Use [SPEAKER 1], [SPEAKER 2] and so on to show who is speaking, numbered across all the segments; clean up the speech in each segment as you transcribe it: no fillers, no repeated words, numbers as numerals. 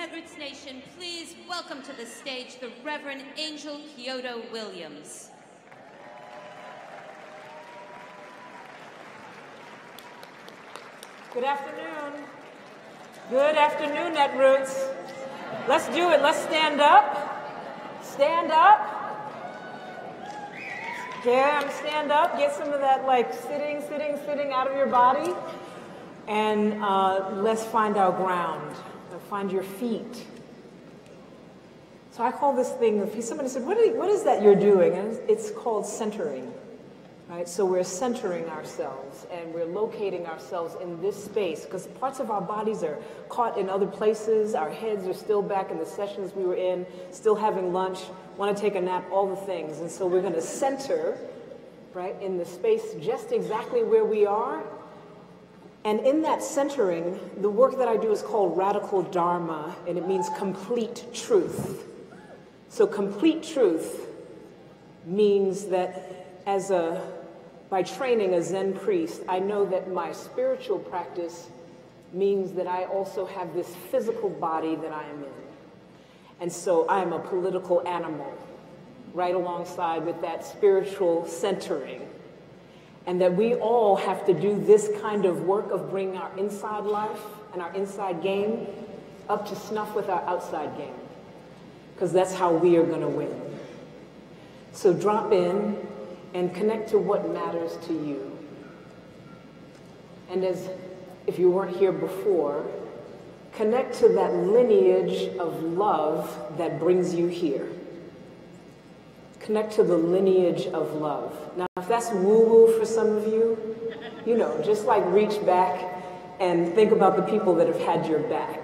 [SPEAKER 1] Netroots Nation, please welcome to the stage the Reverend Angel Chiodo Williams.
[SPEAKER 2] Good afternoon. Good afternoon, Netroots. Let's do it. Let's stand up. Stand up. Yeah, stand up. Get some of that like sitting out of your body. And let's find our ground. Find your feet. So I call this thing, somebody said, what is that you're doing? And it's called centering. Right? So we're centering ourselves and we're locating ourselves in this space because parts of our bodies are caught in other places. Our heads are still back in the sessions we were in, still having lunch, want to take a nap, all the things. And so we're going to center, right, in the space just exactly where we are. And in that centering, the work that I do is called radical Dharma, and it means complete truth. So complete truth means that by training a Zen priest, I know that my spiritual practice means that I also have this physical body that I am in. And so I am a political animal, right alongside with that spiritual centering. And that we all have to do this kind of work of bringing our inside life and our inside game up to snuff with our outside game. Because that's how we are going to win. So drop in and connect to what matters to you. And as if you weren't here before, connect to that lineage of love that brings you here. Connect to the lineage of love. Now, if that's woo-woo for some of you, just like reach back and think about the people that have had your back.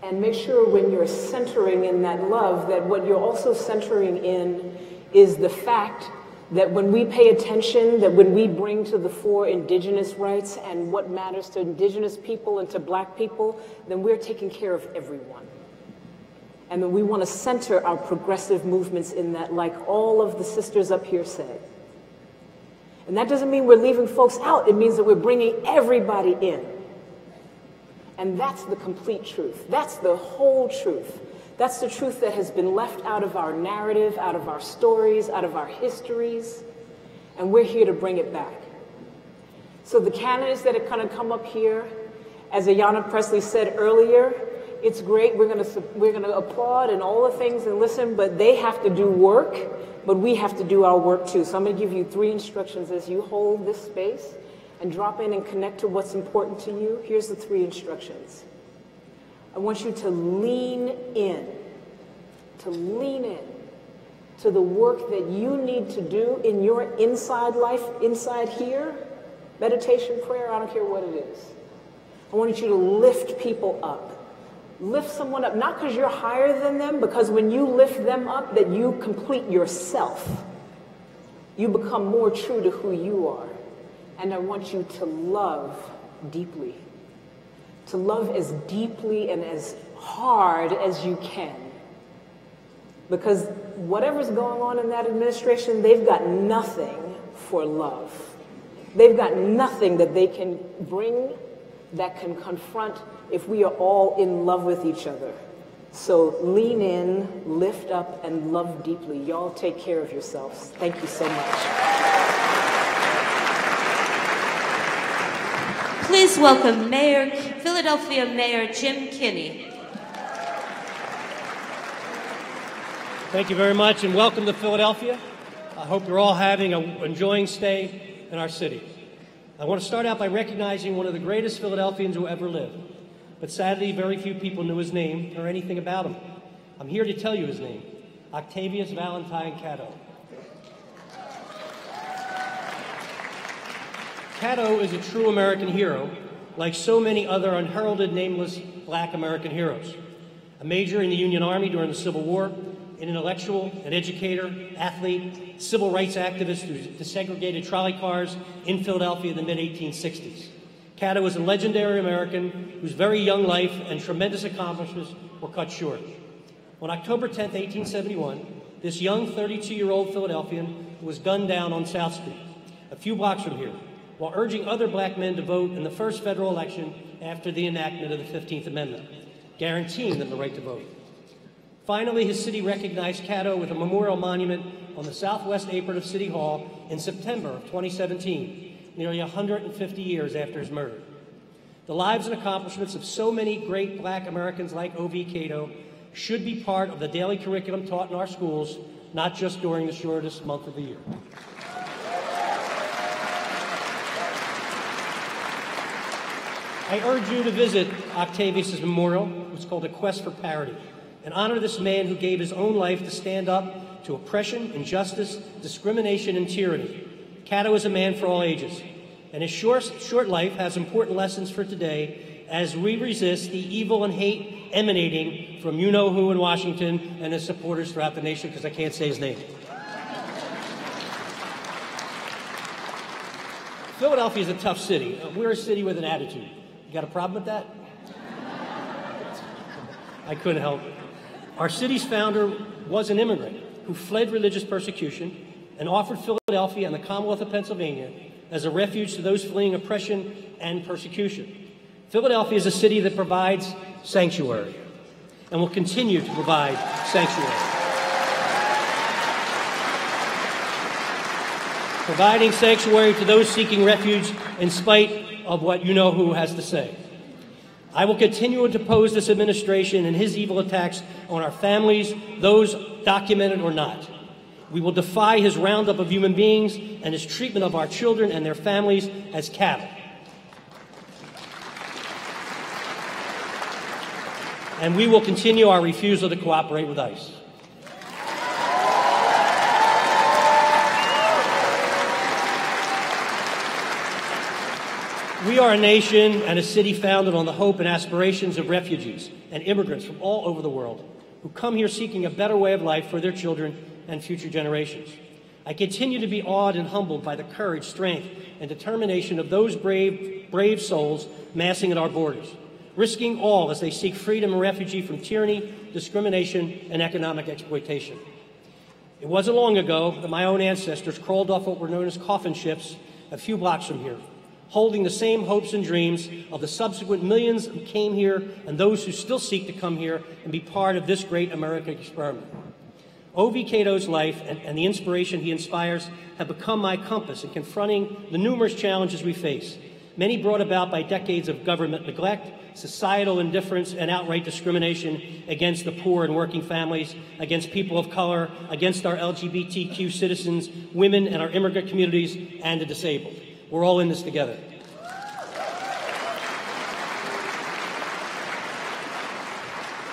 [SPEAKER 2] And make sure when you're centering in that love, that what you're also centering in is the fact that when we pay attention, that when we bring to the fore indigenous rights and what matters to indigenous people and to black people, then we're taking care of everyone. And then we want to center our progressive movements in that, like all of the sisters up here said. And that doesn't mean we're leaving folks out. It means that we're bringing everybody in. And that's the complete truth. That's the whole truth. That's the truth that has been left out of our narrative, out of our stories, out of our histories. And we're here to bring it back. So the candidates that are going to come up here, as Ayanna Pressley said earlier, it's great, we're gonna applaud and all the things and listen, but they have to do work, but we have to do our work too. So I'm gonna give you 3 instructions as you hold this space and drop in and connect to what's important to you. Here's the 3 instructions. I want you to lean in to the work that you need to do in your inside life, inside here, meditation, prayer, I don't care what it is. I want you to lift people up. Lift someone up, not because you're higher than them, because when you lift them up, that you complete yourself. You become more true to who you are. And I want you to love deeply. To love as deeply and as hard as you can. Because whatever's going on in that administration, they've got nothing for love. They've got nothing that they can bring that can confront if we are all in love with each other. So lean in, lift up, and love deeply. Y'all take care of yourselves. Thank you so much.
[SPEAKER 1] Please welcome Philadelphia Mayor Jim Kinney.
[SPEAKER 3] Thank you very much, and welcome to Philadelphia. I hope you're all having an enjoying stay in our city. I want to start out by recognizing one of the greatest Philadelphians who ever lived. But sadly, very few people knew his name or anything about him. I'm here to tell you his name, Octavius Valentine Chiodo. Chiodo is a true American hero, like so many other unheralded, nameless black American heroes. A major in the Union Army during the Civil War, an intellectual, an educator, athlete, civil rights activist who desegregated trolley cars in Philadelphia in the mid-1860s. Chiodo was a legendary American whose very young life and tremendous accomplishments were cut short. On October 10, 1871, this young 32-year-old Philadelphian was gunned down on South Street, a few blocks from here, while urging other black men to vote in the first federal election after the enactment of the 15th Amendment, guaranteeing them the right to vote. Finally, his city recognized Chiodo with a memorial monument on the southwest apron of City Hall in September of 2017, nearly 150 years after his murder. The lives and accomplishments of so many great black Americans like O.V. Chiodo should be part of the daily curriculum taught in our schools, not just during the shortest month of the year. I urge you to visit Octavius' memorial. It's called A Quest for Parity, and honor this man who gave his own life to stand up to oppression, injustice, discrimination, and tyranny. Chiodo is a man for all ages, and his short life has important lessons for today as we resist the evil and hate emanating from you-know-who in Washington and his supporters throughout the nation, because I can't say his name. Philadelphia is a tough city. We're a city with an attitude. You got a problem with that? I couldn't help it. Our city's founder was an immigrant who fled religious persecution and offered Philadelphia and the Commonwealth of Pennsylvania as a refuge to those fleeing oppression and persecution. Philadelphia is a city that provides sanctuary and will continue to provide sanctuary. Providing sanctuary to those seeking refuge in spite of what you-know-who has to say. I will continue to oppose this administration and his evil attacks on our families, those documented or not. We will defy his roundup of human beings and his treatment of our children and their families as cattle. And we will continue our refusal to cooperate with ICE. We are a nation and a city founded on the hope and aspirations of refugees and immigrants from all over the world who come here seeking a better way of life for their children and future generations. I continue to be awed and humbled by the courage, strength, and determination of those brave souls massing at our borders, risking all as they seek freedom and refuge from tyranny, discrimination, and economic exploitation. It wasn't long ago that my own ancestors crawled off what were known as coffin ships a few blocks from here, holding the same hopes and dreams of the subsequent millions who came here and those who still seek to come here and be part of this great American experiment. O.V. Chiodo's life and the inspiration he inspires have become my compass in confronting the numerous challenges we face, many brought about by decades of government neglect, societal indifference, and outright discrimination against the poor and working families, against people of color, against our LGBTQ citizens, women, and our immigrant communities, and the disabled. We're all in this together.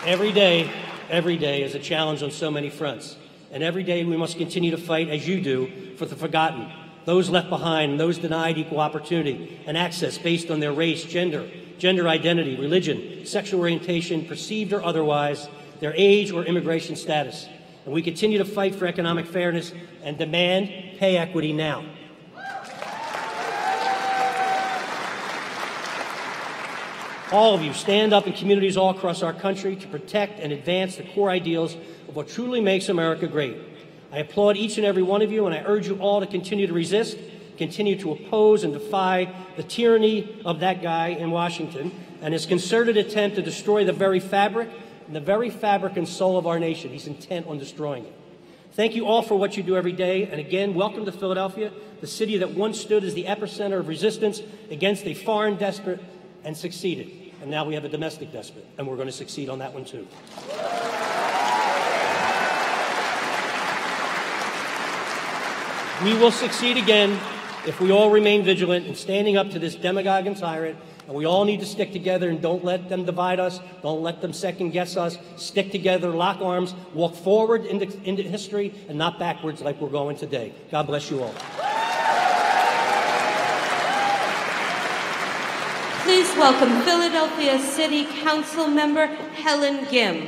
[SPEAKER 3] Every day is a challenge on so many fronts. And every day we must continue to fight, as you do, for the forgotten, those left behind, those denied equal opportunity and access based on their race, gender identity, religion, sexual orientation, perceived or otherwise, their age or immigration status. And we continue to fight for economic fairness and demand pay equity now. All of you stand up in communities all across our country to protect and advance the core ideals of what truly makes America great. I applaud each and every one of you, and I urge you all to continue to resist, continue to oppose and defy the tyranny of that guy in Washington and his concerted attempt to destroy the very fabric and soul of our nation. He's intent on destroying it. Thank you all for what you do every day, and again, welcome to Philadelphia, the city that once stood as the epicenter of resistance against a foreign despot and succeeded. And now we have a domestic despot, and we're going to succeed on that one too. We will succeed again if we all remain vigilant in standing up to this demagogue and tyrant, and we all need to stick together and don't let them divide us, don't let them second guess us, stick together, lock arms, walk forward into history and not backwards like we're going today. God bless you all.
[SPEAKER 1] Please welcome Philadelphia City Council member Helen Gim.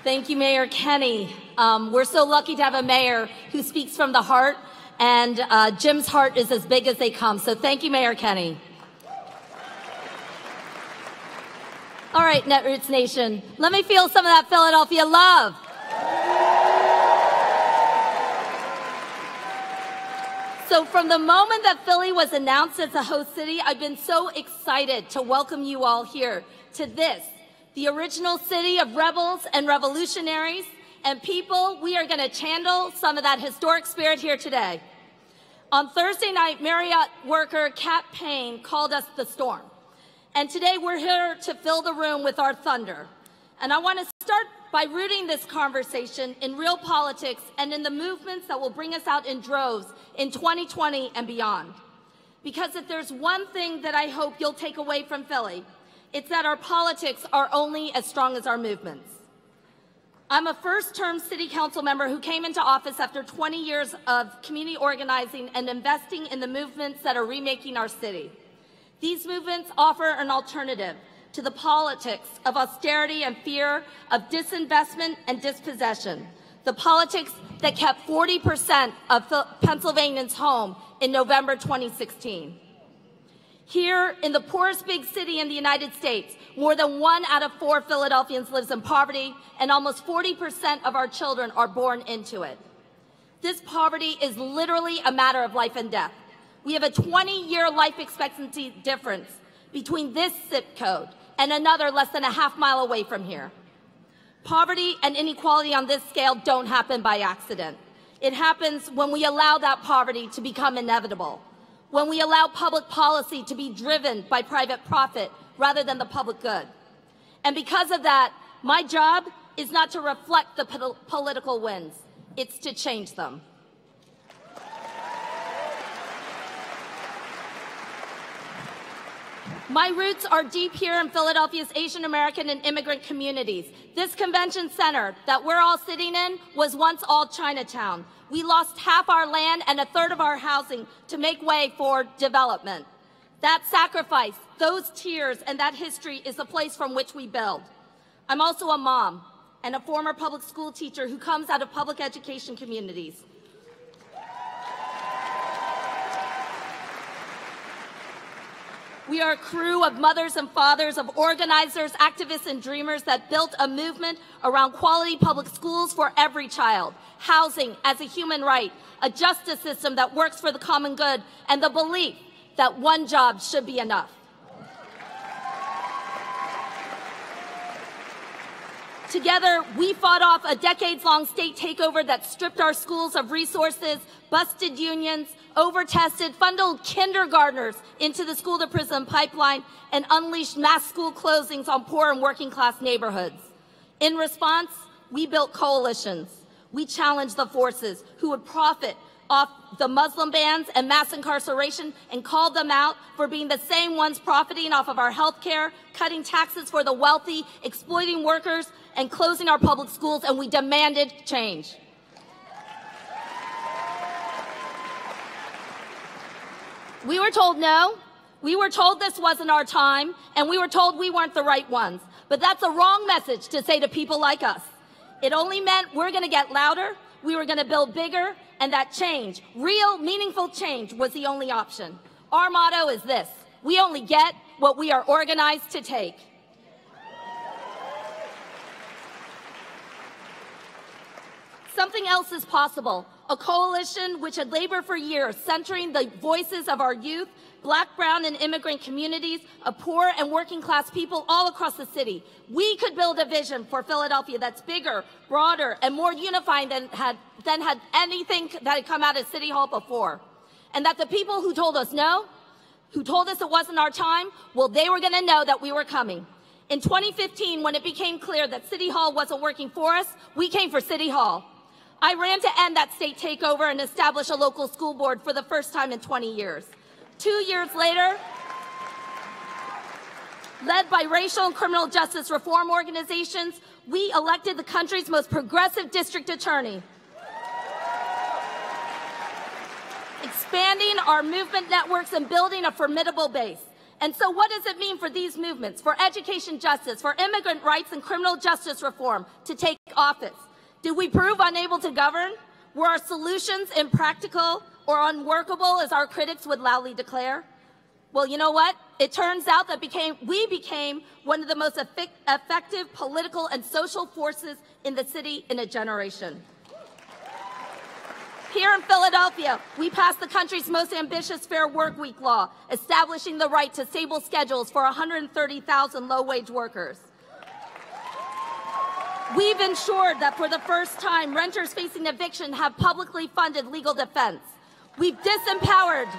[SPEAKER 4] Thank you, Mayor Kenny. We're so lucky to have a mayor who speaks from the heart, and Jim's heart is as big as they come. So thank you, Mayor Kenny. All right, Netroots Nation, let me feel some of that Philadelphia love. So from the moment that Philly was announced as a host city, I've been so excited to welcome you all here to this, the original city of rebels and revolutionaries and people. We are going to channel some of that historic spirit here today. On Thursday night, Marriott worker Kat Payne called us the storm. And today we're here to fill the room with our thunder. And I want to start by rooting this conversation in real politics and in the movements that will bring us out in droves in 2020 and beyond. Because if there's one thing that I hope you'll take away from Philly, it's that our politics are only as strong as our movements. I'm a first-term city council member who came into office after 20 years of community organizing and investing in the movements that are remaking our city. These movements offer an alternative to the politics of austerity and fear, of disinvestment and dispossession, the politics that kept 40% of Pennsylvanians home in November 2016. Here, in the poorest big city in the United States, more than 1 out of 4 Philadelphians lives in poverty, and almost 40% of our children are born into it. This poverty is literally a matter of life and death. We have a 20-year life expectancy difference between this zip code and another less than a half-mile away from here. Poverty and inequality on this scale don't happen by accident. It happens when we allow that poverty to become inevitable, when we allow public policy to be driven by private profit rather than the public good. And because of that, my job is not to reflect the political winds, it's to change them. My roots are deep here in Philadelphia's Asian American and immigrant communities. This convention center that we're all sitting in was once all Chinatown. We lost half our land and a third of our housing to make way for development. That sacrifice, those tears, and that history is the place from which we build. I'm also a mom and a former public school teacher who comes out of public education communities. We are a crew of mothers and fathers, of organizers, activists, and dreamers that built a movement around quality public schools for every child, housing as a human right, a justice system that works for the common good, and the belief that one job should be enough. Together, we fought off a decades-long state takeover that stripped our schools of resources, busted unions, over-tested, funneled kindergartners into the school-to-prison pipeline, and unleashed mass school closings on poor and working-class neighborhoods. In response, we built coalitions. We challenged the forces who would profit off the Muslim bans and mass incarceration and called them out for being the same ones profiting off of our health care, cutting taxes for the wealthy, exploiting workers, and closing our public schools, and we demanded change. We were told no, we were told this wasn't our time, and we were told we weren't the right ones. But that's a wrong message to say to people like us. It only meant we're going to get louder, we were going to build bigger, and that change, real, meaningful change, was the only option. Our motto is this: we only get what we are organized to take. Something else is possible. A coalition which had labored for years, centering the voices of our youth, Black, brown, and immigrant communities, of poor and working class people all across the city. We could build a vision for Philadelphia that's bigger, broader, and more unifying than had anything that had come out of City Hall before. And that the people who told us no, who told us it wasn't our time, well, they were gonna know that we were coming. In 2015, when it became clear that City Hall wasn't working for us, we came for City Hall. I ran to end that state takeover and establish a local school board for the first time in 20 years. 2 years later, led by racial and criminal justice reform organizations, we elected the country's most progressive district attorney, expanding our movement networks and building a formidable base. And so what does it mean for these movements, for education justice, for immigrant rights and criminal justice reform to take office? Did we prove unable to govern? Were our solutions impractical or unworkable, as our critics would loudly declare? Well, you know what? It turns out that we became one of the most effective political and social forces in the city in a generation. Here in Philadelphia, we passed the country's most ambitious Fair Work Week law, establishing the right to stable schedules for 130,000 low-wage workers. We've ensured that for the first time, renters facing eviction have publicly funded legal defense. We've disempowered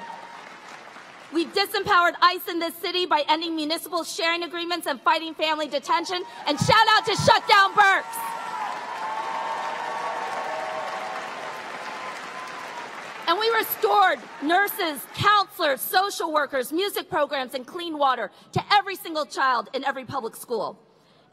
[SPEAKER 4] ICE in this city by ending municipal sharing agreements and fighting family detention. And shout out to Shut Down Burks. And we restored nurses, counselors, social workers, music programs, and clean water to every single child in every public school.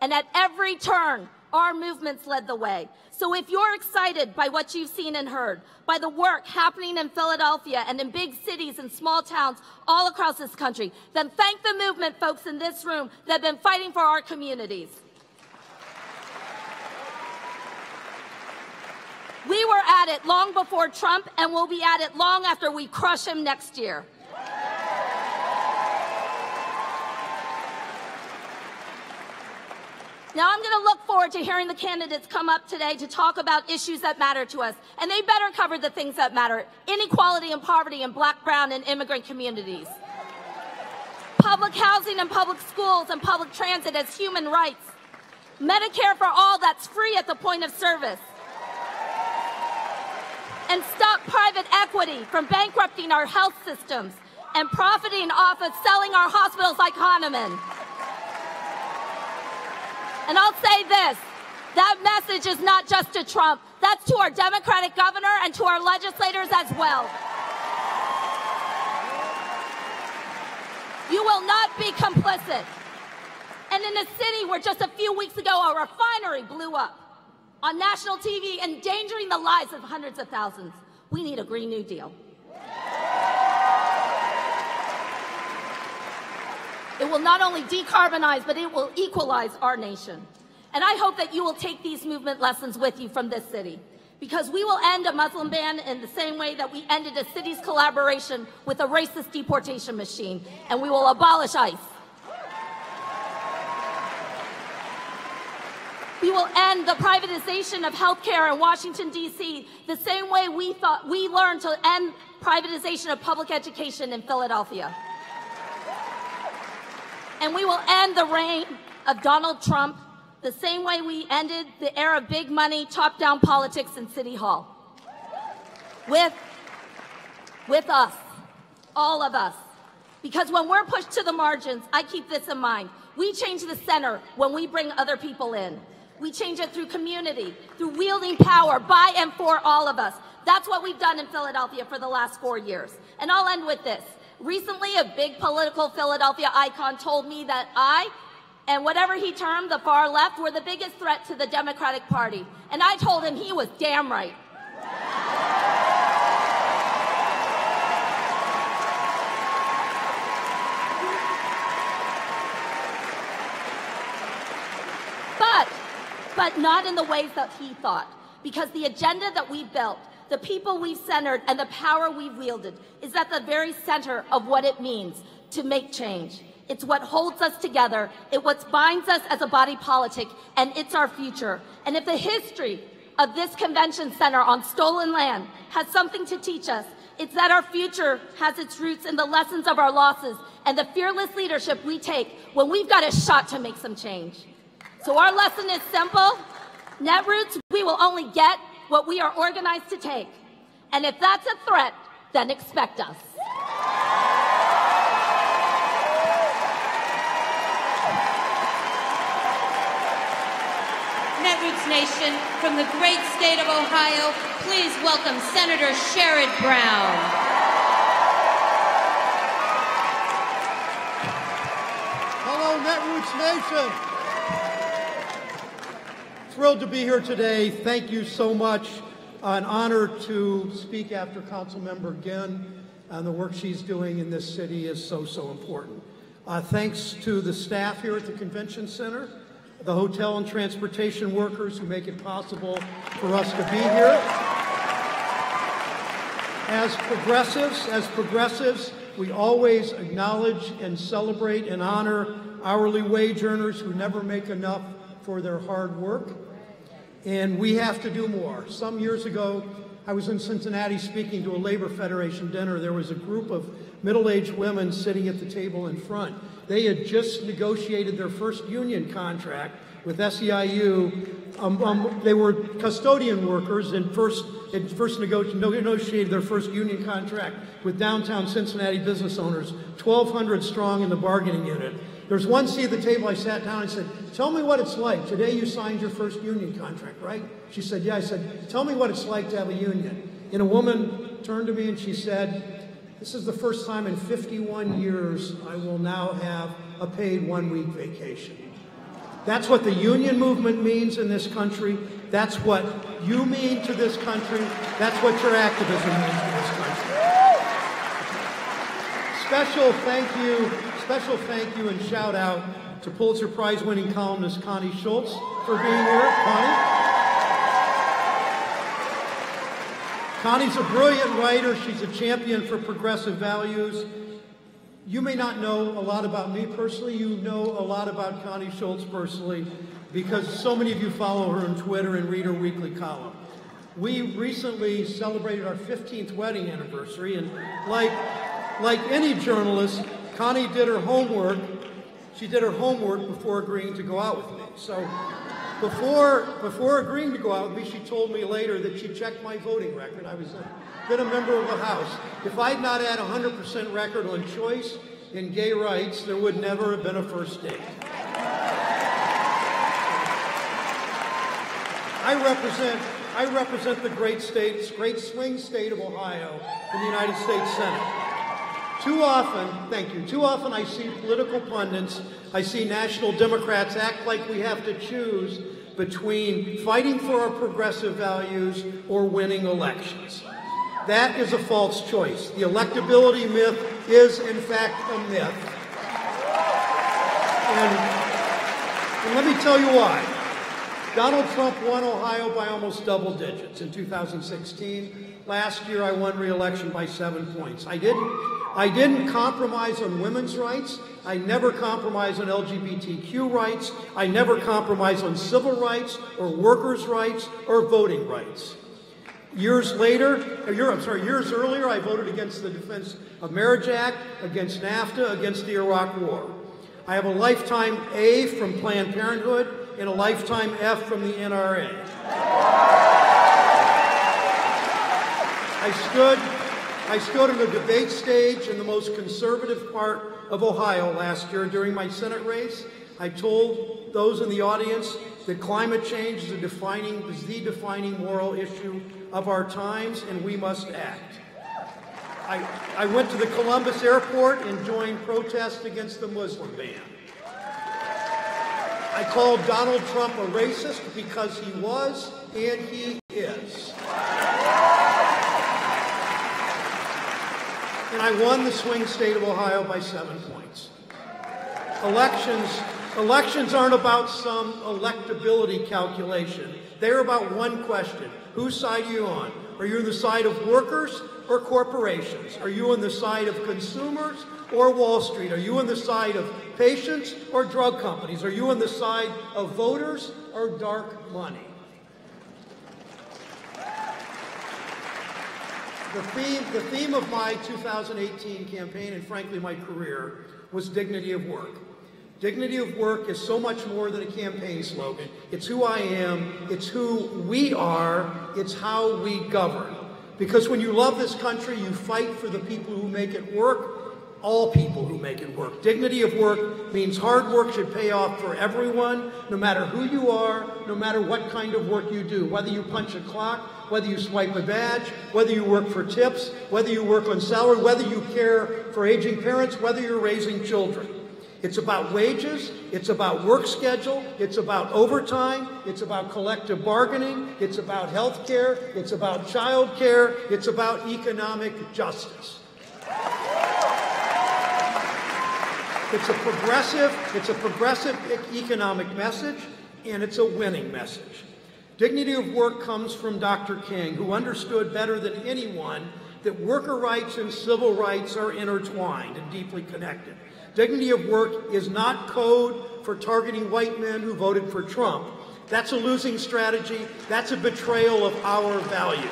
[SPEAKER 4] And at every turn, our movements led the way. So if you're excited by what you've seen and heard, by the work happening in Philadelphia and in big cities and small towns all across this country, then thank the movement folks in this room that have been fighting for our communities. We were at it long before Trump, and we'll be at it long after we crush him next year. Now, I'm going to look forward to hearing the candidates come up today to talk about issues that matter to us. And they better cover the things that matter: inequality and poverty in Black, brown, and immigrant communities, public housing and public schools and public transit as human rights, Medicare for all that's free at the point of service, and stop private equity from bankrupting our health systems and profiting off of selling our hospitals like Hahnemann. And I'll say this, that message is not just to Trump, that's to our Democratic governor and to our legislators as well. You will not be complicit. And in a city where just a few weeks ago a refinery blew up on national TV, endangering the lives of hundreds of thousands, we need a Green New Deal. It will not only decarbonize, but it will equalize our nation. And I hope that you will take these movement lessons with you from this city, because we will end a Muslim ban in the same way that we ended a city's collaboration with a racist deportation machine, and we will abolish ICE. We will end the privatization of healthcare in Washington, D.C., the same way we learned to end privatization of public education in Philadelphia. And we will end the reign of Donald Trump the same way we ended the era of big money, top-down politics in City Hall. With us, all of us. Because when we're pushed to the margins, I keep this in mind, we change the center when we bring other people in. We change it through community, through wielding power by and for all of us. That's what we've done in Philadelphia for the last 4 years. And I'll end with this. Recently, a big political Philadelphia icon told me that I, and whatever he termed the far left, were the biggest threat to the Democratic Party. And I told him he was damn right. But not in the ways that he thought, because the agenda that we built, the people we've centered, and the power we've wielded is at the very center of what it means to make change. It's what holds us together, it's what binds us as a body politic, and it's our future. And if the history of this convention center on stolen land has something to teach us, it's that our future has its roots in the lessons of our losses and the fearless leadership we take when we've got a shot to make some change. So our lesson is simple. Netroots, we will only get what we are organized to take. And if that's a threat, then expect us.
[SPEAKER 1] Netroots Nation, from the great state of Ohio, please welcome Senator Sherrod Brown.
[SPEAKER 5] Hello, Netroots Nation. Thrilled to be here today. Thank you so much. An honor to speak after Councilmember Ginn, and the work she's doing in this city is so important. Thanks to the staff here at the Convention Center, the hotel and transportation workers who make it possible for us to be here. As progressives, we always acknowledge and celebrate and honor hourly wage earners who never make enough for their hard work. And we have to do more. Some years ago, I was in Cincinnati speaking to a Labor Federation dinner. There was a group of middle-aged women sitting at the table in front. They had just negotiated their first union contract with SEIU. They were custodian workers and first negotiated their first union contract with downtown Cincinnati business owners, 1,200 strong in the bargaining unit. There's one seat at the table. I sat down and said, tell me what it's like. Today you signed your first union contract, right? She said, yeah. I said, tell me what it's like to have a union. And a woman turned to me and she said, this is the first time in 51 years I will now have a paid 1-week vacation. That's what the union movement means in this country. That's what you mean to this country. That's what your activism means to this country. Special thank you and shout out to Pulitzer Prize winning columnist Connie Schultz for being here. Connie's a brilliant writer. She's a champion for progressive values. You may not know a lot about me personally. You know a lot about Connie Schultz personally because so many of you follow her on Twitter and read her weekly column. We recently celebrated our 15th wedding anniversary, and like any journalist, Connie did her homework. She did her homework before agreeing to go out with me. So before agreeing to go out with me, she told me later that she checked my voting record. I was been a member of the House. If I'd not had a 100% record on choice and gay rights, there would never have been a first date. I represent the great swing state of Ohio in the United States Senate. Too often I see political pundits, I see national Democrats act like we have to choose between fighting for our progressive values or winning elections. That is a false choice. The electability myth is, in fact, a myth. And let me tell you why. Donald Trump won Ohio by almost double digits in 2016. Last year, I won re-election by 7 points. I didn't compromise on women's rights. I never compromise on LGBTQ rights. I never compromise on civil rights or workers' rights or voting rights. Years earlier, I voted against the Defense of Marriage Act, against NAFTA, against the Iraq War. I have a lifetime A from Planned Parenthood and a lifetime F from the NRA. I stood on the debate stage in the most conservative part of Ohio last year during my Senate race. I told those in the audience that climate change is the defining moral issue of our times, and we must act. I went to the Columbus airport and joined protests against the Muslim ban. I called Donald Trump a racist because he was, and he is. And I won the swing state of Ohio by 7 points. Elections aren't about some electability calculation. They're about one question. Whose side are you on? Are you on the side of workers or corporations? Are you on the side of consumers or Wall Street? Are you on the side of patients or drug companies? Are you on the side of voters or dark money? The theme of my 2018 campaign, and frankly my career, was dignity of work. Dignity of work is so much more than a campaign slogan. It's who I am, it's who we are, it's how we govern. Because when you love this country, you fight for the people who make it work, all people who make it work. Dignity of work means hard work should pay off for everyone, no matter who you are, no matter what kind of work you do. Whether you punch a clock, whether you swipe a badge, whether you work for tips, whether you work on salary, whether you care for aging parents, whether you're raising children. It's about wages, it's about work schedule, it's about overtime, it's about collective bargaining, it's about health care, it's about child care, it's about economic justice. It's a progressive economic message, and it's a winning message. Dignity of work comes from Dr. King, who understood better than anyone that worker rights and civil rights are intertwined and deeply connected. Dignity of work is not code for targeting white men who voted for Trump. That's a losing strategy. That's a betrayal of our values.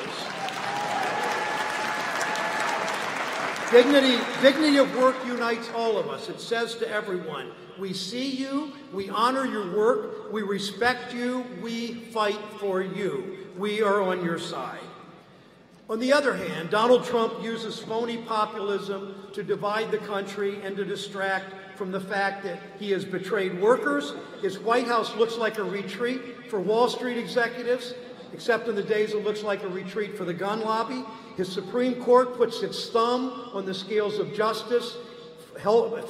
[SPEAKER 5] Dignity of work unites all of us. It says to everyone, we see you, we honor your work, we respect you, we fight for you. We are on your side. On the other hand, Donald Trump uses phony populism to divide the country and to distract from the fact that he has betrayed workers. His White House looks like a retreat for Wall Street executives, except in the days it looks like a retreat for the gun lobby. His Supreme Court puts its thumb on the scales of justice,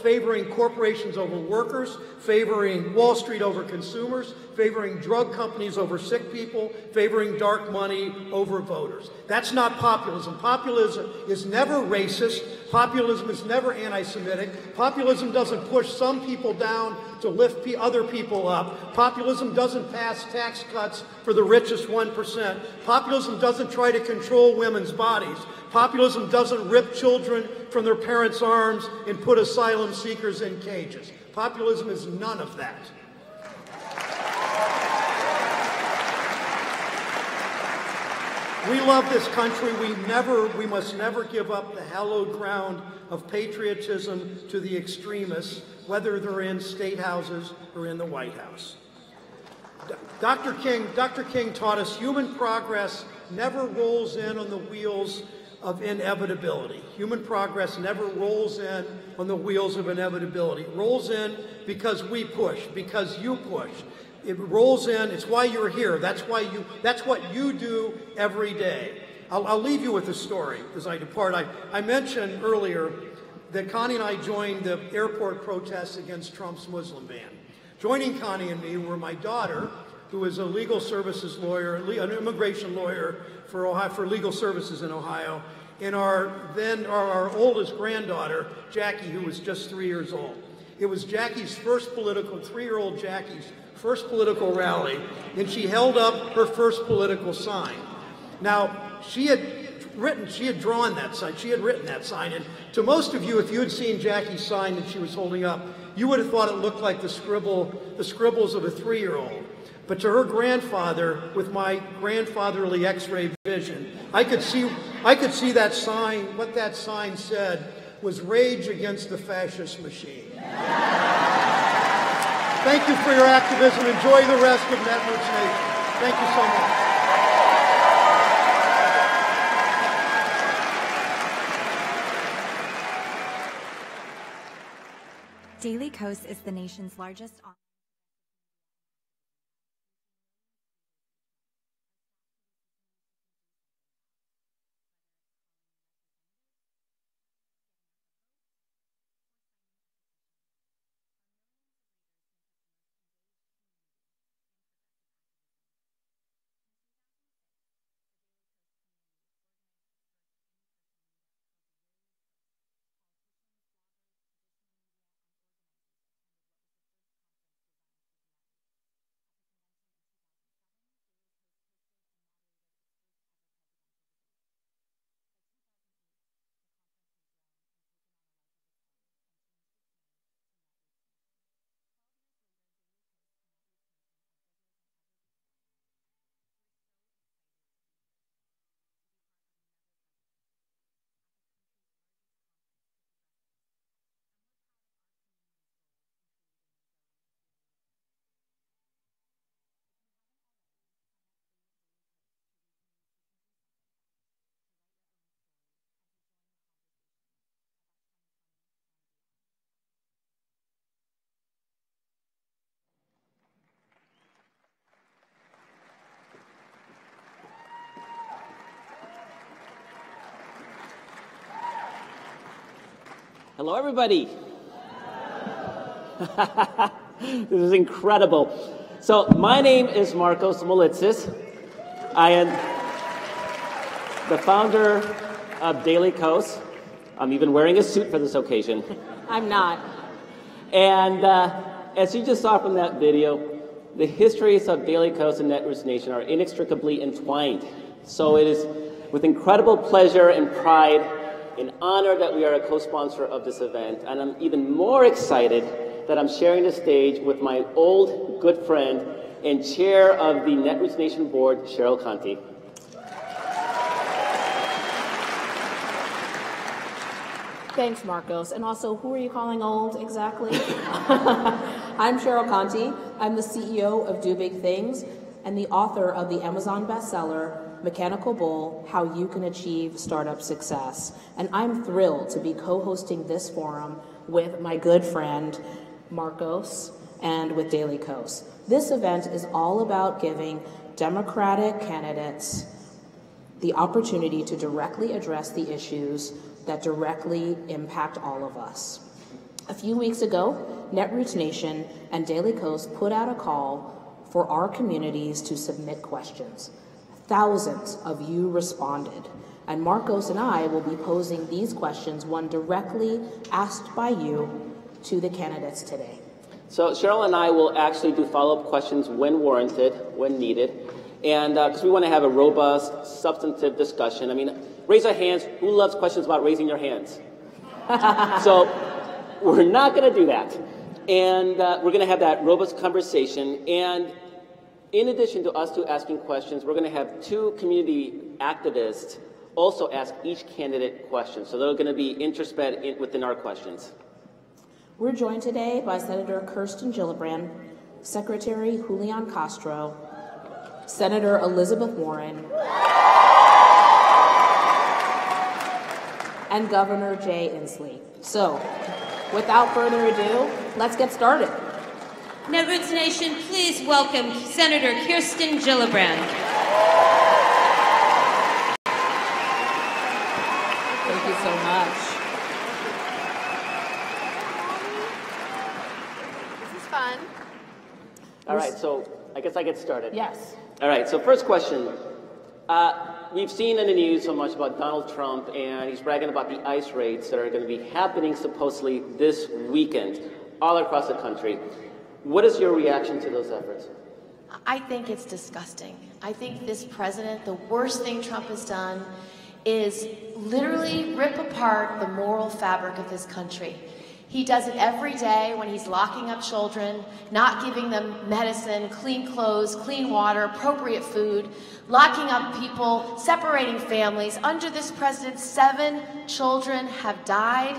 [SPEAKER 5] favoring corporations over workers, favoring Wall Street over consumers, favoring drug companies over sick people, favoring dark money over voters. That's not populism. Populism is never racist. Populism is never anti-Semitic. Populism doesn't push some people down to lift other people up. Populism doesn't pass tax cuts for the richest 1%. Populism doesn't try to control women's bodies. Populism doesn't rip children from their parents' arms and put asylum seekers in cages. Populism is none of that. We love this country. We must never give up the hallowed ground of patriotism to the extremists, whether they're in state houses or in the White House. Dr. King taught us human progress never rolls in on the wheels of inevitability. Human progress never rolls in on the wheels of inevitability. It rolls in because we push, because you push. It rolls in, it's why you're here. That's what you do every day. I'll leave you with a story as I depart. I mentioned earlier that Connie and I joined the airport protests against Trump's Muslim ban. Joining Connie and me were my daughter, who is a legal services lawyer, an immigration lawyer for Ohio, for legal services in Ohio, and our oldest granddaughter, Jackie, who was just 3 years old. It was Jackie's first 3-year-old Jackie's first political rally, and she held up her first political sign. Now, she had drawn that sign, she had written that sign, and to most of you, if you had seen Jackie's sign that she was holding up, you would have thought it looked like the scribbles of a 3-year-old. But to her grandfather, with my grandfatherly X-ray vision, I could see that sign. What that sign said was "Rage Against the Fascist Machine." Thank you for your activism. Enjoy the rest of Netroots Nation. Thank you so much.
[SPEAKER 6] Daily Kos is the nation's largest online
[SPEAKER 7] Hello, everybody. This is incredible. So my name is Marcos Molitzis. I am the founder of Daily Kos. I'm even wearing a suit for this occasion.
[SPEAKER 2] I'm not.
[SPEAKER 7] And as you just saw from that video, the histories of Daily Kos and Netroots Nation are inextricably entwined. So it is with incredible pleasure and pride and honor that we are a co-sponsor of this event, and I'm even more excited that I'm sharing the stage with my old good friend and chair of the Netroots Nation board, Cheryl Conti.
[SPEAKER 8] Thanks, Marcos. And also, who are you calling old exactly? I'm Cheryl Conti. I'm the CEO of Do Big Things and the author of the Amazon bestseller, Mechanical Bull, How You Can Achieve Startup Success. And I'm thrilled to be co-hosting this forum with my good friend, Marcos, and with Daily Kos. This event is all about giving Democratic candidates the opportunity to directly address the issues that directly impact all of us. A few weeks ago, Netroots Nation and Daily Kos put out a call for our communities to submit questions. Thousands of you responded, and Marcos and I will be posing these questions, one directly asked by you, to the candidates today.
[SPEAKER 7] So Cheryl and I will actually do follow-up questions when warranted, when needed, and because we want to have a robust, substantive discussion. I mean, raise our hands. Who loves questions about raising your hands? So we're not going to do that. And we're going to have that robust conversation. And in addition to us two asking questions, we're going to have two community activists also ask each candidate questions. So they're going to be intersped within our questions.
[SPEAKER 8] We're joined today by Senator Kirsten Gillibrand, Secretary Julian Castro, Senator Elizabeth Warren, and Governor Jay Inslee. So, without further ado, let's get started.
[SPEAKER 1] Netroots Nation, please welcome Senator Kirsten Gillibrand.
[SPEAKER 8] Thank you so much.
[SPEAKER 9] This is fun.
[SPEAKER 7] All right, so I guess I get started.
[SPEAKER 8] Yes.
[SPEAKER 7] All right, so first question. We've seen in the news so much about Donald Trump, and he's bragging about the ICE raids that are going to be happening supposedly this weekend all across the country. What is your reaction to those efforts?
[SPEAKER 9] I think it's disgusting. I think this president, the worst thing Trump has done is literally rip apart the moral fabric of this country. He does it every day when he's locking up children, not giving them medicine, clean clothes, clean water, appropriate food, locking up people, separating families. Under this president, 7 children have died.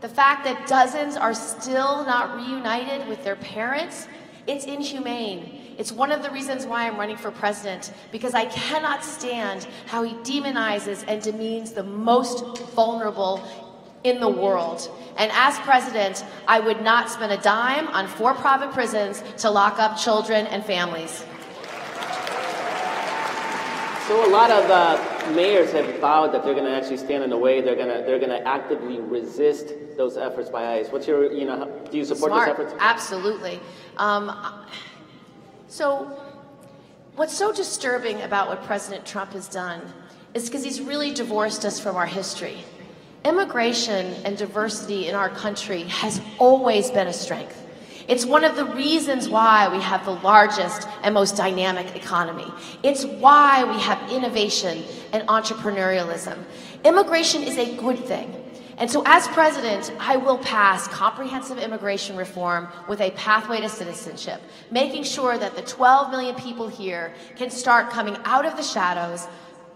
[SPEAKER 9] The fact that dozens are still not reunited with their parents, it's inhumane. It's one of the reasons why I'm running for president, because I cannot stand how he demonizes and demeans the most vulnerable in the world. And as president, I would not spend a dime on for-profit prisons to lock up children and families.
[SPEAKER 7] So a lot of mayors have vowed that they're going to actually stand in the way. They're going to actively resist those efforts by ICE. What's your, do you support
[SPEAKER 9] Smart.
[SPEAKER 7] those efforts?
[SPEAKER 9] Absolutely. So what's so disturbing about what President Trump has done is because he's really divorced us from our history. Immigration and diversity in our country has always been a strength. It's one of the reasons why we have the largest and most dynamic economy. It's why we have innovation and entrepreneurialism. Immigration is a good thing. And so as president, I will pass comprehensive immigration reform with a pathway to citizenship, making sure that the 12 million people here can start coming out of the shadows,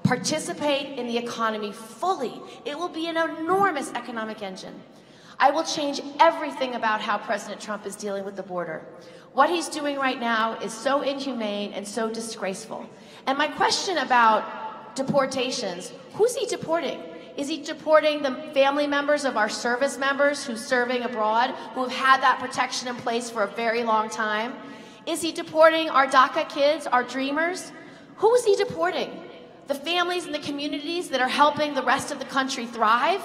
[SPEAKER 9] participate in the economy fully. It will be an enormous economic engine. I will change everything about how President Trump is dealing with the border. What he's doing right now is so inhumane and so disgraceful. And my question about deportations, who's he deporting? Is he deporting the family members of our service members who's serving abroad, who have had that protection in place for a very long time? Is he deporting our DACA kids, our dreamers? Who is he deporting? The families and the communities that are helping the rest of the country thrive?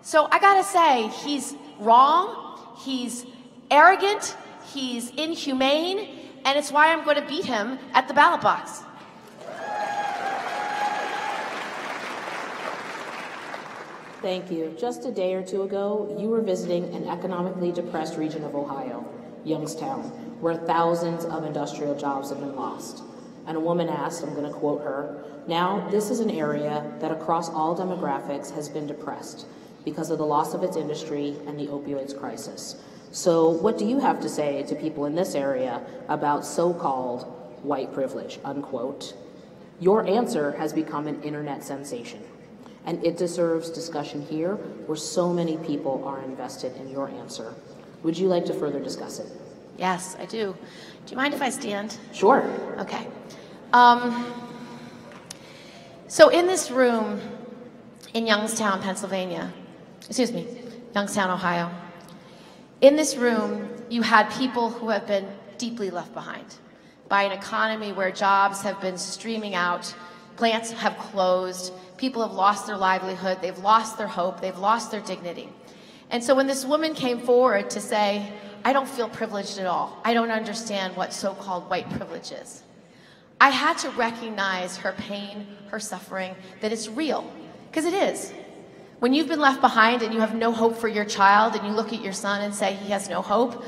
[SPEAKER 9] So I gotta say, he's wrong, he's arrogant, he's inhumane, and it's why I'm gonna beat him at the ballot box.
[SPEAKER 8] Thank you. Just a day or two ago, you were visiting an economically depressed region of Ohio, Youngstown, where thousands of industrial jobs have been lost. And a woman asked, I'm going to quote her, "Now, this is an area that across all demographics has been depressed because of the loss of its industry and the opioids crisis. So what do you have to say to people in this area about so-called white privilege," unquote. Your answer has become an internet sensation. And it deserves discussion here, where so many people are invested in your answer. Would you like to further discuss it?
[SPEAKER 9] Yes, I do. Do you mind if I stand?
[SPEAKER 8] Sure.
[SPEAKER 9] Okay. So in this room in Youngstown, Pennsylvania, Youngstown, Ohio, in this room, you had people who have been deeply left behind by an economy where jobs have been streaming out, plants have closed, people have lost their livelihood, they've lost their hope, they've lost their dignity. And so when this woman came forward to say, I don't feel privileged at all, I don't understand what so-called white privilege is, I had to recognize her pain, her suffering, that it's real, because it is. When you've been left behind and you have no hope for your child and you look at your son and say he has no hope,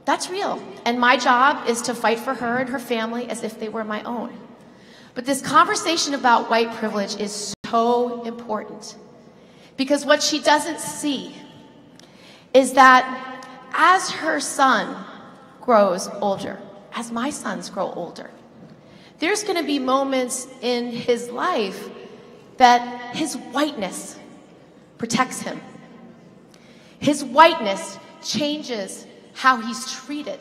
[SPEAKER 9] that's real. And my job is to fight for her and her family as if they were my own. But this conversation about white privilege is so important, because what she doesn't see is that as her son grows older, as my sons grow older, there's going to be moments in his life that his whiteness protects him. His whiteness changes how he's treated.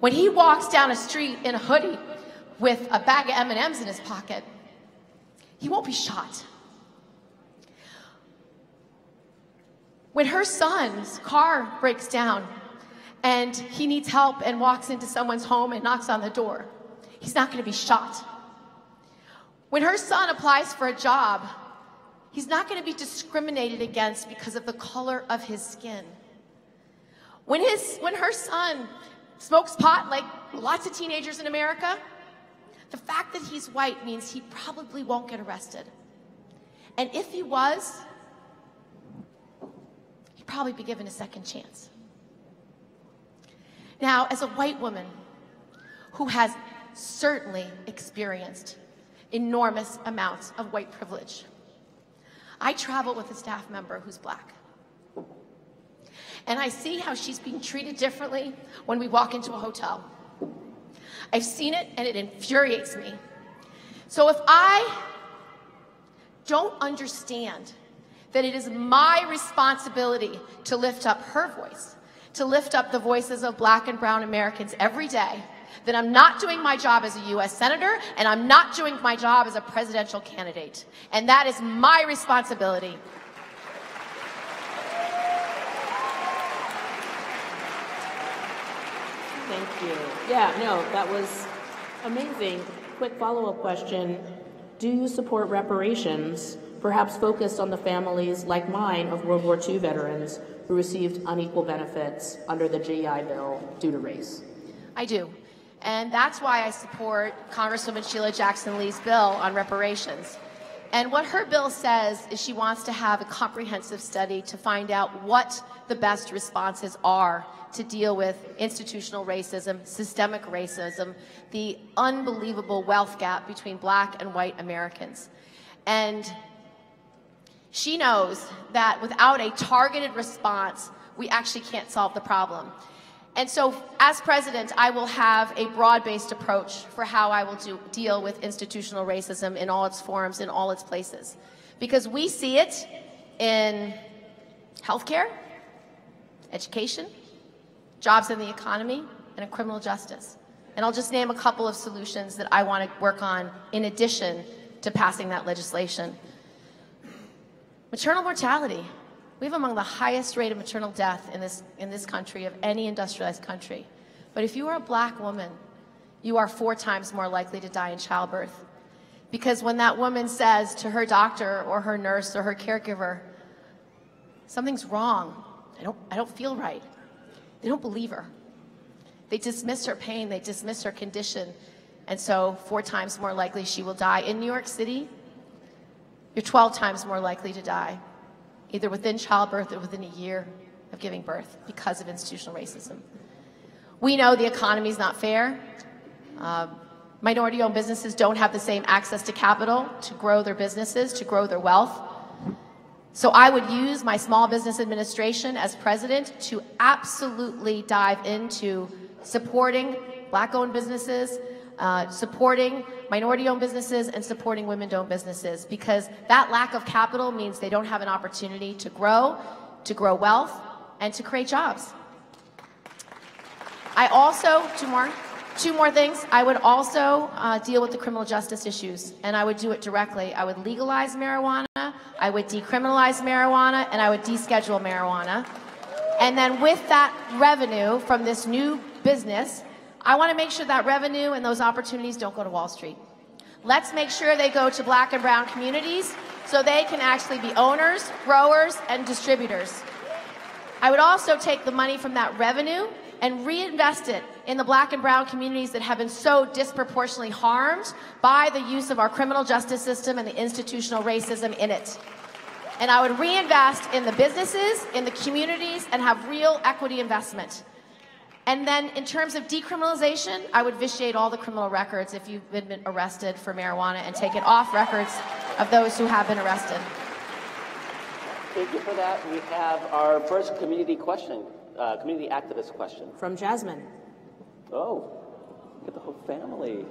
[SPEAKER 9] When he walks down a street in a hoodie with a bag of M&Ms in his pocket, he won't be shot. When her son's car breaks down and he needs help and walks into someone's home and knocks on the door, he's not going to be shot. When her son applies for a job, he's not going to be discriminated against because of the color of his skin. When her son smokes pot like lots of teenagers in America, the fact that he's white means he probably won't get arrested. And if he was, he'd probably be given a second chance. Now, as a white woman who has certainly experienced enormous amounts of white privilege, I travel with a staff member who's black. And I see how she's being treated differently when we walk into a hotel. I've seen it and it infuriates me. So if I don't understand that it is my responsibility to lift up her voice, to lift up the voices of black and brown Americans every day, then I'm not doing my job as a U.S. Senator, and I'm not doing my job as a presidential candidate. And that is my responsibility.
[SPEAKER 8] Thank you. Yeah, no, that was amazing. Quick follow-up question. Do you support reparations, perhaps focused on the families like mine of World War II veterans who received unequal benefits under the GI Bill due to race?
[SPEAKER 9] I do. And that's why I support Congresswoman Sheila Jackson-Lee's bill on reparations. And what her bill says is she wants to have a comprehensive study to find out what the best responses are to deal with institutional racism, systemic racism, the unbelievable wealth gap between black and white Americans. And she knows that without a targeted response, we actually can't solve the problem. And so, as president, I will have a broad-based approach for how I will deal with institutional racism in all its forms, in all its places. Because we see it in healthcare, education, jobs in the economy, and in criminal justice. And I'll just name a couple of solutions that I want to work on in addition to passing that legislation. Maternal mortality. We have among the highest rate of maternal death in this country of any industrialized country. But if you are a black woman, you are 4 times more likely to die in childbirth. Because when that woman says to her doctor or her nurse or her caregiver, something's wrong, I don't feel right, they don't believe her. They dismiss her pain, they dismiss her condition, and so 4 times more likely she will die. In New York City, you're 12 times more likely to die, either within childbirth or within a year of giving birth because of institutional racism. We know the economy is not fair. Minority-owned businesses don't have the same access to capital to grow their businesses, to grow their wealth. So I would use my Small Business Administration as president to absolutely dive into supporting black-owned businesses, supporting minority-owned businesses and supporting women-owned businesses, because that lack of capital means they don't have an opportunity to grow wealth, and to create jobs. I also, two more things. I would also deal with the criminal justice issues, and I would do it directly. I would legalize marijuana, I would decriminalize marijuana, and I would deschedule marijuana. And then with that revenue from this new business, I want to make sure that revenue and those opportunities don't go to Wall Street. Let's make sure they go to Black and brown communities so they can actually be owners, growers, and distributors. I would also take the money from that revenue and reinvest it in the Black and brown communities that have been so disproportionately harmed by the use of our criminal justice system and the institutional racism in it. And I would reinvest in the businesses, in the communities, and have real equity investment. And then in terms of decriminalization, I would vitiate all the criminal records if you've been arrested for marijuana and take it off records of those who have been arrested.
[SPEAKER 7] Thank you for that. We have our first community question, community activist question.
[SPEAKER 8] From Jasmine.
[SPEAKER 7] Oh, look at the whole family.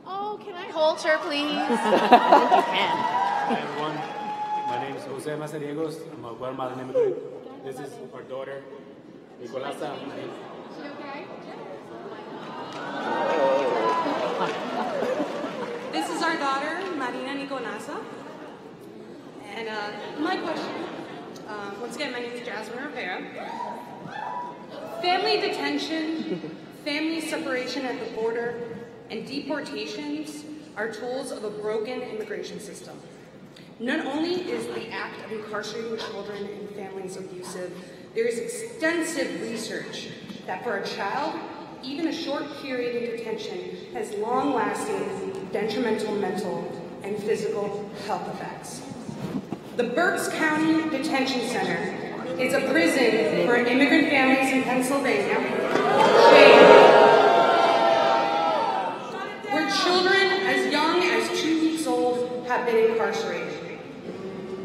[SPEAKER 9] Oh, can I hold her, please?
[SPEAKER 8] I think you can.
[SPEAKER 10] Hi, everyone. My name is Jose Mazariegos. I'm a Guatemalan immigrant. This is our daughter, Nicolasa.
[SPEAKER 11] This is our daughter, Marina Nicolasa. And my question, once again, my name is Jasmine Rivera. Family detention, family separation at the border, and deportations are tools of a broken immigration system. Not only is the act of incarcerating children and families abusive, there is extensive research that for a child, even a short period in detention has long-lasting detrimental mental and physical health effects. The Berks County Detention Center is a prison for immigrant families in Pennsylvania where children as young as 2 weeks old have been incarcerated.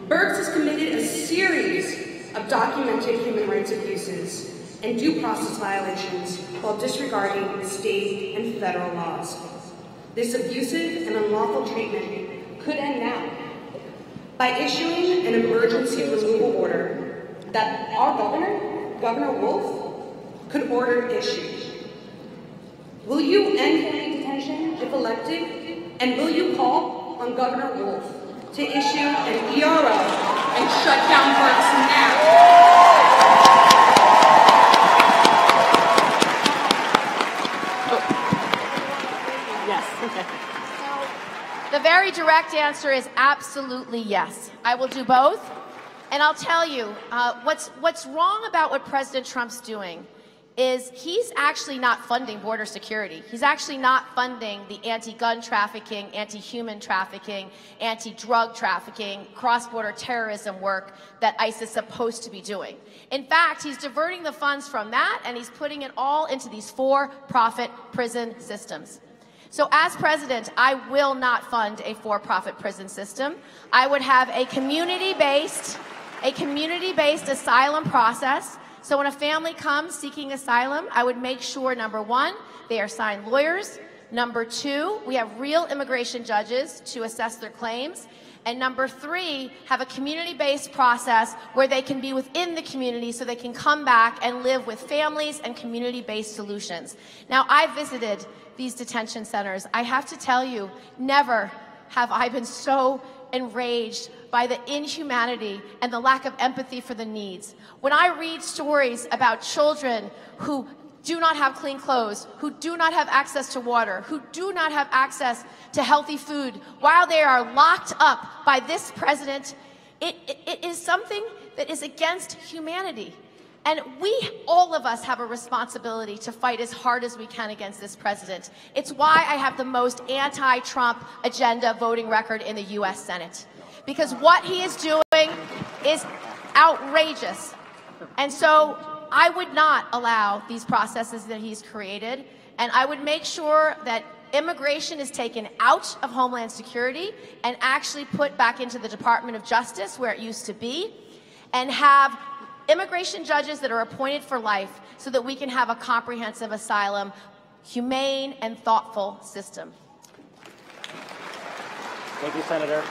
[SPEAKER 11] Berks has committed a series of documented human rights abuses and due process violations while disregarding state and federal laws. This abusive and unlawful treatment could end now by issuing an emergency removal order that our governor, Governor Wolf, could order issued. Will you end family detention if elected? And will you call on Governor Wolf to issue an ERO and shut down Berks now?
[SPEAKER 9] The very direct answer is absolutely yes. I will do both. And I'll tell you, what's wrong about what President Trump's doing is he's actually not funding border security. He's actually not funding the anti-gun trafficking, anti-human trafficking, anti-drug trafficking, cross-border terrorism work that ICE is supposed to be doing. In fact, he's diverting the funds from that and he's putting it all into these for-profit prison systems. So as president, I will not fund a for-profit prison system. I would have a community-based asylum process. So when a family comes seeking asylum, I would make sure, number one, they are assigned lawyers. Number two, we have real immigration judges to assess their claims. And number three, have a community-based process where they can be within the community so they can come back and live with families and community-based solutions. Now, I visited these detention centers. I have to tell you, never have I been so enraged by the inhumanity and the lack of empathy for the needs. When I read stories about children who do not have clean clothes, who do not have access to water, who do not have access to healthy food, while they are locked up by this president, it is something that is against humanity. And all of us have a responsibility to fight as hard as we can against this president. It's why I have the most anti-Trump agenda voting record in the US Senate. Because what he is doing is outrageous. And so I would not allow these processes that he's created, and I would make sure that immigration is taken out of Homeland Security and actually put back into the Department of Justice where it used to be, and have immigration judges that are appointed for life so that we can have a comprehensive asylum humane and thoughtful system.
[SPEAKER 7] Thank you, Senator.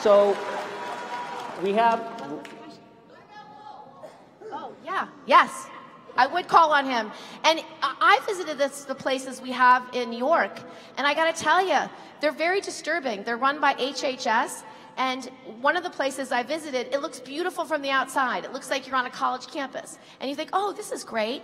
[SPEAKER 7] So we have...
[SPEAKER 9] Oh, yeah, yes. I would call on him. And I visited the places we have in New York, and I got to tell you, they're very disturbing. They're run by HHS, and one of the places I visited, it looks beautiful from the outside. It looks like you're on a college campus. And you think, oh, this is great.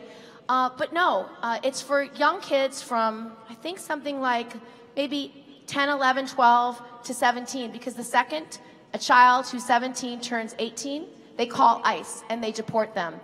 [SPEAKER 9] But no, it's for young kids from, I think, something like maybe 10, 11, 12 to 17, because the second a child who's 17 turns 18, they call ICE and they deport them.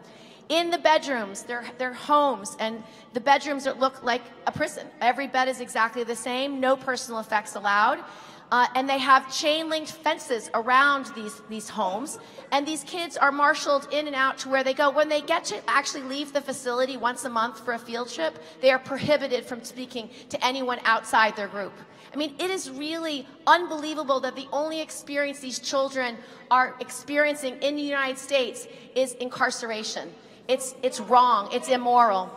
[SPEAKER 9] In the bedrooms, they're homes, and the bedrooms look like a prison. Every bed is exactly the same, no personal effects allowed. And they have chain-linked fences around these homes, and these kids are marshaled in and out to where they go. When they get to actually leave the facility once a month for a field trip, they are prohibited from speaking to anyone outside their group. I mean, it is really unbelievable that the only experience these children are experiencing in the United States is incarceration. It's wrong. It's immoral.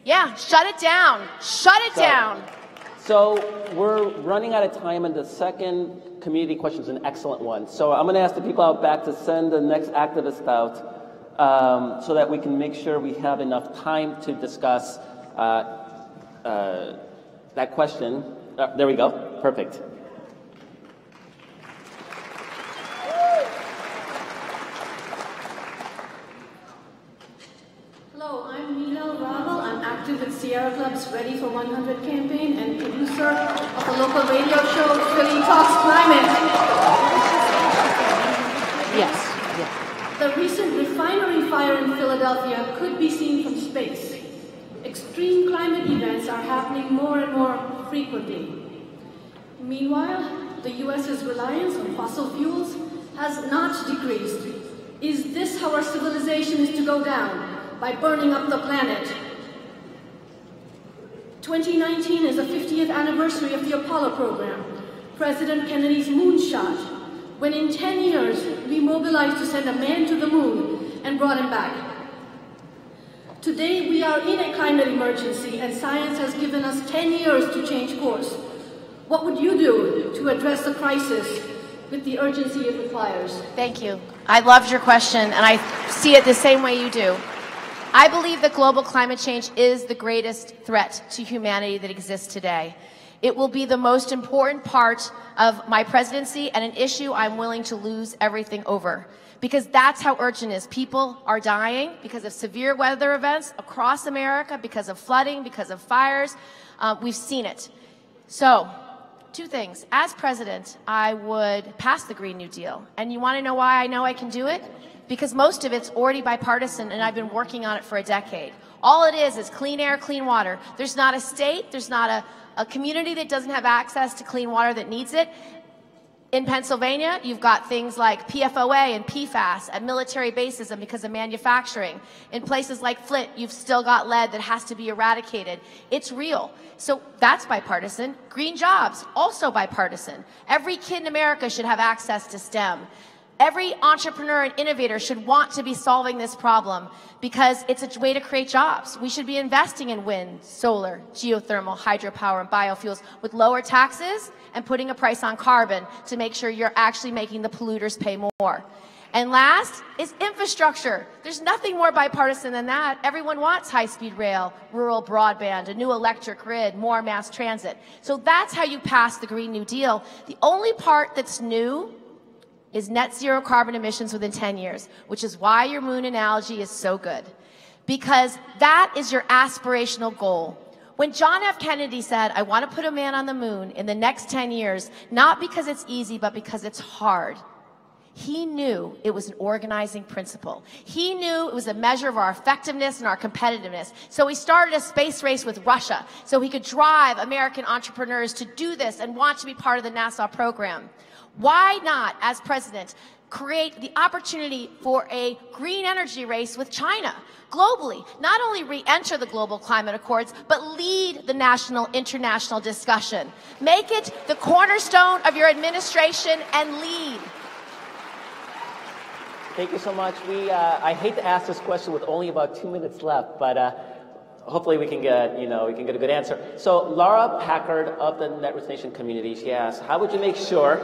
[SPEAKER 9] Yeah, shut it down. Shut it down.
[SPEAKER 7] So we're running out of time, and the second community question is an excellent one. So I'm going to ask the people out back to send the next activist out so that we can make sure we have enough time to discuss that question. There we go. Perfect.
[SPEAKER 12] Hello, I'm Nina Ravel. I'm active with Sierra Club's Ready for 100 campaign and producer of a local radio show, Philly Talks Climate.
[SPEAKER 9] Yes.
[SPEAKER 12] The recent refinery fire in Philadelphia could be seen from space. Extreme climate events are happening more and more frequently. Meanwhile, the U.S.'s reliance on fossil fuels has not decreased. Is this how our civilization is to go down? By burning up the planet? 2019 is the 50th anniversary of the Apollo program, President Kennedy's moonshot, when in 10 years we mobilized to send a man to the moon and brought him back. Today we are in a climate emergency and science has given us 10 years to change course. What would you do to address the crisis with the urgency it requires?
[SPEAKER 9] Thank you. I loved your question, and I see it the same way you do. I believe that global climate change is the greatest threat to humanity that exists today. It will be the most important part of my presidency and an issue I'm willing to lose everything over. Because that's how urgent it is. People are dying because of severe weather events across America, because of flooding, because of fires. We've seen it. So, two things. As president, I would pass the Green New Deal. And you want to know why I know I can do it? Because most of it's already bipartisan, and I've been working on it for a decade. All it is clean air, clean water. There's not a state, there's not a community that doesn't have access to clean water that needs it. In Pennsylvania, you've got things like PFOA and PFAS at military bases and because of manufacturing. In places like Flint, you've still got lead that has to be eradicated. It's real. So that's bipartisan. Green jobs, also bipartisan. Every kid in America should have access to STEM. Every entrepreneur and innovator should want to be solving this problem because it's a way to create jobs. We should be investing in wind, solar, geothermal, hydropower, and biofuels with lower taxes and putting a price on carbon to make sure you're actually making the polluters pay more. And last is infrastructure. There's nothing more bipartisan than that. Everyone wants high-speed rail, rural broadband, a new electric grid, more mass transit. So that's how you pass the Green New Deal. The only part that's new is net zero carbon emissions within 10 years, which is why your moon analogy is so good. Because that is your aspirational goal. When John F. Kennedy said, I want to put a man on the moon in the next 10 years, not because it's easy, but because it's hard, he knew it was an organizing principle. He knew it was a measure of our effectiveness and our competitiveness. So he started a space race with Russia so he could drive American entrepreneurs to do this and want to be part of the NASA program. Why not, as president, create the opportunity for a green energy race with China globally? Not only re-enter the global climate accords, but lead the national, international discussion. Make it the cornerstone of your administration and lead.
[SPEAKER 7] Thank you so much. I hate to ask this question with only about 2 minutes left, but hopefully we can get, we can get a good answer. So Laura Packard of the Netroots Nation community, she asks, how would you make sure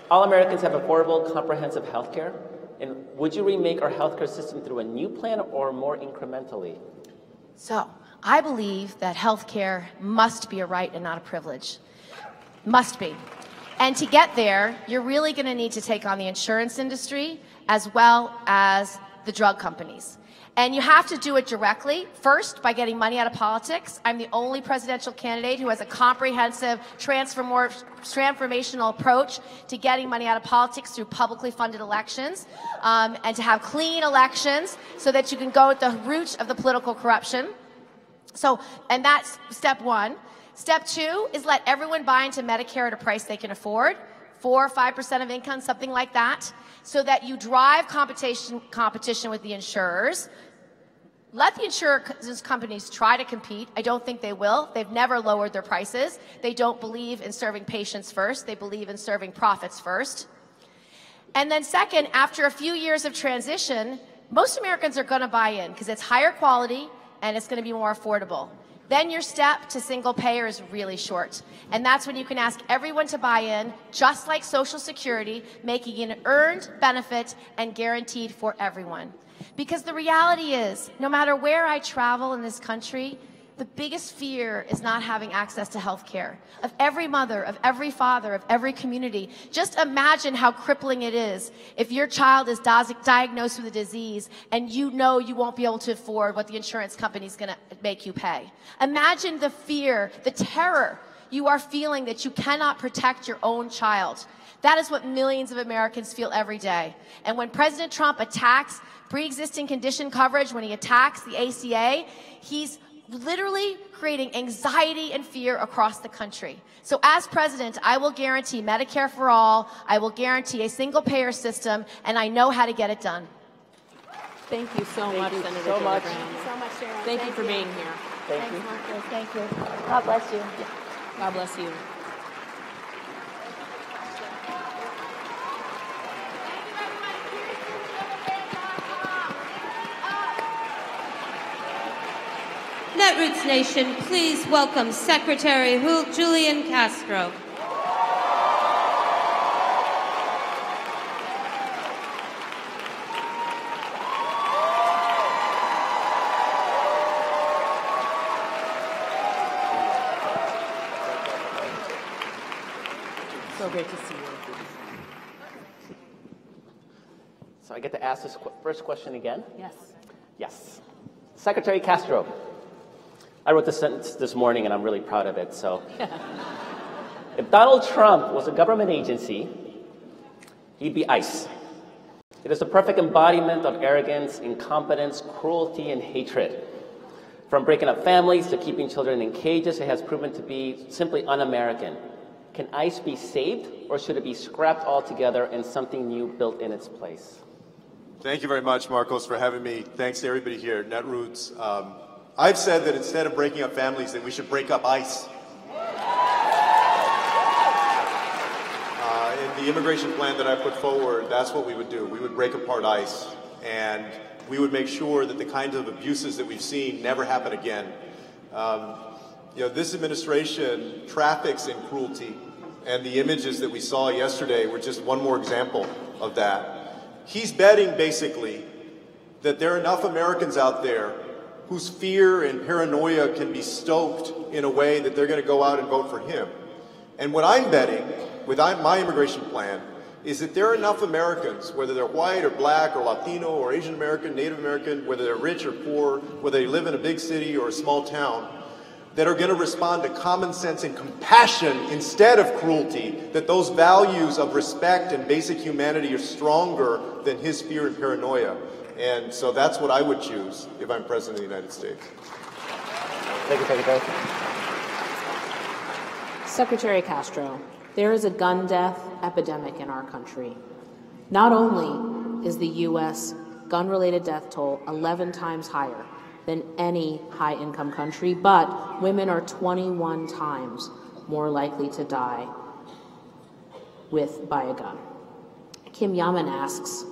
[SPEAKER 7] all Americans have affordable, comprehensive health care? And would you remake our healthcare system through a new plan or more incrementally?
[SPEAKER 9] So I believe that health care must be a right and not a privilege. Must be. And to get there, you're really going to need to take on the insurance industry as well as the drug companies. And you have to do it directly, first, by getting money out of politics. I'm the only presidential candidate who has a comprehensive, transformational approach to getting money out of politics through publicly funded elections, and to have clean elections so that you can go at the root of the political corruption. So, and that's step one. Step two is let everyone buy into Medicare at a price they can afford, 4 or 5% of income, something like that, so that you drive competition with the insurers. Let the insurance companies try to compete. I don't think they will. They've never lowered their prices. They don't believe in serving patients first. They believe in serving profits first. And then second, after a few years of transition, most Americans are going to buy in because it's higher quality and it's going to be more affordable. Then your step to single payer is really short. And that's when you can ask everyone to buy in, just like Social Security, making an earned benefit and guaranteed for everyone. Because the reality is, no matter where I travel in this country, the biggest fear is not having access to health care. Of every mother, of every father, of every community. Just imagine how crippling it is if your child is diagnosed with a disease and you know you won't be able to afford what the insurance company is going to make you pay. Imagine the fear, the terror you are feeling that you cannot protect your own child. That is what millions of Americans feel every day. And when President Trump attacks pre-existing condition coverage, when he attacks the ACA, he's literally creating anxiety and fear across the country. So as president, I will guarantee Medicare for all, I will guarantee a single payer system, and I know how to get it done.
[SPEAKER 8] Thank you so much, Senator Gillibrand.
[SPEAKER 9] Thank you so much, Sharon.
[SPEAKER 8] Thank you for being here.
[SPEAKER 9] Thanks, Marcus. Thank you. God bless you.
[SPEAKER 8] God bless you.
[SPEAKER 1] Netroots Nation, please welcome Secretary Julian Castro.
[SPEAKER 8] So great to see you.
[SPEAKER 7] So I get to ask this first question again?
[SPEAKER 8] Yes.
[SPEAKER 7] Yes. Secretary Castro, I wrote this sentence this morning and I'm really proud of it. So, if Donald Trump was a government agency, he'd be ICE. It is the perfect embodiment of arrogance, incompetence, cruelty, and hatred. From breaking up families to keeping children in cages, it has proven to be simply un-American. Can ICE be saved, or should it be scrapped altogether and something new built in its place?
[SPEAKER 13] Thank you very much, Marcos, for having me. Thanks to everybody here at Netroots. I've said that instead of breaking up families, that we should break up ICE. In the immigration plan that I put forward, that's what we would do. We would break apart ICE, and we would make sure that the kinds of abuses that we've seen never happen again. This administration traffics in cruelty, and the images that we saw yesterday were just one more example of that. He's betting, basically, that there are enough Americans out there whose fear and paranoia can be stoked in a way that they're going to go out and vote for him. And what I'm betting with my immigration plan is that there are enough Americans, whether they're white or black or Latino or Asian American, Native American, whether they're rich or poor, whether they live in a big city or a small town, that are going to respond to common sense and compassion instead of cruelty, that those values of respect and basic humanity are stronger than his fear and paranoia. And so that's what I would choose if I'm President of the United States.
[SPEAKER 7] Thank you, Secretary.
[SPEAKER 8] Secretary Castro, there is a gun death epidemic in our country. Not only is the U.S. gun-related death toll 11 times higher than any high-income country, but women are 21 times more likely to die by a gun. Kim Yaman asks,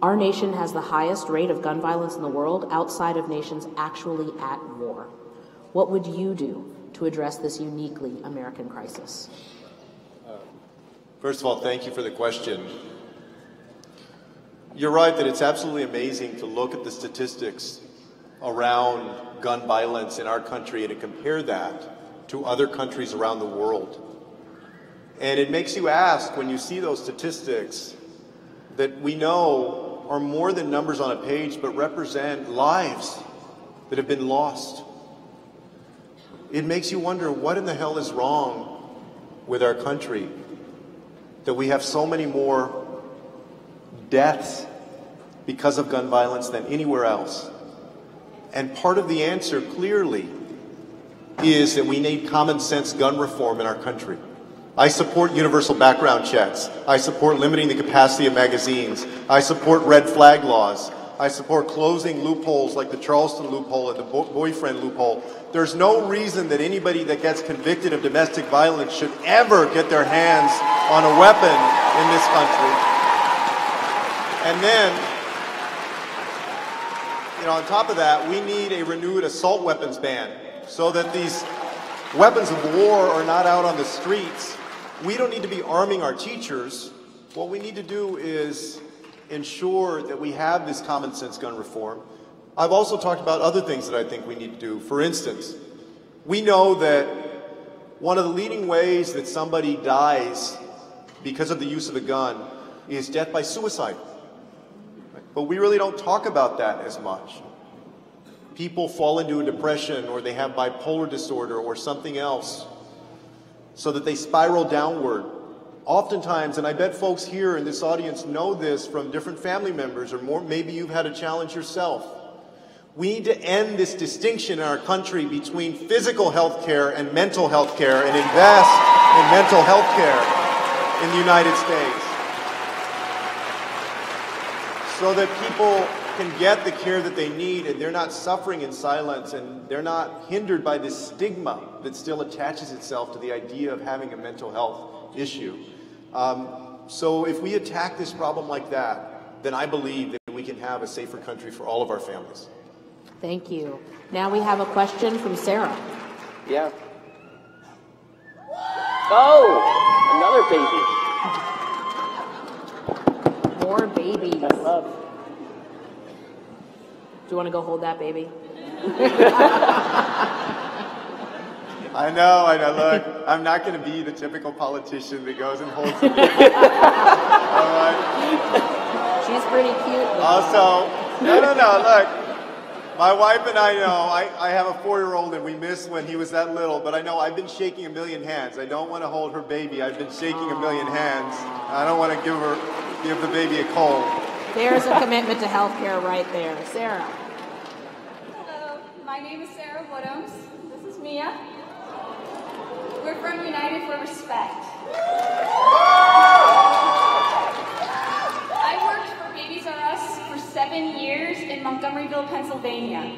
[SPEAKER 8] Our nation has the highest rate of gun violence in the world outside of nations actually at war. What would you do to address this uniquely American crisis?
[SPEAKER 13] First of all, thank you for the question. You're right that it's absolutely amazing to look at the statistics around gun violence in our country and to compare that to other countries around the world. And it makes you ask, when you see those statistics that we know are more than numbers on a page, but represent lives that have been lost. It makes you wonder, what in the hell is wrong with our country that we have so many more deaths because of gun violence than anywhere else? And part of the answer, clearly, is that we need common sense gun reform in our country. I support universal background checks. I support limiting the capacity of magazines. I support red flag laws. I support closing loopholes like the Charleston loophole and the boyfriend loophole. There's no reason that anybody that gets convicted of domestic violence should ever get their hands on a weapon in this country. And then, on top of that, we need a renewed assault weapons ban so that these weapons of war are not out on the streets. We don't need to be arming our teachers. What we need to do is ensure that we have this common sense gun reform. I've also talked about other things that I think we need to do. For instance, we know that one of the leading ways that somebody dies because of the use of a gun is death by suicide. But we really don't talk about that as much. People fall into a depression, or they have bipolar disorder or something else, so that they spiral downward. Oftentimes, and I bet folks here in this audience know this from different family members, or more, maybe you've had a challenge yourself. We need to end this distinction in our country between physical health care and mental health care, and invest in mental health care in the United States, so that people can get the care that they need, and they're not suffering in silence, and they're not hindered by this stigma that still attaches itself to the idea of having a mental health issue. So if we attack this problem like that, then I believe that we can have a safer country for all of our families.
[SPEAKER 8] Thank you. Now we have a question from Sarah.
[SPEAKER 7] Yeah. Oh, another baby.
[SPEAKER 8] More babies.
[SPEAKER 7] I love.
[SPEAKER 8] Do you want to go hold that baby?
[SPEAKER 13] I know. Look, I'm not going to be the typical politician that goes and holds it. All right.
[SPEAKER 8] She's pretty cute.
[SPEAKER 13] Also, no. Look, my wife and I know. I have a 4-year-old, and we miss when he was that little. But I know I've been shaking a million hands. I don't want to hold her baby. I've been shaking a million hands. I don't want to give the baby a cold.
[SPEAKER 8] There's a commitment to health care right there. Sarah.
[SPEAKER 14] Hello, my name is Sarah Woodhams. This is Mia. We're from United for Respect. I worked for Babies R Us for 7 years in Montgomeryville, Pennsylvania,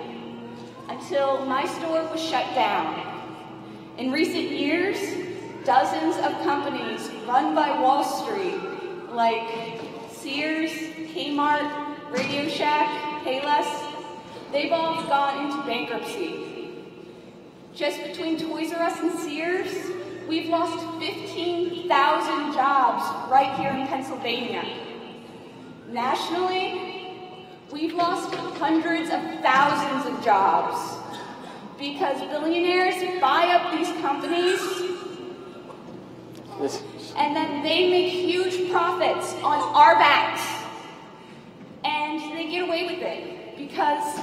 [SPEAKER 14] until my store was shut down. In recent years, dozens of companies run by Wall Street, like Sears, Kmart, Radio Shack, Payless, they've all gone into bankruptcy. Just between Toys R Us and Sears, we've lost 15,000 jobs right here in Pennsylvania. Nationally, we've lost hundreds of thousands of jobs because billionaires buy up these companies and then they make huge profits on our backs. And they get away with it because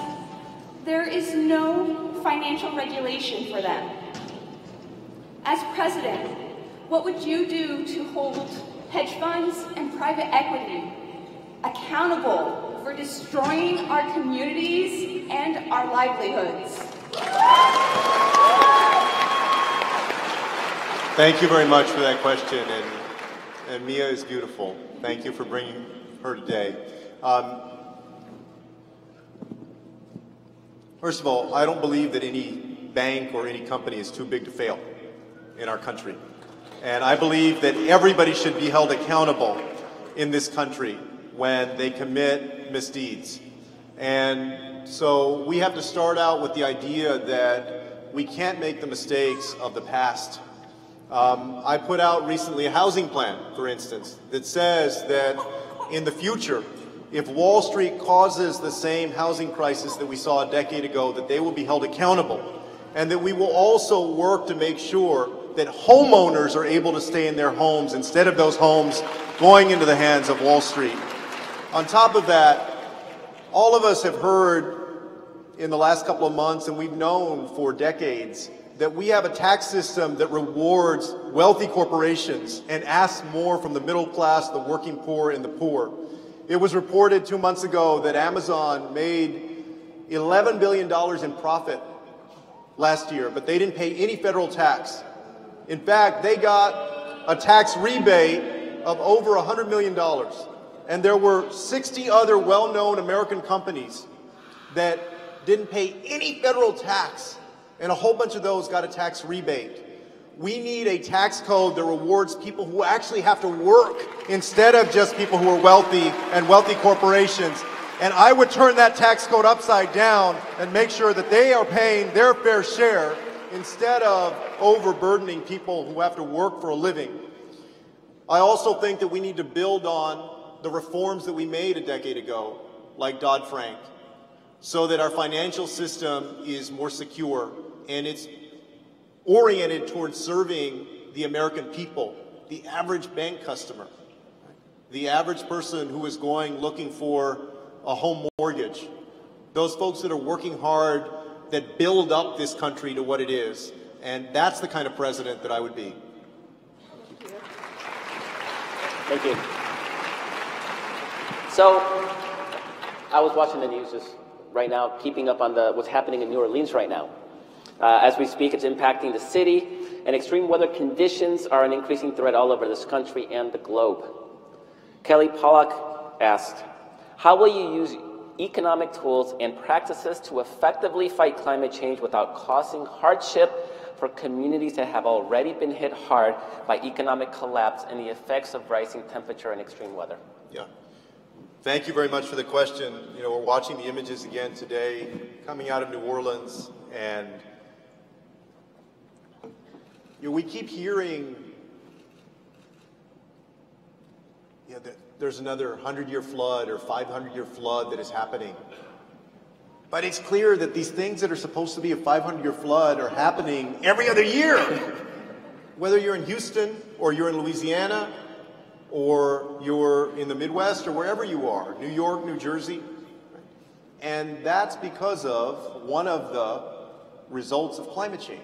[SPEAKER 14] there is no financial regulation for them. As president, what would you do to hold hedge funds and private equity accountable for destroying our communities and our livelihoods?
[SPEAKER 13] Thank you very much for that question, and Mia is beautiful. Thank you for bringing her today. First of all, I don't believe that any bank or any company is too big to fail in our country. And I believe that everybody should be held accountable in this country when they commit misdeeds. And so we have to start out with the idea that we can't make the mistakes of the past. I put out recently a housing plan, for instance, that says that in the future, if Wall Street causes the same housing crisis that we saw a decade ago, that they will be held accountable, and that we will also work to make sure that homeowners are able to stay in their homes instead of those homes going into the hands of Wall Street. On top of that, all of us have heard in the last couple of months, and we've known for decades, that we have a tax system that rewards wealthy corporations and asks more from the middle class, the working poor, and the poor. It was reported 2 months ago that Amazon made $11 billion in profit last year, but they didn't pay any federal tax. In fact, they got a tax rebate of over $100 million. And there were 60 other well-known American companies that didn't pay any federal tax, and a whole bunch of those got a tax rebate. We need a tax code that rewards people who actually have to work instead of just people who are wealthy and wealthy corporations. And I would turn that tax code upside down and make sure that they are paying their fair share instead of overburdening people who have to work for a living. I also think that we need to build on the reforms that we made a decade ago, like Dodd-Frank, so that our financial system is more secure and it's oriented towards serving the American people, the average bank customer, the average person who is going looking for a home mortgage, those folks that are working hard, that build up this country to what it is. And that's the kind of president that I would be.
[SPEAKER 7] Thank you. So, I was watching the news just right now, keeping up on what's happening in New Orleans right now. As we speak, it's impacting the city, and extreme weather conditions are an increasing threat all over this country and the globe. Kelly Pollack asked, how will you use economic tools and practices to effectively fight climate change without causing hardship for communities that have already been hit hard by economic collapse and the effects of rising temperature and extreme weather?
[SPEAKER 13] Yeah. Thank you very much for the question. You know, we're watching the images again today coming out of New Orleans, and we keep hearing that there's another 100-year flood or 500-year flood that is happening. But it's clear that these things that are supposed to be a 500-year flood are happening every other year. Whether you're in Houston or you're in Louisiana or you're in the Midwest or wherever you are, New York, New Jersey. And that's because of one of the results of climate change.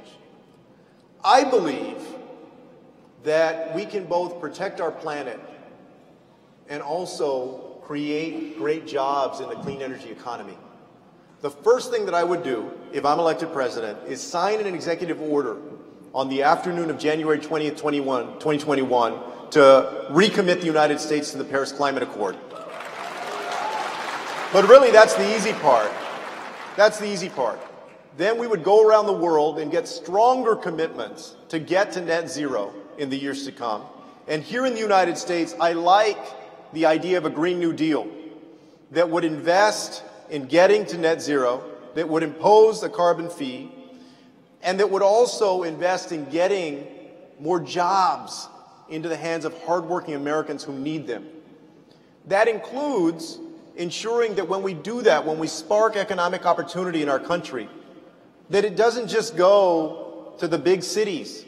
[SPEAKER 13] I believe that we can both protect our planet and also create great jobs in the clean energy economy. The first thing that I would do if I'm elected president is sign an executive order on the afternoon of January 20th, 2021 to recommit the United States to the Paris Climate Accord. But really, that's the easy part. That's the easy part. Then we would go around the world and get stronger commitments to get to net zero in the years to come. And here in the United States, I like the idea of a Green New Deal that would invest in getting to net zero, that would impose a carbon fee, and that would also invest in getting more jobs into the hands of hardworking Americans who need them. That includes ensuring that when we do that, when we spark economic opportunity in our country, that it doesn't just go to the big cities,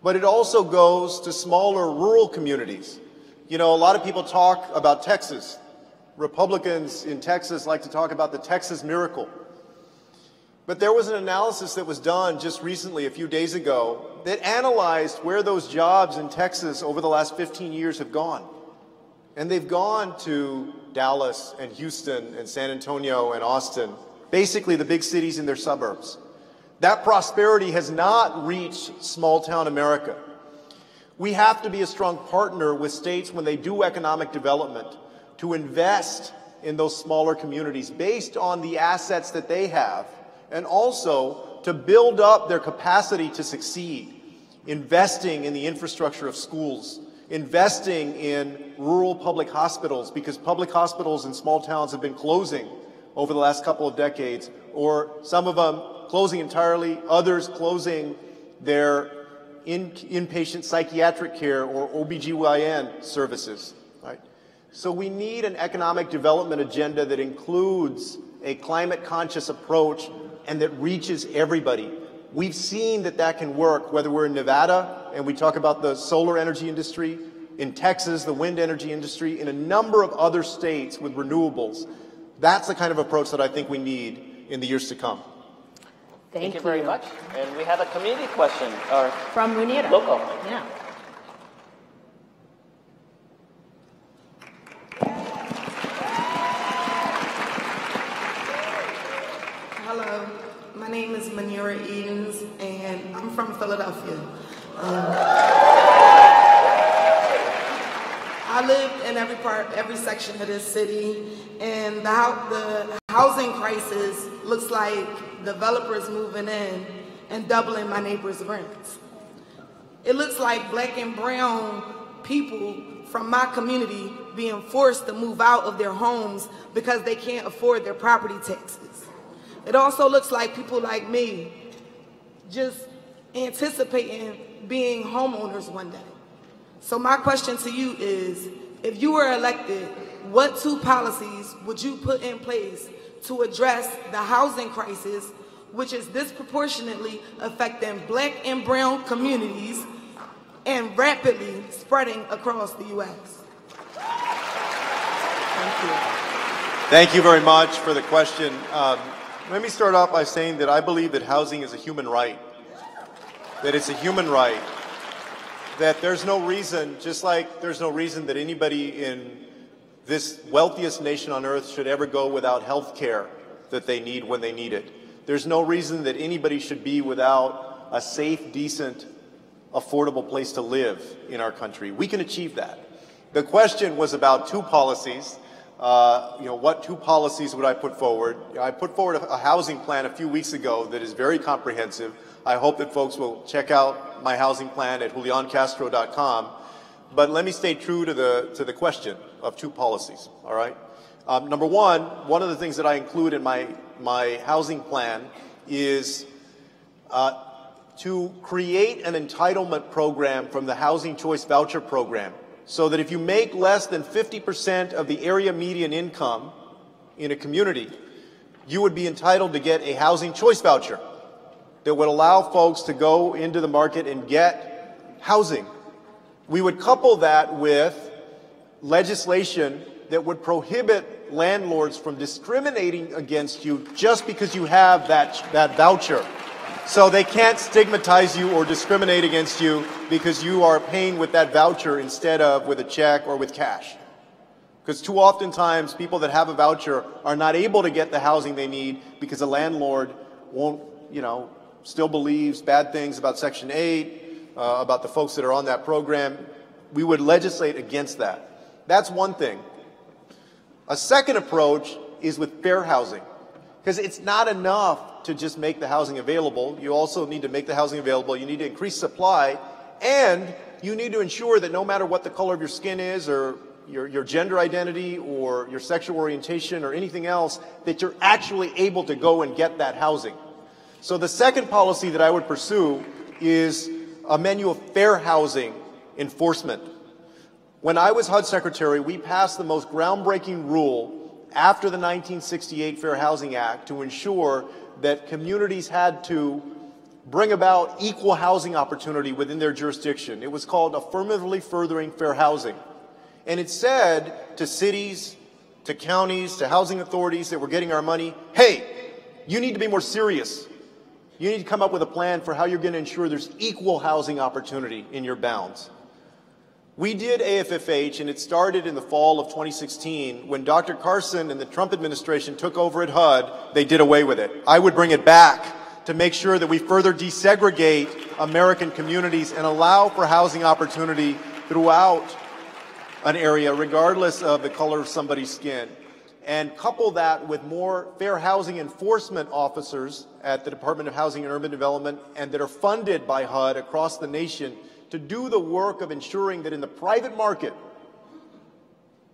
[SPEAKER 13] but it also goes to smaller rural communities. You know, a lot of people talk about Texas. Republicans in Texas like to talk about the Texas miracle. But there was an analysis that was done just recently, a few days ago, that analyzed where those jobs in Texas over the last 15 years have gone. And they've gone to Dallas and Houston and San Antonio and Austin, basically the big cities in their suburbs. That prosperity has not reached small-town America. We have to be a strong partner with states when they do economic development to invest in those smaller communities based on the assets that they have, and also to build up their capacity to succeed, investing in the infrastructure of schools, investing in rural public hospitals, because public hospitals in small towns have been closing over the last couple of decades, or some of them closing entirely, others closing their inpatient psychiatric care or OBGYN services. Right? So we need an economic development agenda that includes a climate-conscious approach and that reaches everybody. We've seen that that can work, whether we're in Nevada and we talk about the solar energy industry, in Texas, the wind energy industry, in a number of other states with renewables. That's the kind of approach that I think we need in the years to come.
[SPEAKER 7] Thank you very much. And we have a community question.
[SPEAKER 8] From Munira.
[SPEAKER 7] Local.
[SPEAKER 8] Yeah.
[SPEAKER 15] Hello, my name is Munira Edens, and I'm from Philadelphia. I lived in every section of this city, and the housing crisis looks like developers moving in and doubling my neighbors' rents. It looks like black and brown people from my community being forced to move out of their homes because they can't afford their property taxes. It also looks like people like me just anticipating being homeowners one day. So my question to you is, if you were elected, what 2 policies would you put in place to address the housing crisis, which is disproportionately affecting black and brown communities and rapidly spreading across the U.S.?
[SPEAKER 13] Thank you. Thank you very much for the question. Let me start off by saying that I believe that housing is a human right, that it's a human right, that there's no reason, just like there's no reason that anybody in this wealthiest nation on earth should ever go without health care that they need when they need it. There's no reason that anybody should be without a safe, decent, affordable place to live in our country. We can achieve that. The question was about 2 policies. What 2 policies would I put forward? I put forward a housing plan a few weeks ago that is very comprehensive. I hope that folks will check out my housing plan at julioncastro.com. But let me stay true to the question of 2 policies, all right? Number one of the things that I include in my housing plan is to create an entitlement program from the Housing Choice Voucher Program, so that if you make less than 50% of the area median income in a community, you would be entitled to get a housing choice voucher that would allow folks to go into the market and get housing. We would couple that with legislation that would prohibit landlords from discriminating against you just because you have that voucher. So they can't stigmatize you or discriminate against you because you are paying with that voucher instead of with a check or with cash. Because too often times people that have a voucher are not able to get the housing they need because the landlord won't, still believes bad things about Section 8, about the folks that are on that program. We would legislate against that. That's one thing. A second approach is with fair housing. Because it's not enough to just make the housing available. You also need to make the housing available. You need to increase supply. And you need to ensure that no matter what the color of your skin is, or your gender identity, or your sexual orientation, or anything else, that you're actually able to go and get that housing. So the second policy that I would pursue is a menu of fair housing enforcement. When I was HUD Secretary, we passed the most groundbreaking rule after the 1968 Fair Housing Act to ensure that communities had to bring about equal housing opportunity within their jurisdiction. It was called Affirmatively Furthering Fair Housing. And it said to cities, to counties, to housing authorities that were getting our money, hey, you need to be more serious. You need to come up with a plan for how you're going to ensure there's equal housing opportunity in your bounds. We did AFFH, and it started in the fall of 2016. When Dr. Carson and the Trump administration took over at HUD, they did away with it. I would bring it back to make sure that we further desegregate American communities and allow for housing opportunity throughout an area, regardless of the color of somebody's skin. And couple that with more fair housing enforcement officers at the Department of Housing and Urban Development and that are funded by HUD across the nation to do the work of ensuring that in the private market,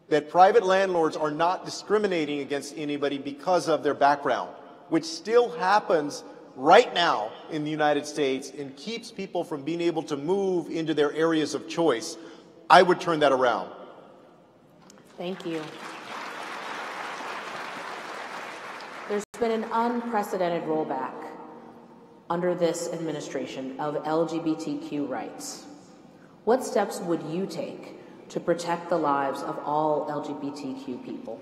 [SPEAKER 13] that private landlords are not discriminating against anybody because of their background, which still happens right now in the United States and keeps people from being able to move into their areas of choice. I would turn that around.
[SPEAKER 8] Thank you. There's been an unprecedented rollback under this administration of LGBTQ rights. What steps would you take to protect the lives of all LGBTQ people?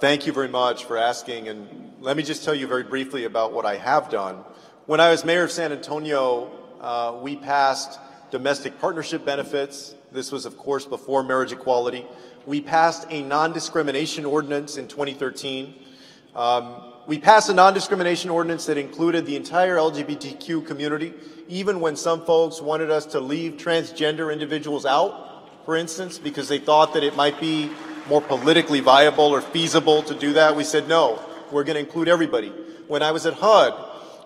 [SPEAKER 13] Thank you very much for asking, and let me just tell you very briefly about what I have done. When I was mayor of San Antonio, we passed domestic partnership benefits. This was, of course, before marriage equality. We passed a non-discrimination ordinance in 2013. We passed a non-discrimination ordinance that included the entire LGBTQ community, even when some folks wanted us to leave transgender individuals out, for instance, because they thought that it might be more politically viable or feasible to do that. We said, no, we're going to include everybody. When I was at HUD,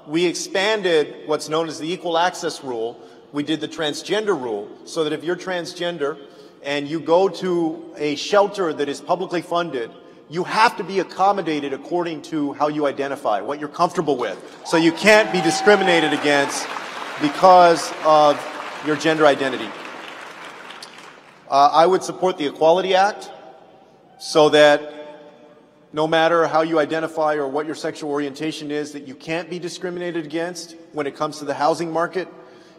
[SPEAKER 13] we expanded what's known as the equal access rule. We did the transgender rule, so that if you're transgender and you go to a shelter that is publicly funded, you have to be accommodated according to how you identify, what you're comfortable with. So you can't be discriminated against because of your gender identity. I would support the Equality Act so that no matter how you identify or what your sexual orientation is, that you can't be discriminated against when it comes to the housing market.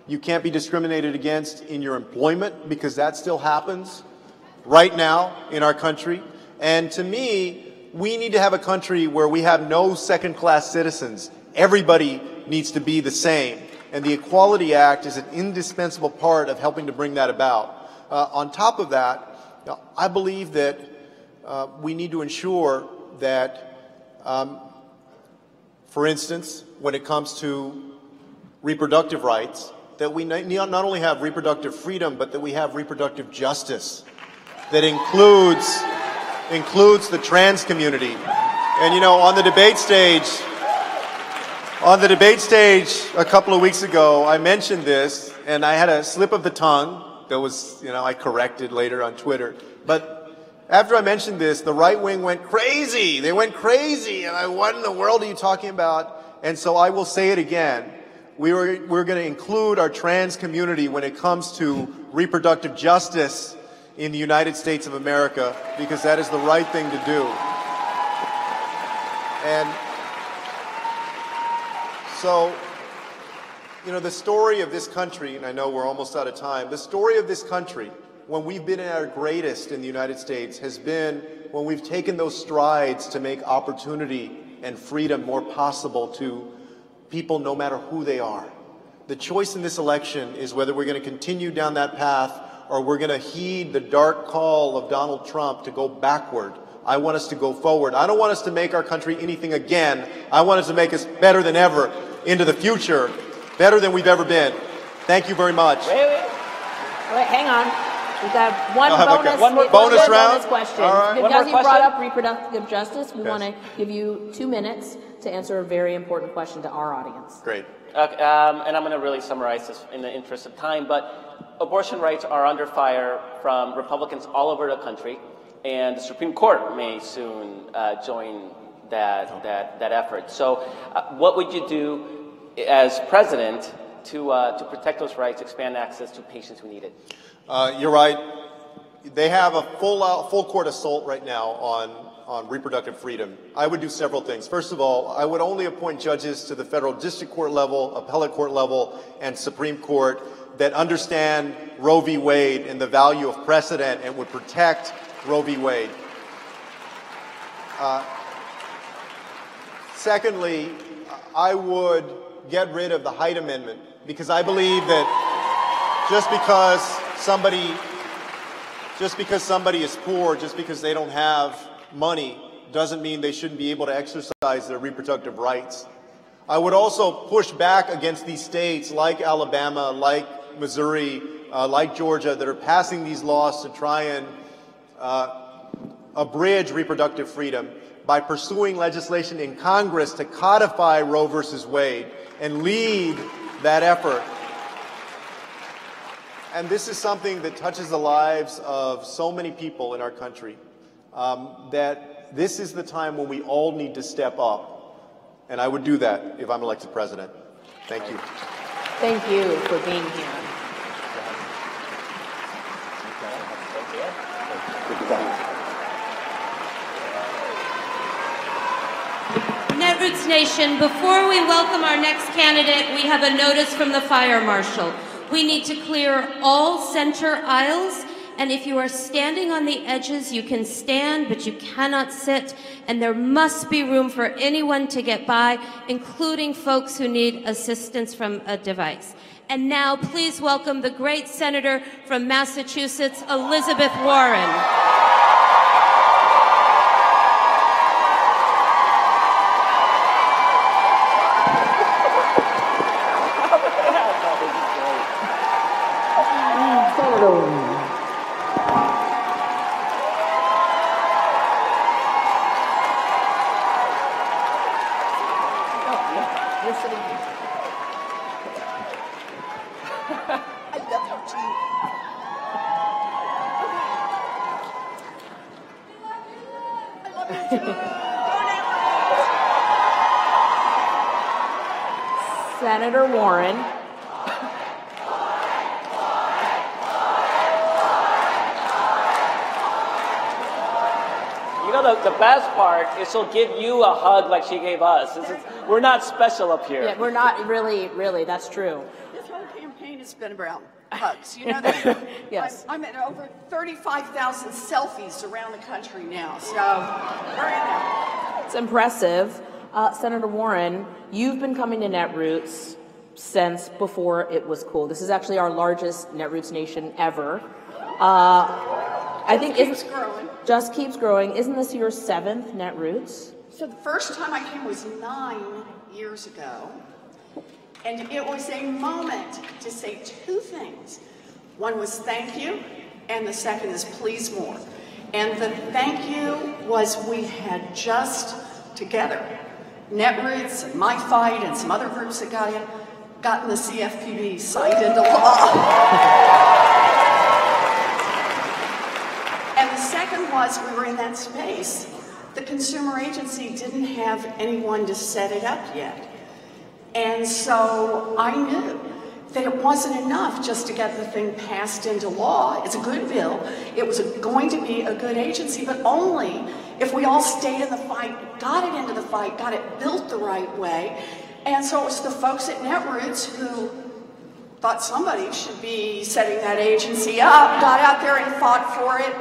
[SPEAKER 13] You can't be discriminated against in your employment, because that still happens right now in our country. And to me, we need to have a country where we have no second-class citizens. Everybody needs to be the same. And the Equality Act is an indispensable part of helping to bring that about. On top of that, I believe that we need to ensure that, for instance, when it comes to reproductive rights, that we not only have reproductive freedom, but that we have reproductive justice that includes the trans community. And you know, on the debate stage a couple of weeks ago, I mentioned this, and I had a slip of the tongue that was, I corrected later on Twitter. But after I mentioned this, the right wing went crazy. They went crazy, and what in the world are you talking about? And so I will say it again. We're going to include our trans community when it comes to reproductive justice in the United States of America, because that is the right thing to do. And so, the story of this country, and I know we're almost out of time, the story of this country, when we've been at our greatest in the United States, has been when we've taken those strides to make opportunity and freedom more possible to people no matter who they are. The choice in this election is whether we're going to continue down that path or we're going to heed the dark call of Donald Trump to go backward. I want us to go forward. I don't want us to make our country anything again. I want us to make us better than ever into the future, better than we've ever been. Thank you very much.
[SPEAKER 8] Wait, hang on. We've got one more
[SPEAKER 13] bonus round
[SPEAKER 8] question.
[SPEAKER 13] All right.
[SPEAKER 8] Because you brought up reproductive justice, we want to give you 2 minutes to answer a very important question to our audience.
[SPEAKER 13] Great.
[SPEAKER 7] And I'm going to really summarize this in the interest of time, but abortion rights are under fire from Republicans all over the country, and the Supreme Court may soon join that effort. So what would you do as president to protect those rights, expand access to patients who need it?
[SPEAKER 13] You're right. They have a full court assault right now on reproductive freedom. I would do several things. First of all, I would only appoint judges to the federal district court level, appellate court level, and Supreme Court that understand Roe v. Wade and the value of precedent and would protect Roe v. Wade. Secondly, I would get rid of the Hyde Amendment, because I believe that just because somebody is poor, just because they don't have money, doesn't mean they shouldn't be able to exercise their reproductive rights. I would also push back against these states like Alabama, like Missouri, like Georgia, that are passing these laws to try and abridge reproductive freedom by pursuing legislation in Congress to codify Roe versus Wade and lead that effort. And this is something that touches the lives of so many people in our country, that this is the time when we all need to step up. And I would do that if I'm elected president. Thank you.
[SPEAKER 8] Thank you for being here.
[SPEAKER 1] Netroots Nation, before we welcome our next candidate, we have a notice from the fire marshal. We need to clear all center aisles, and if you are standing on the edges, you can stand, but you cannot sit, and there must be room for anyone to get by, including folks who need assistance from a device. And now, please welcome the great senator from Massachusetts, Elizabeth Warren.
[SPEAKER 8] Senator Warren.
[SPEAKER 7] You know, the best part is she'll give you a hug like she gave us. We're not special up here.
[SPEAKER 8] Yeah, we're not really, that's true.
[SPEAKER 16] This whole campaign has been around hugs. You know that?
[SPEAKER 8] Yes.
[SPEAKER 16] I'm at over 35,000 selfies around the country now, so we're in there.
[SPEAKER 8] It's impressive. Senator Warren, you've been coming to Netroots since before it was cool. This is actually our largest Netroots Nation ever. I think
[SPEAKER 16] it keeps growing.
[SPEAKER 8] Just keeps growing. Isn't this your 7th Netroots?
[SPEAKER 16] So the first time I came was 9 years ago, and it was a moment to say 2 things. One was thank you, and the second is please more. And the thank you was we had just together, Netroots and My Fight and some other groups that gotten the CFPB signed into law. And the second was we were in that space. The consumer agency didn't have anyone to set it up yet. And so I knew that it wasn't enough just to get the thing passed into law. It's a good bill. It was going to be a good agency, but only if we all stayed in the fight, got it into the fight, got it built the right way. And so it was the folks at Netroots who thought somebody should be setting that agency up, got out there and fought for it.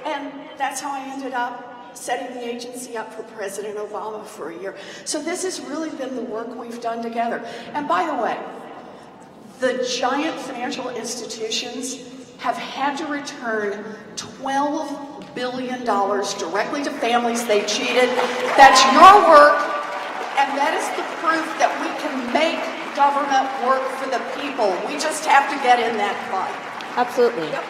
[SPEAKER 16] And that's how I ended up setting the agency up for President Obama for a year. So this has really been the work we've done together. And by the way, the giant financial institutions have had to return $12 billion directly to families they cheated. That's your work, and that is the proof that we can make government work for the people. We just have to get in that fight.
[SPEAKER 8] Absolutely.
[SPEAKER 16] Yep.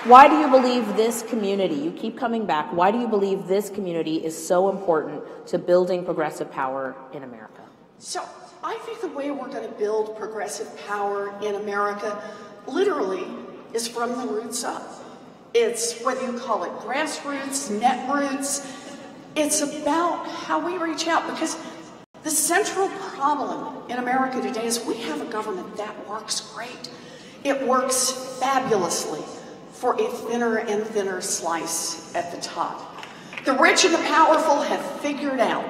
[SPEAKER 8] Why do you believe this community, you keep coming back, why do you believe this community is so important to building progressive power in America?
[SPEAKER 16] So I think the way we're going to build progressive power in America literally is from the roots up. It's whether you call it grassroots, netroots, it's about how we reach out, because the central problem in America today is we have a government that works great. It works fabulously for a thinner and thinner slice at the top. The rich and the powerful have figured out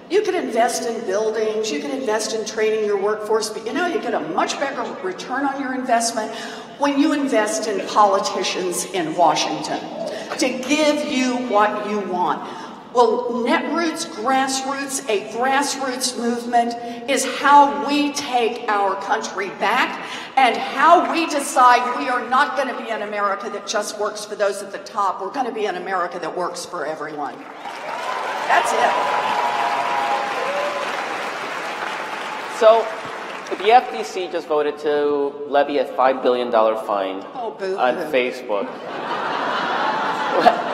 [SPEAKER 16] you can invest in buildings, you can invest in training your workforce, but you know, you get a much better return on your investment when you invest in politicians in Washington to give you what you want. Well, Netroots, grassroots, a grassroots movement is how we take our country back and how we decide we are not going to be an America that just works for those at the top. We're going to be an America that works for everyone. That's it.
[SPEAKER 7] So, the FTC just voted to levy a $5 billion fine on Facebook.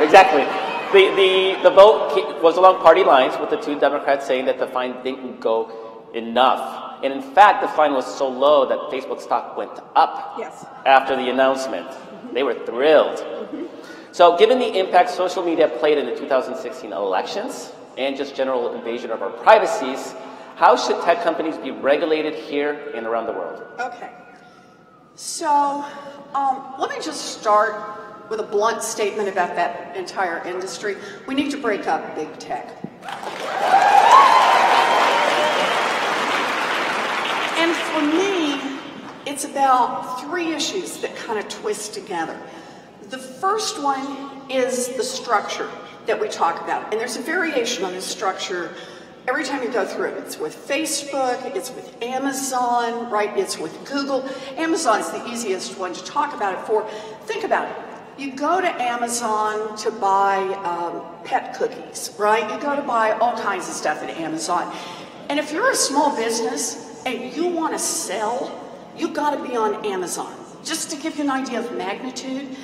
[SPEAKER 7] Exactly. The vote was along party lines, with the 2 Democrats saying that the fine didn't go enough. And in fact, the fine was so low that Facebook stock went up after the announcement. They were thrilled. So given the impact social media played in the 2016 elections and just general invasion of our privacies, how should tech companies be regulated here and around the world?
[SPEAKER 16] Okay. So let me just start with a blunt statement about that entire industry. We need to break up big tech. And for me, it's about three issues that kind of twist together. The first one is the structure that we talk about. And there's a variation on this structure every time you go through it. It's with Facebook, it's with Amazon, right? It's with Google. Amazon is the easiest one to talk about it for. Think about it. You go to Amazon to buy pet cookies, right? You go to buy all kinds of stuff at Amazon. And if you're a small business and you want to sell, you've got to be on Amazon. Just to give you an idea of magnitude,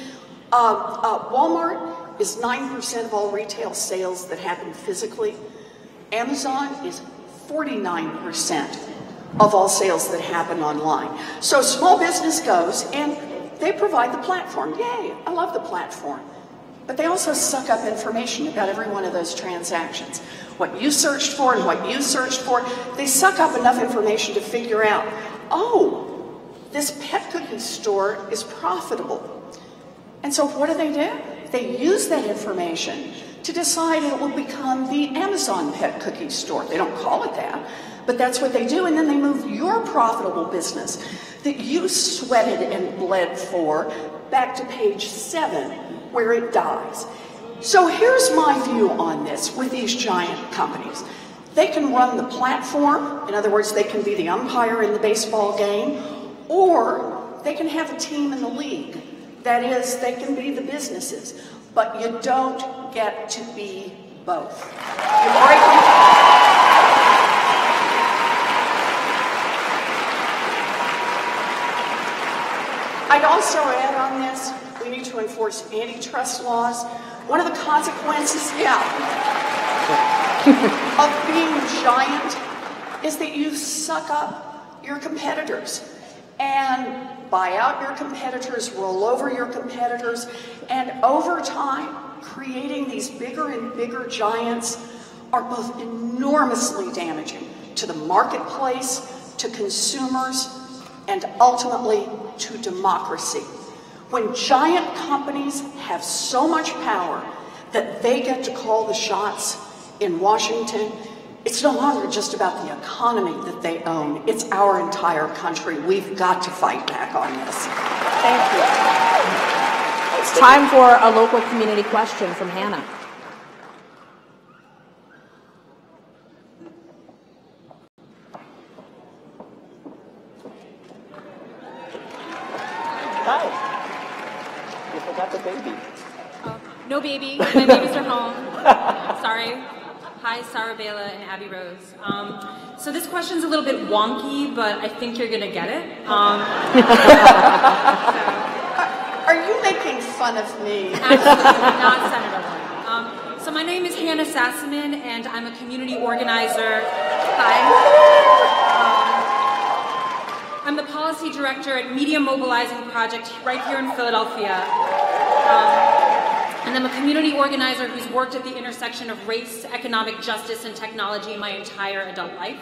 [SPEAKER 16] Walmart is 9% of all retail sales that happen physically. Amazon is 49% of all sales that happen online. So small business goes and they provide the platform. Yay, I love the platform. But they also suck up information about every one of those transactions. What you searched for and what you searched for, they suck up enough information to figure out, oh, this pet cookie store is profitable. And so what do? They use that information to decide it will become the Amazon pet cookie store. They don't call it that, but that's what they do. And then they move your profitable business that you sweated and bled for back to page 7, where it dies. So here's my view on this with these giant companies. They can run the platform, in other words, they can be the umpire in the baseball game, or they can have a team in the league. That is, they can be the businesses, but you don't get to be both. You break them. I'd also add on this, we need to enforce antitrust laws. One of the consequences, of being giant is that you suck up your competitors and buy out your competitors, roll over your competitors, and over time, creating these bigger and bigger giants are both enormously damaging to the marketplace, to consumers, and ultimately to democracy. When giant companies have so much power that they get to call the shots in Washington, it's no longer just about the economy that they own, it's our entire country. We've got to fight back on this. Thank you.
[SPEAKER 8] It's time for a local community question from Hannah.
[SPEAKER 7] Hi. You forgot the baby.
[SPEAKER 17] No baby. My babies are home. Sorry. Hi, Sarah Bela and Abby Rose. So this question's a little bit wonky, but I think you're gonna get it.
[SPEAKER 16] Are you making fun of me?
[SPEAKER 17] Absolutely not, Senator. So my name is Hannah Sassaman, and I'm a community organizer. Hi. I'm the policy director at Media Mobilizing Project right here in Philadelphia. And I'm a community organizer who's worked at the intersection of race, economic justice, and technology my entire adult life.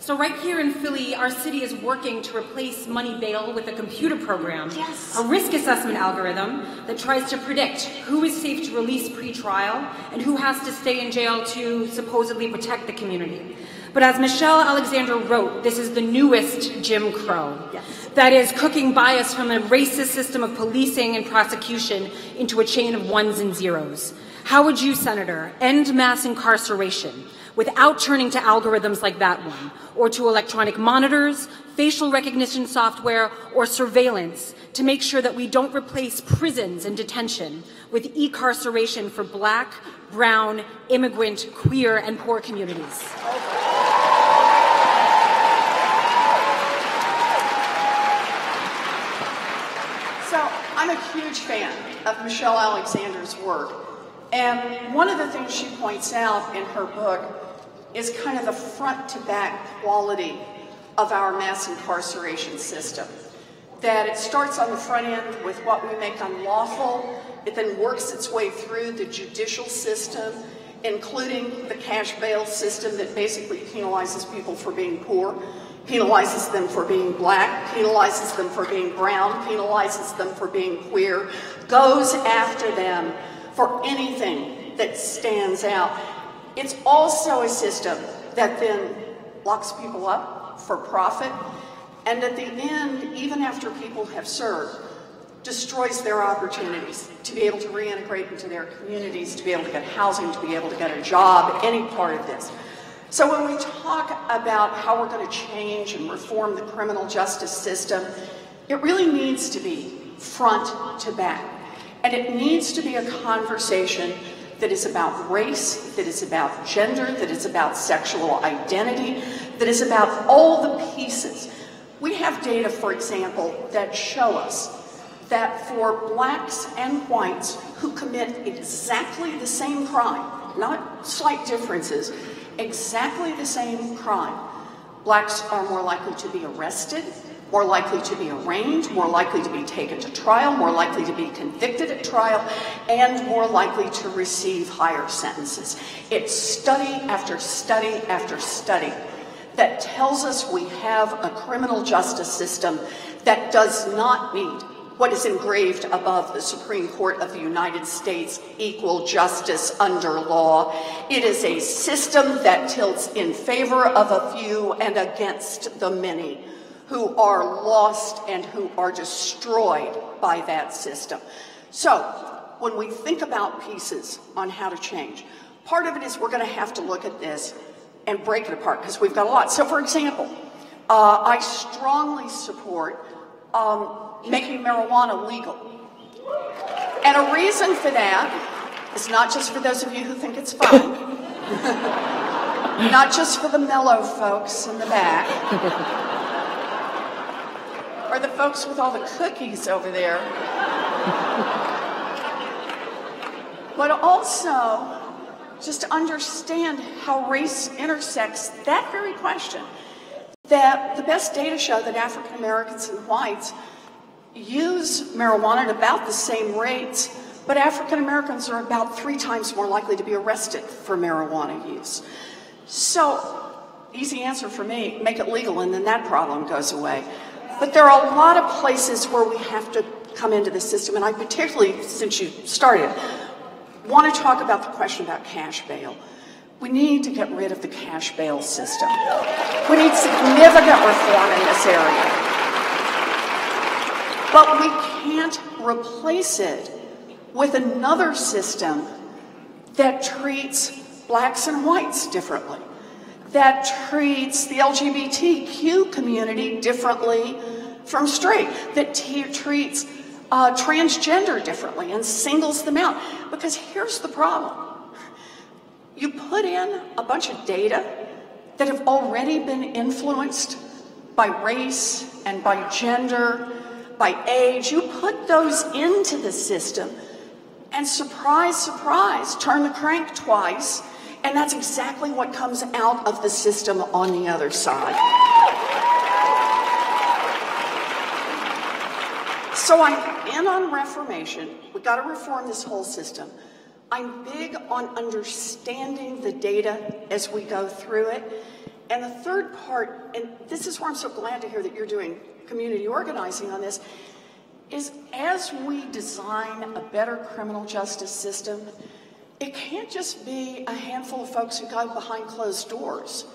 [SPEAKER 17] So right here in Philly, our city is working to replace money bail with a computer program, a risk assessment algorithm that tries to predict who is safe to release pre-trial and who has to stay in jail to supposedly protect the community. But as Michelle Alexander wrote, this is the newest Jim Crow. That is cooking bias from a racist system of policing and prosecution into a chain of ones and zeros. How would you, Senator, end mass incarceration without turning to algorithms like that one, or to electronic monitors, facial recognition software, or surveillance to make sure that we don't replace prisons and detention with e-carceration for Black, brown, immigrant, queer, and poor communities?
[SPEAKER 16] So I'm a huge fan of Michelle Alexander's work. And one of the things she points out in her book is kind of the front to back quality of our mass incarceration system. That it starts on the front end with what we make unlawful, it then works its way through the judicial system, including the cash bail system that basically penalizes people for being poor, penalizes them for being black, penalizes them for being brown, penalizes them for being queer, goes after them for anything that stands out. It's also a system that then locks people up for profit, and at the end, even after people have served, destroys their opportunities to be able to reintegrate into their communities, to be able to get housing, to be able to get a job, any part of this. So when we talk about how we're going to change and reform the criminal justice system, it really needs to be front to back. And it needs to be a conversation that is about race, that is about gender, that is about sexual identity, that is about all the pieces. We have data, for example, that show us that for blacks and whites who commit exactly the same crime, not slight differences, exactly the same crime, blacks are more likely to be arrested, more likely to be arraigned, more likely to be taken to trial, more likely to be convicted at trial, and more likely to receive higher sentences. It's study after study after study that tells us we have a criminal justice system that does not meet what is engraved above the Supreme Court of the United States, equal justice under law. It is a system that tilts in favor of a few and against the many, who are lost and who are destroyed by that system. So when we think about pieces on how to change, part of it is we're going to have to look at this and break it apart because we've got a lot. So for example, I strongly support making marijuana legal. And a reason for that is not just for those of you who think it's fun, not just for the mellow folks in the back, or the folks with all the cookies over there, but also just to understand how race intersects that very question. That the best data show that African Americans and whites use marijuana at about the same rates, but African Americans are about 3 times more likely to be arrested for marijuana use. So, easy answer for me, make it legal and then that problem goes away. But there are a lot of places where we have to come into the system, and I particularly, since you started, want to talk about the question about cash bail. We need to get rid of the cash bail system. We need significant reform in this area. But we can't replace it with another system that treats blacks and whites differently, that treats the LGBTQ community differently from straight, that treats transgender differently and singles them out. Because here's the problem. You put in a bunch of data that have already been influenced by race and by gender, by age. You put those into the system and surprise, surprise, turn the crank twice, and that's exactly what comes out of the system on the other side. So I'm in on reformation. We've got to reform this whole system. I'm big on understanding the data as we go through it. And the third part, and this is where I'm so glad to hear that you're doing community organizing on this, is as we design a better criminal justice system, it can't just be a handful of folks who go behind closed doors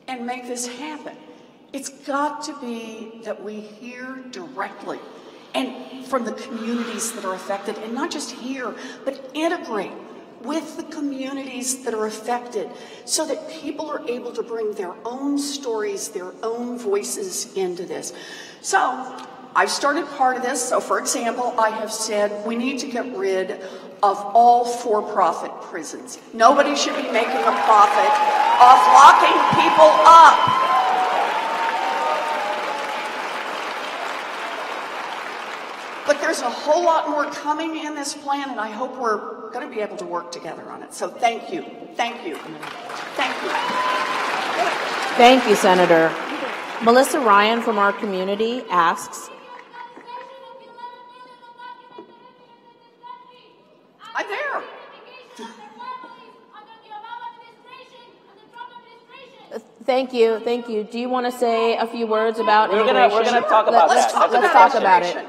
[SPEAKER 16] and make this happen. It's got to be that we hear directly and from the communities that are affected, and not just hear, but integrate with the communities that are affected so that people are able to bring their own stories, their own voices into this. So I've started part of this. So for example, I have said we need to get rid of all for-profit prisons. Nobody should be making a profit off locking people up. But there's a whole lot more coming in this plan, and I hope we're going to be able to work together on it. So thank you. Thank you. Thank you.
[SPEAKER 8] Thank you, Senator. Melissa Ryan from our community asks,
[SPEAKER 16] I'm there.
[SPEAKER 8] Thank you, thank you. Do you want to say a few words about immigration?
[SPEAKER 7] We're gonna talk about
[SPEAKER 8] Let's
[SPEAKER 7] that.
[SPEAKER 8] Let's talk about it.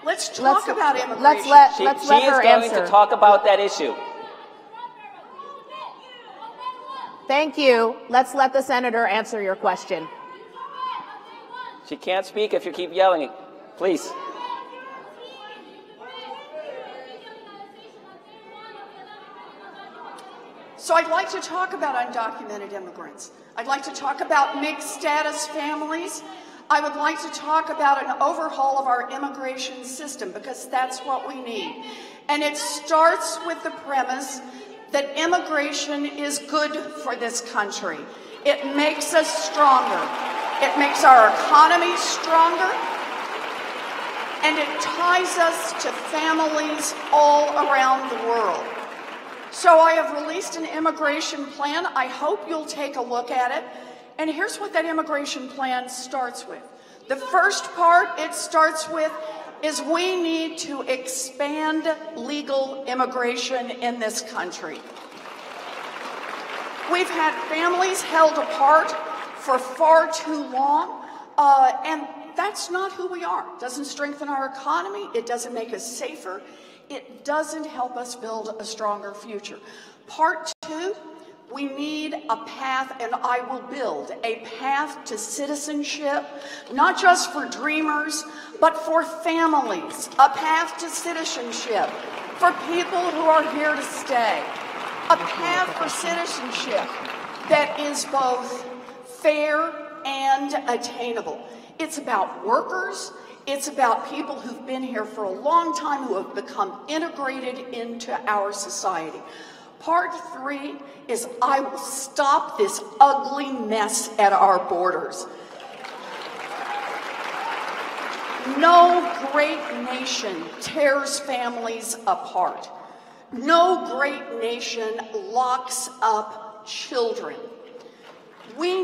[SPEAKER 16] Let's talk about immigration.
[SPEAKER 8] Let's let her answer.
[SPEAKER 7] She is going to talk about that issue.
[SPEAKER 8] Thank you. Let's let the senator answer your question.
[SPEAKER 7] She can't speak if you keep yelling. Please.
[SPEAKER 16] So I'd like to talk about undocumented immigrants. I'd like to talk about mixed status families. I would like to talk about an overhaul of our immigration system, because that's what we need. And it starts with the premise that immigration is good for this country. It makes us stronger. It makes our economy stronger. And it ties us to families all around the world. So I have released an immigration plan. I hope you'll take a look at it. And here's what that immigration plan starts with. The first part it starts with is we need to expand legal immigration in this country. We've had families held apart for far too long, and that's not who we are. It doesn't strengthen our economy. It doesn't make us safer. It doesn't help us build a stronger future. Part two, we need a path, and I will build a path to citizenship, not just for dreamers, but for families. A path to citizenship for people who are here to stay. A path for citizenship that is both fair and attainable. It's about workers. It's about people who've been here for a long time, who have become integrated into our society. Part three is I will stop this ugly mess at our borders. No great nation tears families apart. No great nation locks up children. We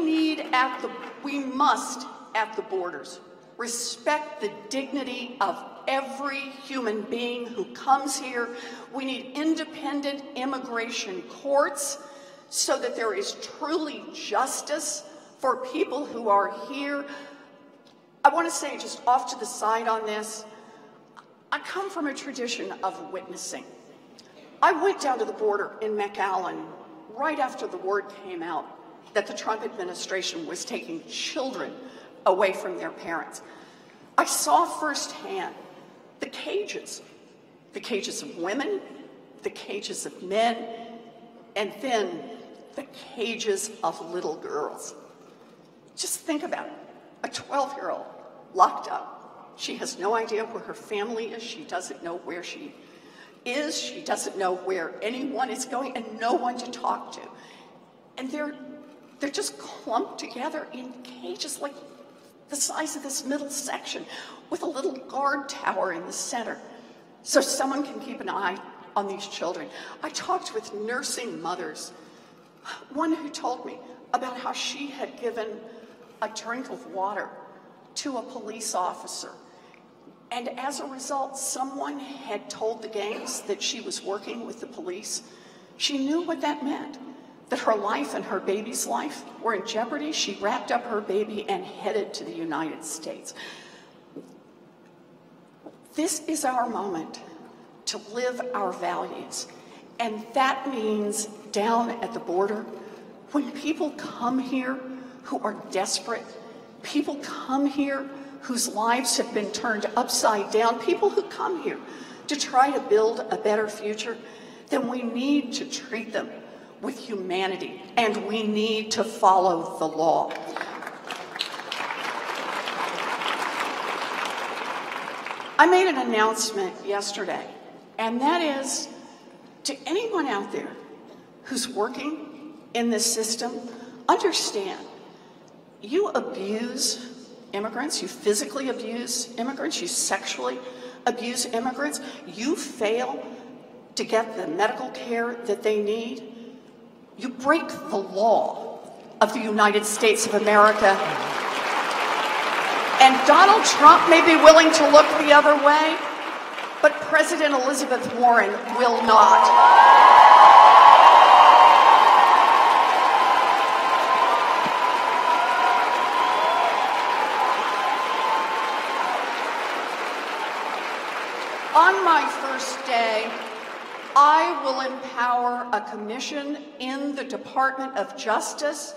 [SPEAKER 16] must at the borders respect the dignity of every human being who comes here. We need independent immigration courts so that there is truly justice for people who are here. I want to say, just off to the side on this, I come from a tradition of witnessing. I went down to the border in McAllen right after the word came out that the Trump administration was taking children away from their parents. I saw firsthand the cages of women, the cages of men, and then the cages of little girls. Just think about it. A 12-year-old locked up. She has no idea where her family is. She doesn't know where she is. She doesn't know where anyone is going, and no one to talk to. And they're just clumped together in cages like the size of this middle section, with a little guard tower in the center, so someone can keep an eye on these children. I talked with nursing mothers, one who told me about how she had given a drink of water to a police officer, and as a result, someone had told the gangs that she was working with the police. She knew what that meant, that her life and her baby's life were in jeopardy. She wrapped up her baby and headed to the United States. This is our moment to live our values. And that means down at the border, when people come here who are desperate, people come here whose lives have been turned upside down, people who come here to try to build a better future, then we need to treat them with humanity, and we need to follow the law. I made an announcement yesterday, and that is to anyone out there who's working in this system, understand you abuse immigrants, you physically abuse immigrants, you sexually abuse immigrants, you fail to get the medical care that they need, you break the law of the United States of America. And Donald Trump may be willing to look the other way, but President Elizabeth Warren will not. On my first day, I will empower a commission in the Department of Justice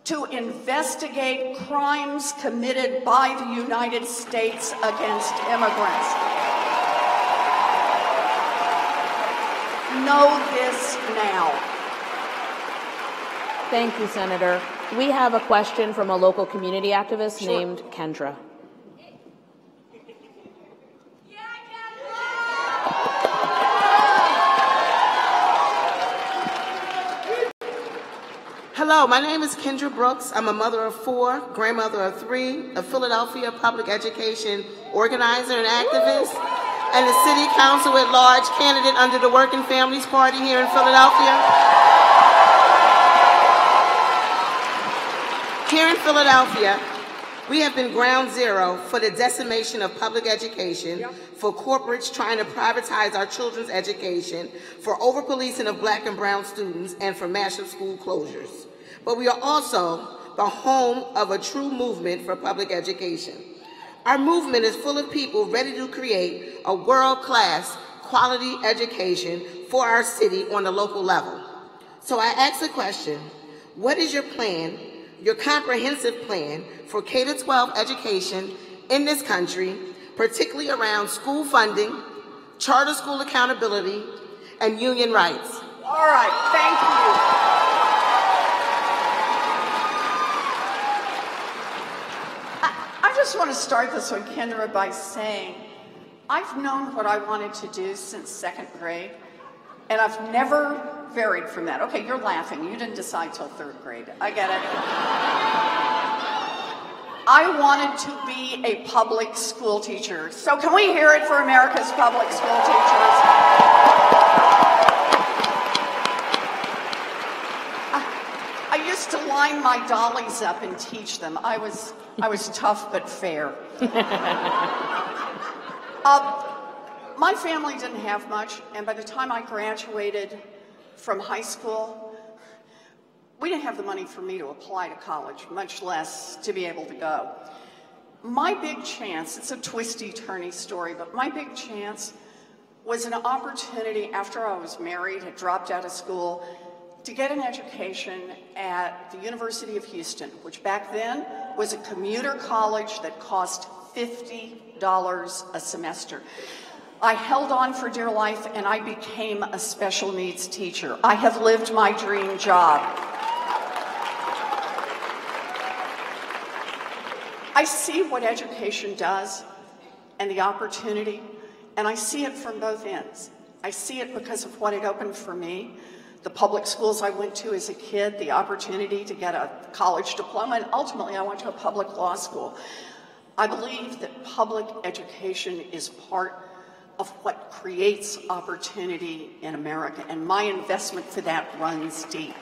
[SPEAKER 16] to investigate crimes committed by the United States against immigrants. Know this now.
[SPEAKER 8] Thank you, Senator. We have a question from a local community activist named Kendra.
[SPEAKER 15] Hello, my name is Kendra Brooks. I'm a mother of 4, grandmother of 3, a Philadelphia public education organizer and activist, and a city council at large candidate under the Working Families Party here in Philadelphia. Here in Philadelphia, we have been ground zero for the decimation of public education, for corporates trying to privatize our children's education, for over-policing of Black and brown students, and for massive school closures. But we are also the home of a true movement for public education. Our movement is full of people ready to create a world-class quality education for our city on the local level. So I ask the question, what is your plan, your comprehensive plan for K-12 education in this country, particularly around school funding, charter school accountability, and union rights?
[SPEAKER 16] All right, thank you. I just want to start this one, Kendra, by saying I've known what I wanted to do since 2nd grade, and I've never varied from that. Okay, you're laughing. You didn't decide till 3rd grade. I get it. I wanted to be a public school teacher. So can we hear it for America's public school teachers? I used to line my dollies up and teach them. I was tough but fair. My family didn't have much, and by the time I graduated from high school, we didn't have the money for me to apply to college, much less to be able to go. My big chance, it's a twisty, turny story, but my big chance was an opportunity after I was married, had dropped out of school, to get an education at the University of Houston, which back then was a commuter college that cost $50 a semester. I held on for dear life and I became a special needs teacher. I have lived my dream job. I see what education does and the opportunity, and I see it from both ends. I see it because of what it opened for me, the public schools I went to as a kid, the opportunity to get a college diploma, and ultimately I went to a public law school. I believe that public education is part of what creates opportunity in America, and my investment for that runs deep.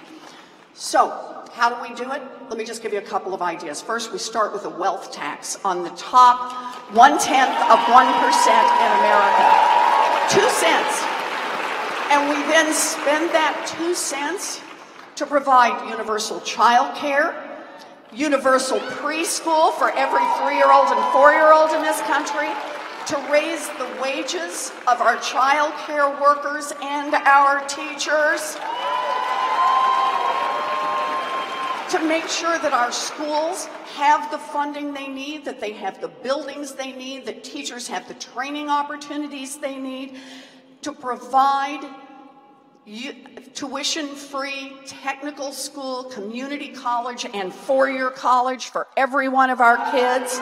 [SPEAKER 16] So, how do we do it? Let me just give you a couple of ideas. First, we start with a wealth tax on the top 1/10 of 1% in America. 2 cents. And we then spend that 2 cents to provide universal childcare, universal preschool for every 3-year-old and 4-year-old in this country, to raise the wages of our childcare workers and our teachers, to make sure that our schools have the funding they need, that they have the buildings they need, that teachers have the training opportunities they need, to provide tuition-free technical school, community college, and 4-year college for every one of our kids,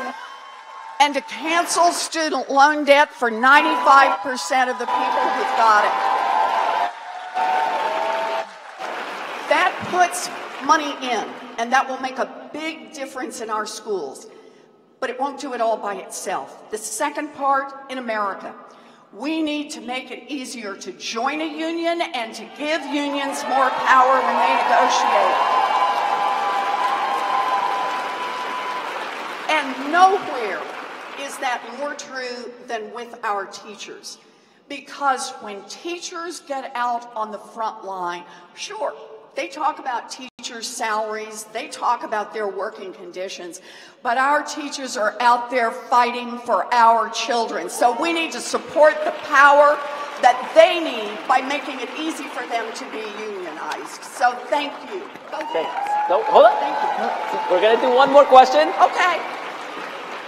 [SPEAKER 16] and to cancel student loan debt for 95% of the people who've got it. That puts money in. and that will make a big difference in our schools. But it won't do it all by itself. The second part, in America, we need to make it easier to join a union and to give unions more power when they negotiate. And nowhere is that more true than with our teachers. Because when teachers get out on the front line, sure, they talk about teachers' salaries, they talk about their working conditions, but our teachers are out there fighting for our children. So we need to support the power that they need by making it easy for them to be unionized. So thank you.
[SPEAKER 7] Thanks. No, hold on.
[SPEAKER 16] Thank you.
[SPEAKER 7] We're going to do one more question.
[SPEAKER 16] Okay.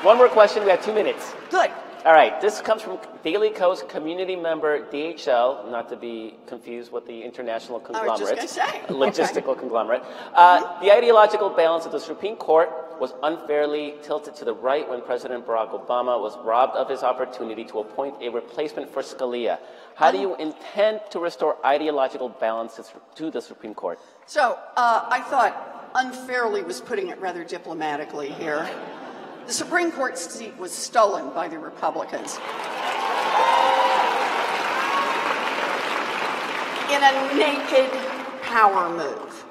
[SPEAKER 7] One more question. We have 2 minutes.
[SPEAKER 16] Good.
[SPEAKER 7] All right. This comes from Daily Coast community member DHL, not to be confused with the international conglomerate.
[SPEAKER 16] I was just going to say.
[SPEAKER 7] Logistical conglomerate. The ideological balance of the Supreme Court was unfairly tilted to the right when President Barack Obama was robbed of his opportunity to appoint a replacement for Scalia. How do you intend to restore ideological balance to the Supreme Court?
[SPEAKER 16] So I thought unfairly was putting it rather diplomatically here. The Supreme Court seat was stolen by the Republicans in a naked power move.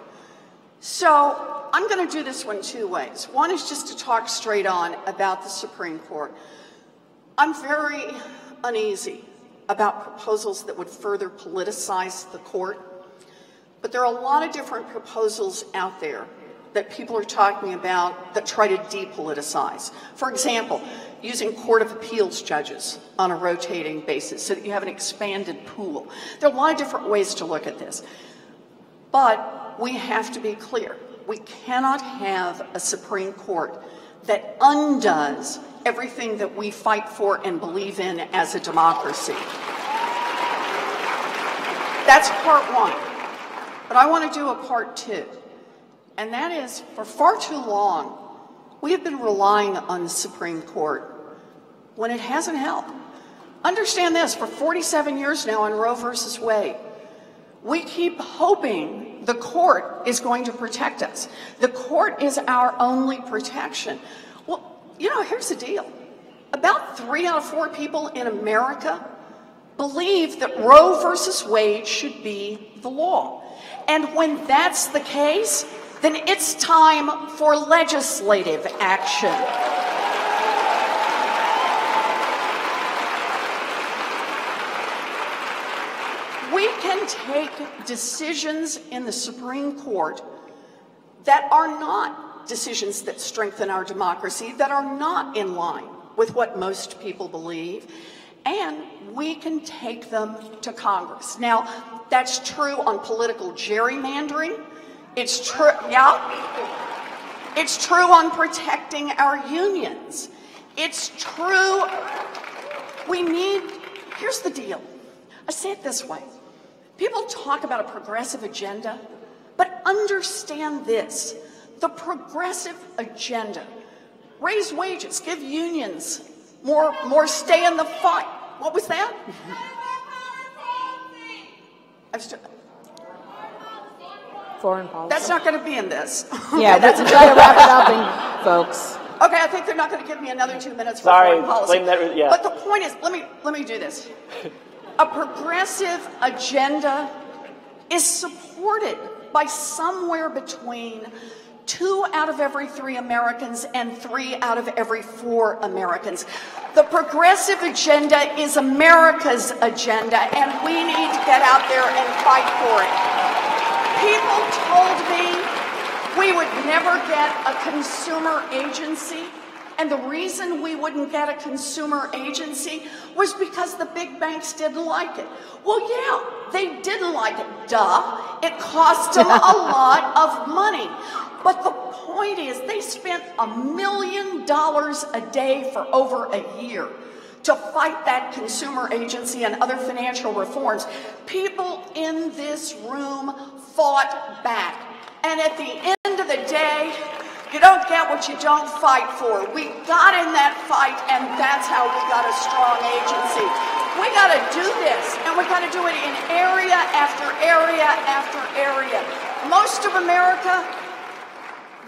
[SPEAKER 16] So I'm going to do this one 2 ways. One is just to talk straight on about the Supreme Court. I'm very uneasy about proposals that would further politicize the court, but there are a lot of different proposals out there that people are talking about that try to depoliticize. For example, using Court of Appeals judges on a rotating basis so that you have an expanded pool. There are a lot of different ways to look at this. But we have to be clear. We cannot have a Supreme Court that undoes everything that we fight for and believe in as a democracy. That's part one. But I want to do a part two. And that is, for far too long, we have been relying on the Supreme Court when it hasn't helped. Understand this, for 47 years now on Roe versus Wade, we keep hoping the court is going to protect us. The court is our only protection. Well, you know, here's the deal. About 3 out of 4 people in America believe that Roe versus Wade should be the law. And when that's the case, then it's time for legislative action. We can take decisions in the Supreme Court that are not decisions that strengthen our democracy, that are not in line with what most people believe, and we can take them to Congress. Now, that's true on political gerrymandering. It's true, yeah. It's true on protecting our unions. It's true. Here's the deal. I say it this way. People talk about a progressive agenda, but understand this. The progressive agenda, raise wages, give unions more stay in the fight. What was that?
[SPEAKER 8] Foreign policy.
[SPEAKER 16] That's not going to be in this.
[SPEAKER 8] Yeah, that's try to wrap it up, folks.
[SPEAKER 16] Okay, I think they're not going to give me another 2 minutes for
[SPEAKER 7] Sorry,
[SPEAKER 16] foreign policy.
[SPEAKER 7] yeah.
[SPEAKER 16] But the point is, let me do this. A progressive agenda is supported by somewhere between 2 out of every 3 Americans and 3 out of every 4 Americans. The progressive agenda is America's agenda, and we need to get out there and fight for it. People told me we would never get a consumer agency, and the reason we wouldn't get a consumer agency was because the big banks didn't like it. Well, yeah, they didn't like it, duh. It cost them a lot of money. But the point is, they spent $1 million a day for over a year to fight that consumer agency and other financial reforms. People in this room fought back. And at the end of the day, you don't get what you don't fight for. We got in that fight, and that's how we got a strong agency. We got to do this, and we got to do it in area after area after area. Most of America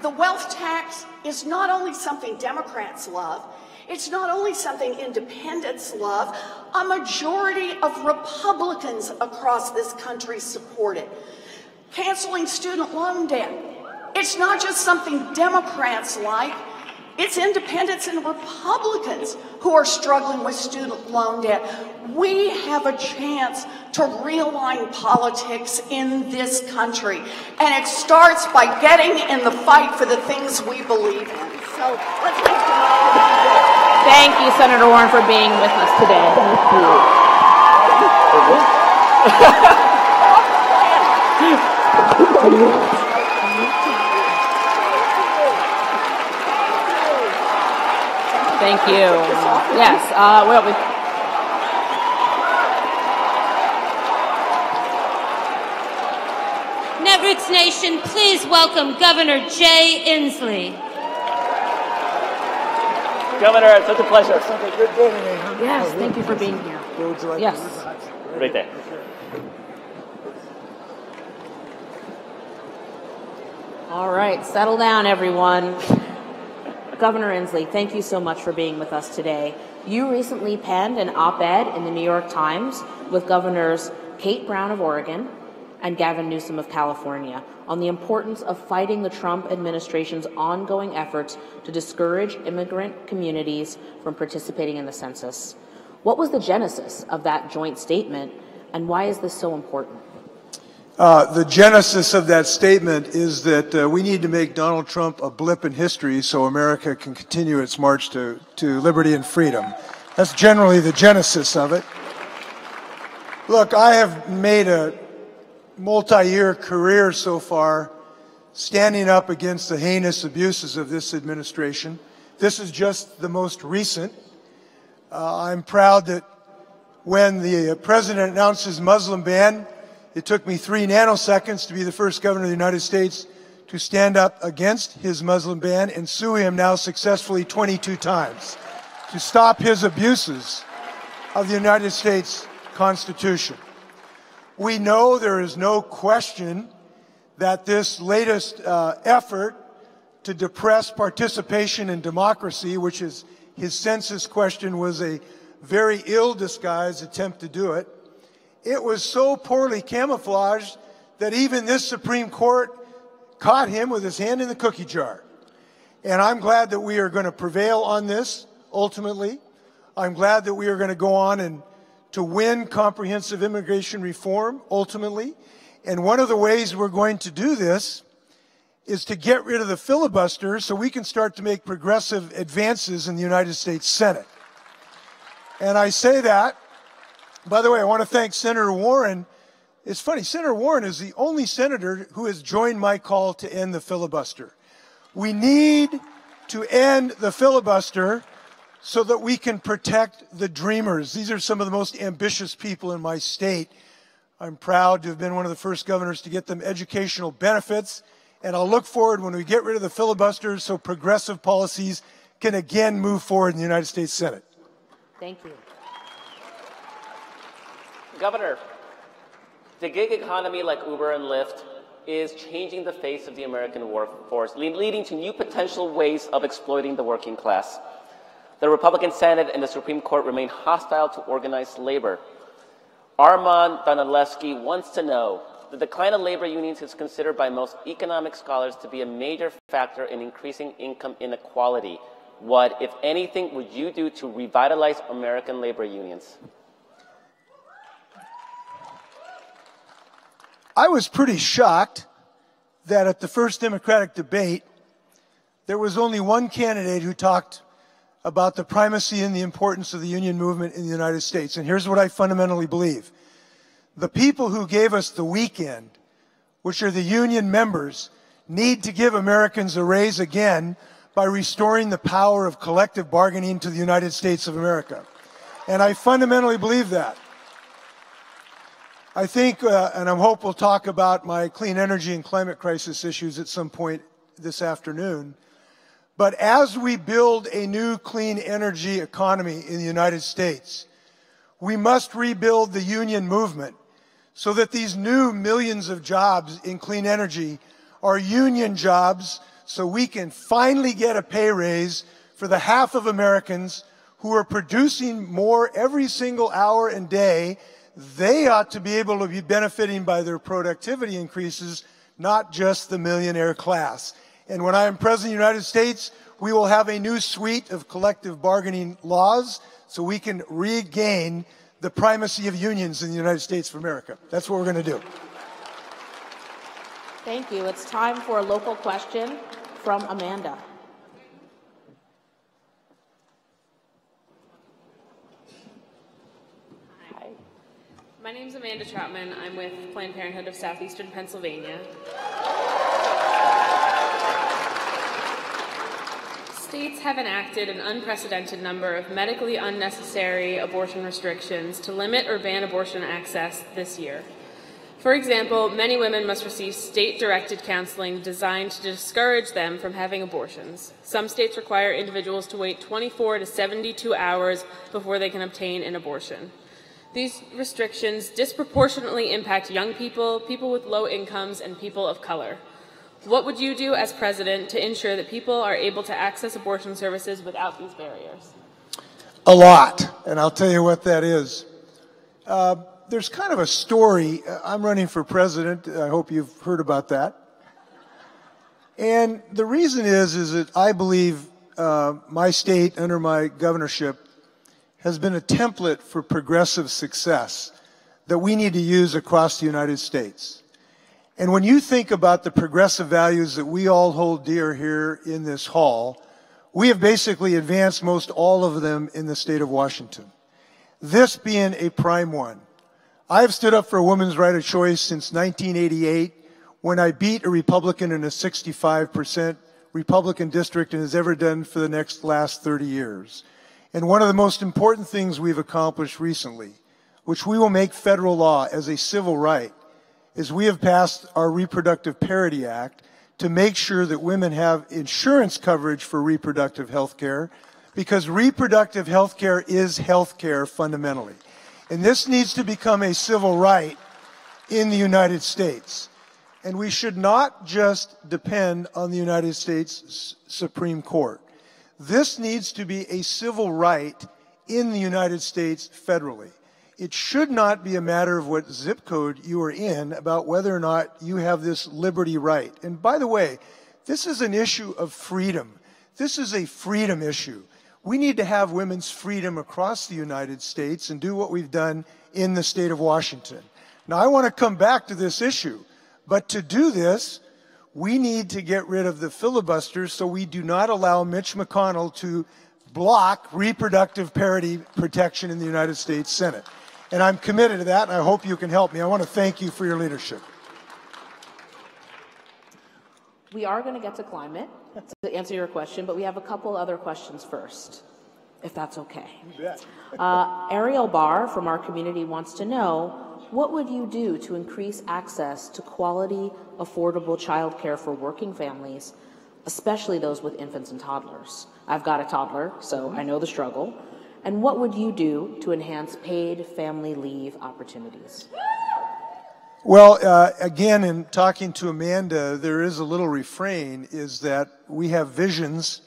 [SPEAKER 16] The wealth tax is not only something Democrats love, it's not only something independents love, a majority of Republicans across this country support it. Canceling student loan debt, it's not just something Democrats like, it's independents and Republicans who are struggling with student loan debt. We have a chance to realign politics in this country, and it starts by getting in the fight for the things we believe in. So let's make some
[SPEAKER 8] Thank you, Senator Warren, for being with us today. Thank you. Yes.
[SPEAKER 1] Netroots Nation, please welcome Governor Jay Inslee.
[SPEAKER 7] Governor, it's such a pleasure.
[SPEAKER 8] Yes, thank you for being here. Yes.
[SPEAKER 7] Right there.
[SPEAKER 8] All right, settle down, everyone. Governor Inslee, thank you so much for being with us today. You recently penned an op-ed in the New York Times with Governors Kate Brown of Oregon and Gavin Newsom of California on the importance of fighting the Trump administration's ongoing efforts to discourage immigrant communities from participating in the census. What was the genesis of that joint statement, and why is this so important?
[SPEAKER 18] The genesis of that statement is that we need to make Donald Trump a blip in history so America can continue its march to liberty and freedom. That's generally the genesis of it. Look, I have made a multi-year career so far standing up against the heinous abuses of this administration. This is just the most recent. I'm proud that when the president announced his Muslim ban, it took me 3 nanoseconds to be the first governor of the United States to stand up against his Muslim ban and sue him now successfully 22 times to stop his abuses of the United States Constitution. We know there is no question that this latest effort to depress participation in democracy, which is his census question, was a very ill-disguised attempt to do it. It was so poorly camouflaged that even this Supreme Court caught him with his hand in the cookie jar. And I'm glad that we are going to prevail on this ultimately. I'm glad that we are going to go on and to win comprehensive immigration reform ultimately. And one of the ways we're going to do this is to get rid of the filibuster so we can start to make progressive advances in the United States Senate. And I say that, by the way, I want to thank Senator Warren. It's funny, Senator Warren is the only senator who has joined my call to end the filibuster. We need to end the filibuster so that we can protect the dreamers. These are some of the most ambitious people in my state. I'm proud to have been one of the first governors to get them educational benefits, and I'll look forward when we get rid of the filibuster so progressive policies can again move forward in the United States Senate.
[SPEAKER 8] Thank you.
[SPEAKER 7] Governor, the gig economy like Uber and Lyft is changing the face of the American workforce, leading to new potential ways of exploiting the working class. The Republican Senate and the Supreme Court remain hostile to organized labor. Armand Danilevsky wants to know, the decline of labor unions is considered by most economic scholars to be a major factor in increasing income inequality. What, if anything, would you do to revitalize American labor unions?
[SPEAKER 18] I was pretty shocked that at the first Democratic debate, there was only one candidate who talked about the primacy and the importance of the union movement in the United States. And here's what I fundamentally believe. The people who gave us the weekend, which are the union members, need to give Americans a raise again by restoring the power of collective bargaining to the United States of America. And I fundamentally believe that. I think, and I hope we'll talk about my clean energy and climate crisis issues at some point this afternoon. But as we build a new clean energy economy in the United States, we must rebuild the union movement so that these new millions of jobs in clean energy are union jobs so we can finally get a pay raise for the half of Americans who are producing more every single hour and day. They ought to be able to be benefiting by their productivity increases, not just the millionaire class. And when I am President of the United States, we will have a new suite of collective bargaining laws so we can regain the primacy of unions in the United States of America. That's what we're going to do.
[SPEAKER 8] Thank you. It's time for a local question from Amanda.
[SPEAKER 19] Hi. My name is Amanda Troutman. I'm with Planned Parenthood of Southeastern Pennsylvania. States have enacted an unprecedented number of medically unnecessary abortion restrictions to limit or ban abortion access this year. For example, many women must receive state-directed counseling designed to discourage them from having abortions. Some states require individuals to wait 24 to 72 hours before they can obtain an abortion. These restrictions disproportionately impact young people, people with low incomes, and people of color. What would you do as president to ensure that people are able to access abortion services without these barriers?
[SPEAKER 18] A lot, and I'll tell you what that is. There's kind of a story. I'm running for president. I hope you've heard about that. And the reason is that I believe my state, under my governorship, has been a template for progressive success that we need to use across the United States. And when you think about the progressive values that we all hold dear here in this hall, we have basically advanced most all of them in the state of Washington, this being a prime one. I've stood up for a woman's right of choice since 1988, when I beat a Republican in a 65% Republican district and has ever done for the last 30 years. And one of the most important things we've accomplished recently, which we will make federal law as a civil right, is we have passed our Reproductive Parity Act to make sure that women have insurance coverage for reproductive health care, because reproductive health care is health care fundamentally. And this needs to become a civil right in the United States. And we should not just depend on the United States Supreme Court. This needs to be a civil right in the United States federally. It should not be a matter of what zip code you are in about whether or not you have this liberty right. And by the way, this is an issue of freedom. This is a freedom issue. We need to have women's freedom across the United States and do what we've done in the state of Washington. Now, I want to come back to this issue, but to do this, we need to get rid of the filibuster so we do not allow Mitch McConnell to block reproductive parity protection in the United States Senate. And I'm committed to that, and I hope you can help me. I want to thank you for your leadership.
[SPEAKER 8] We are going to get to climate to answer your question, but we have a couple other questions first, if that's okay.
[SPEAKER 18] You bet.
[SPEAKER 8] Ariel Barr from our community wants to know, what would you do to increase access to quality, affordable childcare for working families, especially those with infants and toddlers? I've got a toddler, so I know the struggle. And what would you do to enhance paid family leave opportunities?
[SPEAKER 18] Well, again, in talking to Amanda, there is a little refrain, is that we have visions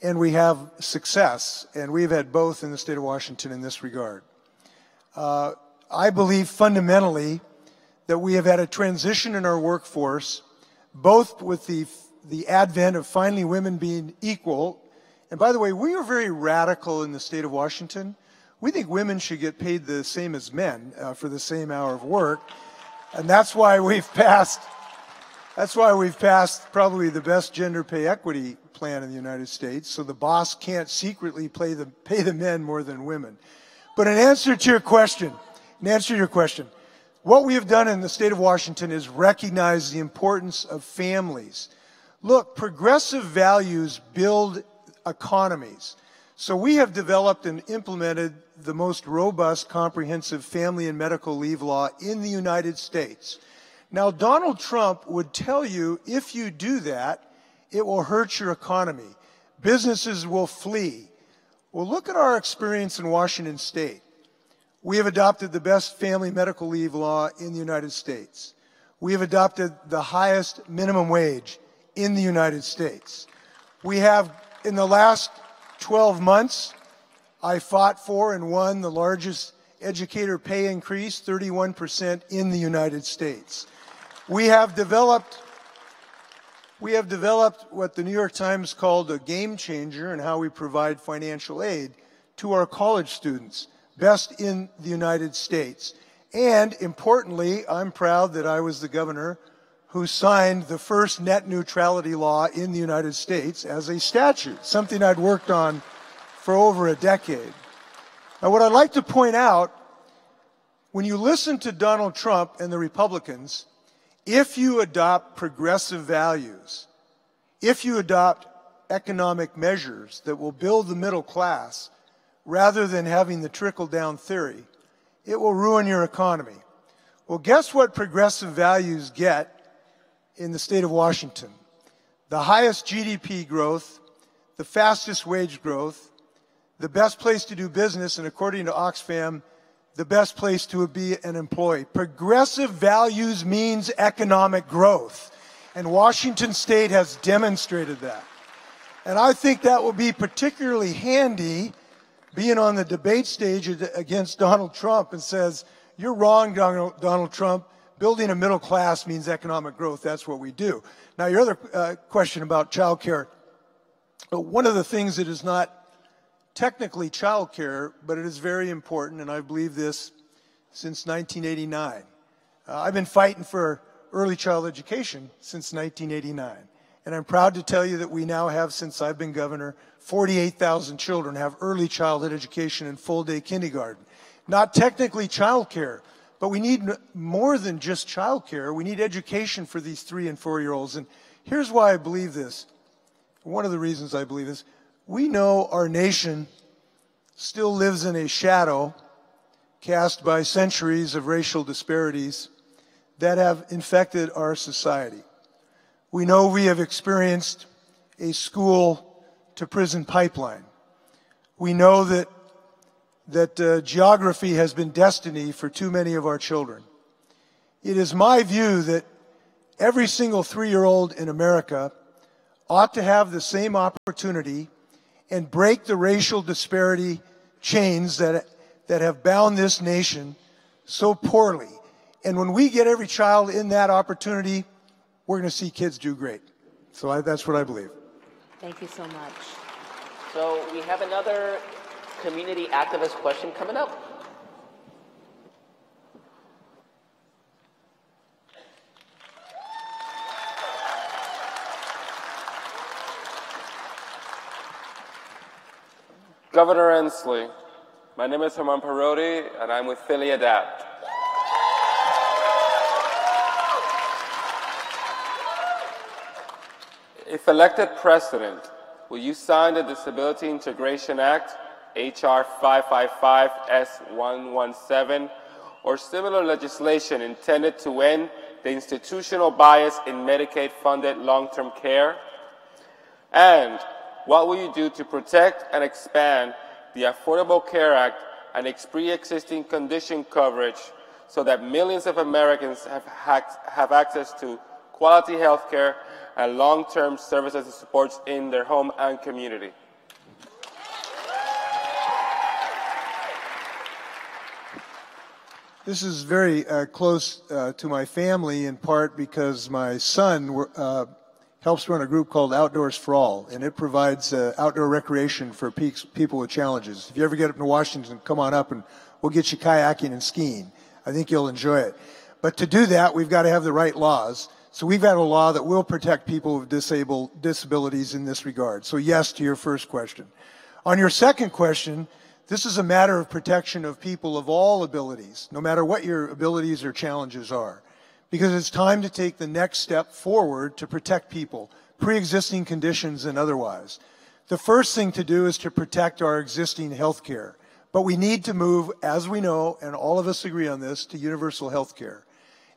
[SPEAKER 18] and we have success, and we've had both in the state of Washington in this regard. I believe fundamentally that we have had a transition in our workforce, both with the advent of finally women being equal. And by the way, we are very radical in the state of Washington. We think women should get paid the same as men for the same hour of work. And that's why we've passed probably the best gender pay equity plan in the United States. So the boss can't secretly pay the men more than women. But in answer to your question, what we have done in the state of Washington is recognize the importance of families. Look, progressive values build economies. So we have developed and implemented the most robust, comprehensive family and medical leave law in the United States. Now, Donald Trump would tell you, if you do that, it will hurt your economy. Businesses will flee. Well, look at our experience in Washington State. We have adopted the best family medical leave law in the United States. We have adopted the highest minimum wage in the United States. We have, in the last 12 months, I fought for and won the largest educator pay increase, 31% in the United States. We have developed what the New York Times called a game changer in how we provide financial aid to our college students, best in the United States. And importantly, I'm proud that I was the governor who signed the first net neutrality law in the United States as a statute, something I'd worked on for over a decade. Now, what I'd like to point out, when you listen to Donald Trump and the Republicans, if you adopt progressive values, if you adopt economic measures that will build the middle class, rather than having the trickle-down theory, it will ruin your economy. Well, guess what progressive values get in the state of Washington? The highest GDP growth, the fastest wage growth, the best place to do business, and according to Oxfam, the best place to be an employee. Progressive values means economic growth, and Washington State has demonstrated that. And I think that will be particularly handy being on the debate stage against Donald Trump and says, you're wrong, Donald Trump. Building a middle class means economic growth. That's what we do. Now, your other question about childcare, one of the things that is not technically childcare, but it is very important, and I believe this since 1989. I've been fighting for early child education since 1989. And I'm proud to tell you that we now have, since I've been governor, 48,000 children have early childhood education and full-day kindergarten. Not technically childcare, but we need more than just childcare. We need education for these 3- and 4-year-olds. And here's why I believe this. One of the reasons I believe this. We know our nation still lives in a shadow cast by centuries of racial disparities that have infected our society. We know we have experienced a school-to-prison pipeline. We know that geography has been destiny for too many of our children. It is my view that every single 3-year-old in America ought to have the same opportunity and break the racial disparity chains that have bound this nation so poorly. And when we get every child in that opportunity, we're going to see kids do great. So that's what I believe.
[SPEAKER 7] Thank you so much. So we have another community activist question coming up.
[SPEAKER 20] Governor Inslee, my name is Herman Parodi, and I'm with Philly Adapt. If elected president, will you sign the Disability Integration Act, H.R. 555 S117, or similar legislation intended to end the institutional bias in Medicaid-funded long-term care? And what will you do to protect and expand the Affordable Care Act and its pre-existing condition coverage so that millions of Americans have access to quality health care and long-term services and supports in their home and community?
[SPEAKER 18] This is very close to my family, in part because my son helps run a group called Outdoors for All, and it provides outdoor recreation for people with challenges. If you ever get up to Washington, come on up and we'll get you kayaking and skiing. I think you'll enjoy it. But to do that, we've got to have the right laws. So we've got a law that will protect people with disabilities in this regard. So yes to your first question. On your second question, this is a matter of protection of people of all abilities, no matter what your abilities or challenges are. Because it's time to take the next step forward to protect people, pre-existing conditions and otherwise. The first thing to do is to protect our existing health care. But we need to move, as we know, and all of us agree on this, to universal health care.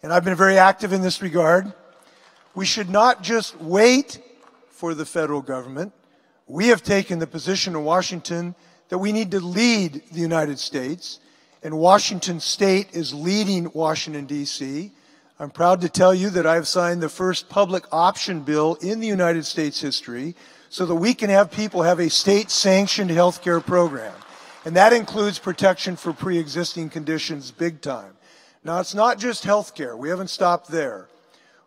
[SPEAKER 18] And I've been very active in this regard. We should not just wait for the federal government. We have taken the position in Washington that we need to lead the United States, and Washington State is leading Washington, D.C. I'm proud to tell you that I've signed the first public option bill in the United States history so that we can have people have a state-sanctioned health care program. And that includes protection for pre-existing conditions big time. Now, it's not just health care. We haven't stopped there.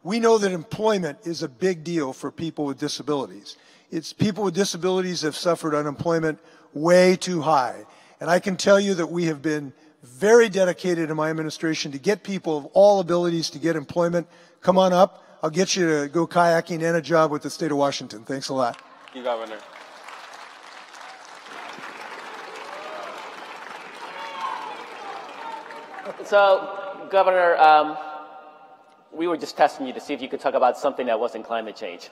[SPEAKER 18] We know that employment is a big deal for people with disabilities. It's people with disabilities have suffered unemployment way too high. And I can tell you that we have been very dedicated in my administration to get people of all abilities to get employment. Come on up. I'll get you to go kayaking and a job with the state of Washington. Thanks a lot.
[SPEAKER 20] Thank you, Governor.
[SPEAKER 7] So, Governor, we were just testing you to see if you could talk about something that wasn't climate change.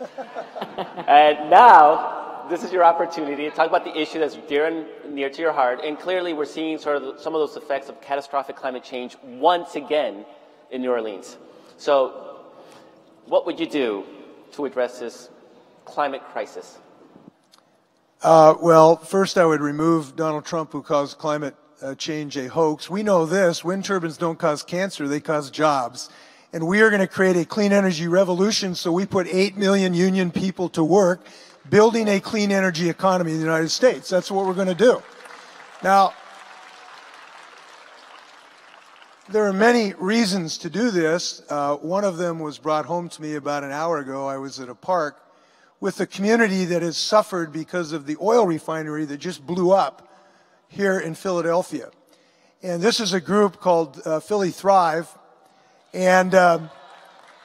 [SPEAKER 7] And now, this is your opportunity to talk about the issue that's dear and near to your heart. And clearly, we're seeing sort of some of those effects of catastrophic climate change once again in New Orleans. So, what would you do to address this climate crisis?
[SPEAKER 18] Well, first I would remove Donald Trump, who caused climate change a hoax. We know this. Wind turbines don't cause cancer. They cause jobs. And we are going to create a clean energy revolution, so we put 8 million union people to work building a clean energy economy in the United States. That's what we're going to do. Now, there are many reasons to do this. One of them was brought home to me about an hour ago. I was at a park with a community that has suffered because of the oil refinery that just blew up here in Philadelphia. And this is a group called Philly Thrive. And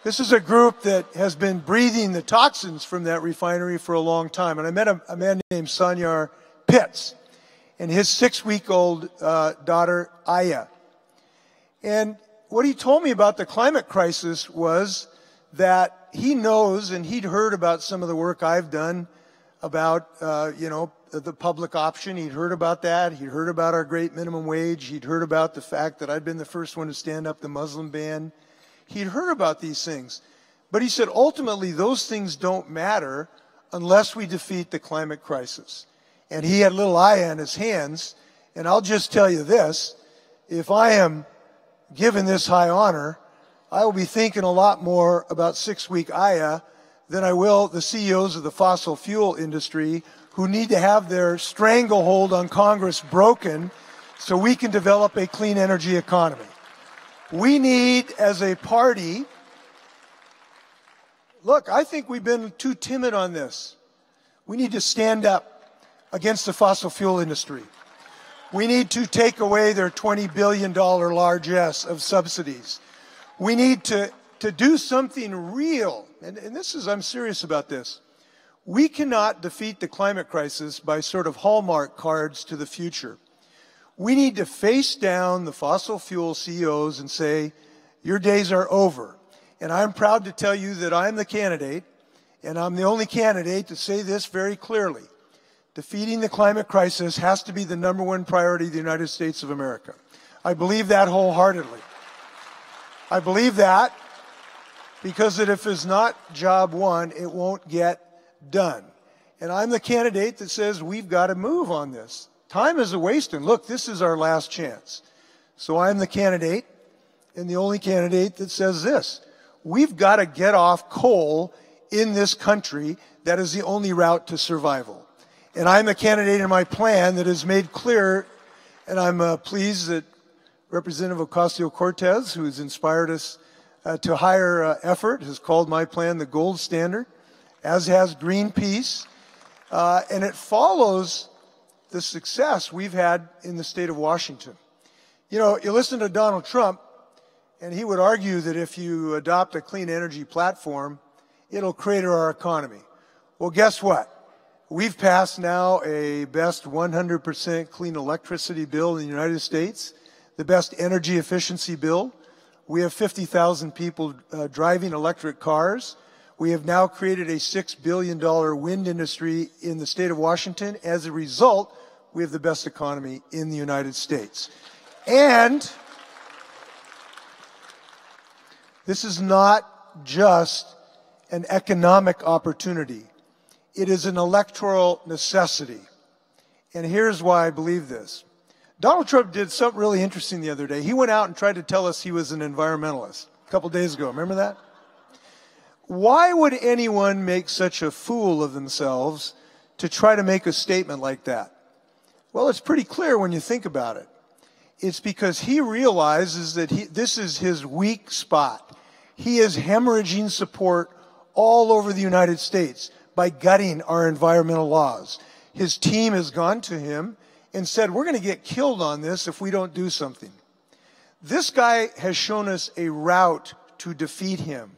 [SPEAKER 18] this is a group that has been breathing the toxins from that refinery for a long time. And I met a man named Sanyar Pitts and his 6-week-old daughter, Aya. And what he told me about the climate crisis was that he knows, and he'd heard about some of the work I've done about, the public option. He'd heard about that. He'd heard about our great minimum wage. He'd heard about the fact that I'd been the first one to stand up the Muslim ban. He'd heard about these things. But he said, ultimately, those things don't matter unless we defeat the climate crisis. And he had little Aya in his hands. And I'll just tell you this, if I am given this high honor, I will be thinking a lot more about 6-week Aya than I will the CEOs of the fossil fuel industry who need to have their stranglehold on Congress broken so we can develop a clean energy economy. We need, as a party, look, I think we've been too timid on this. We need to stand up against the fossil fuel industry. We need to take away their $20 billion largesse of subsidies. We need to do something real, and this is, I'm serious about this. We cannot defeat the climate crisis by sort of Hallmark cards to the future. We need to face down the fossil fuel CEOs and say, your days are over. And I'm proud to tell you that I'm the candidate, and I'm the only candidate to say this very clearly. Defeating the climate crisis has to be the #1 priority of the United States of America. I believe that wholeheartedly. I believe that because if it's not job one, it won't get done. And I'm the candidate that says we've got to move on this. Time is a wasting. Look, this is our last chance. So I'm the candidate and the only candidate that says this. We've got to get off coal in this country. That is the only route to survival. And I'm the candidate in my plan that is made clear, and I'm pleased that Representative Ocasio-Cortez, who has inspired us to higher effort, has called my plan the gold standard, as has Greenpeace. And it follows the success we've had in the state of Washington. You know, you listen to Donald Trump, and he would argue that if you adopt a clean energy platform, it'll crater our economy. Well, guess what? We've passed now a best 100% clean electricity bill in the United States, the best energy efficiency bill. We have 50,000 people driving electric cars. We have now created a $6 billion wind industry in the state of Washington. As a result, we have the best economy in the United States. And this is not just an economic opportunity. It is an electoral necessity. And here's why I believe this. Donald Trump did something really interesting the other day. He went out and tried to tell us he was an environmentalist. a couple days ago. Remember that? Why would anyone make such a fool of themselves to try to make a statement like that? Well, it's pretty clear when you think about it. It's because he realizes that this is his weak spot. He is hemorrhaging support all over the United States by gutting our environmental laws. His team has gone to him and said, we're going to get killed on this if we don't do something. This guy has shown us a route to defeat him.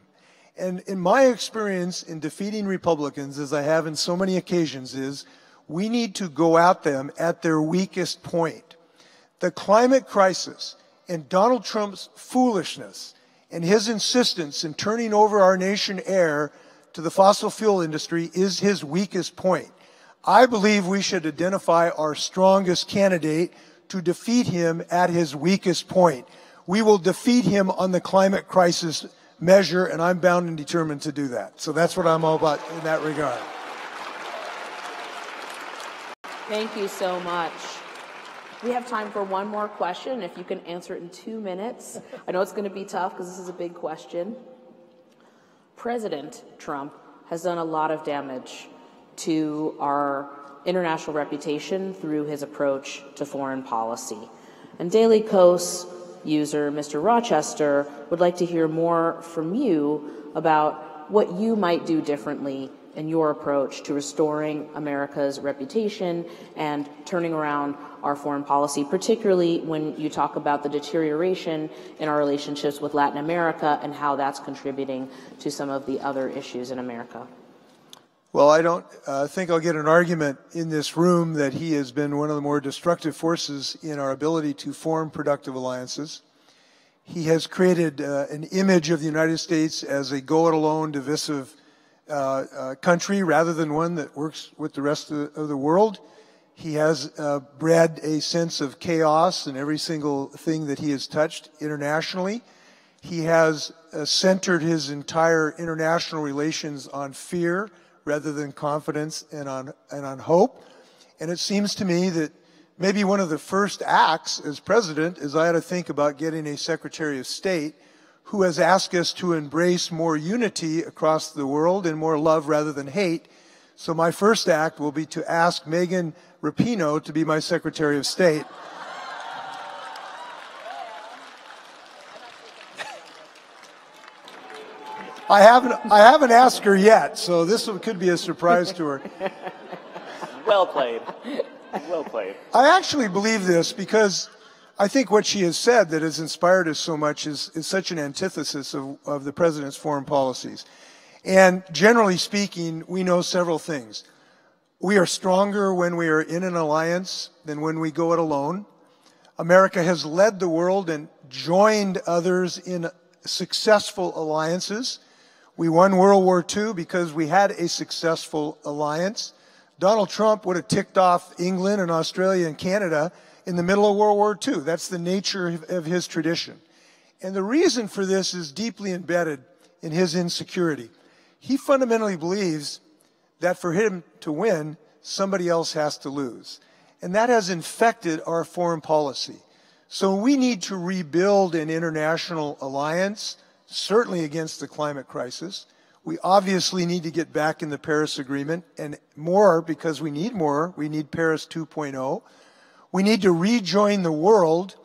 [SPEAKER 18] And in my experience in defeating Republicans, as I have in so many occasions, is we need to go at them at their weakest point. The climate crisis and Donald Trump's foolishness and his insistence in turning over our nation air to the fossil fuel industry is his weakest point. I believe we should identify our strongest candidate to defeat him at his weakest point. We will defeat him on the climate crisis measure, and I'm bound and determined to do that. So that's what I'm all about in that regard.
[SPEAKER 8] Thank you so much. We have time for one more question, if you can answer it in 2 minutes. I know it's going to be tough because this is a big question. President Trump has done a lot of damage to our international reputation through his approach to foreign policy. And Daily Kos user Mr. Rochester would like to hear more from you about what you might do differently in your approach to restoring America's reputation and turning around our foreign policy, particularly when you talk about the deterioration in our relationships with Latin America and how that's contributing to some of the other issues in America.
[SPEAKER 18] Well, I don't think I'll get an argument in this room that he has been one of the more destructive forces in our ability to form productive alliances. He has created an image of the United States as a go-it-alone, divisive country rather than one that works with the rest of the world. He has bred a sense of chaos in every single thing that he has touched internationally. He has centered his entire international relations on fear rather than confidence and on hope. And it seems to me that maybe one of the first acts as president is I ought to think about getting a Secretary of State who has asked us to embrace more unity across the world and more love rather than hate. So my first act will be to ask Megan Rapinoe to be my Secretary of State. I haven't asked her yet, so this could be a surprise to her.
[SPEAKER 7] Well played. Well played.
[SPEAKER 18] I actually believe this because I think what she has said that has inspired us so much is such an antithesis of the president's foreign policies. And generally speaking, we know several things. We are stronger when we are in an alliance than when we go it alone. America has led the world and joined others in successful alliances. We won World War II because we had a successful alliance. Donald Trump would have ticked off England and Australia and Canada in the middle of World War II. That's the nature of his tradition. And the reason for this is deeply embedded in his insecurity. He fundamentally believes that for him to win, somebody else has to lose. And that has infected our foreign policy. So we need to rebuild an international alliance, certainly against the climate crisis. We obviously need to get back in the Paris Agreement, and more because we need more. We need Paris 2.0. We need to rejoin the world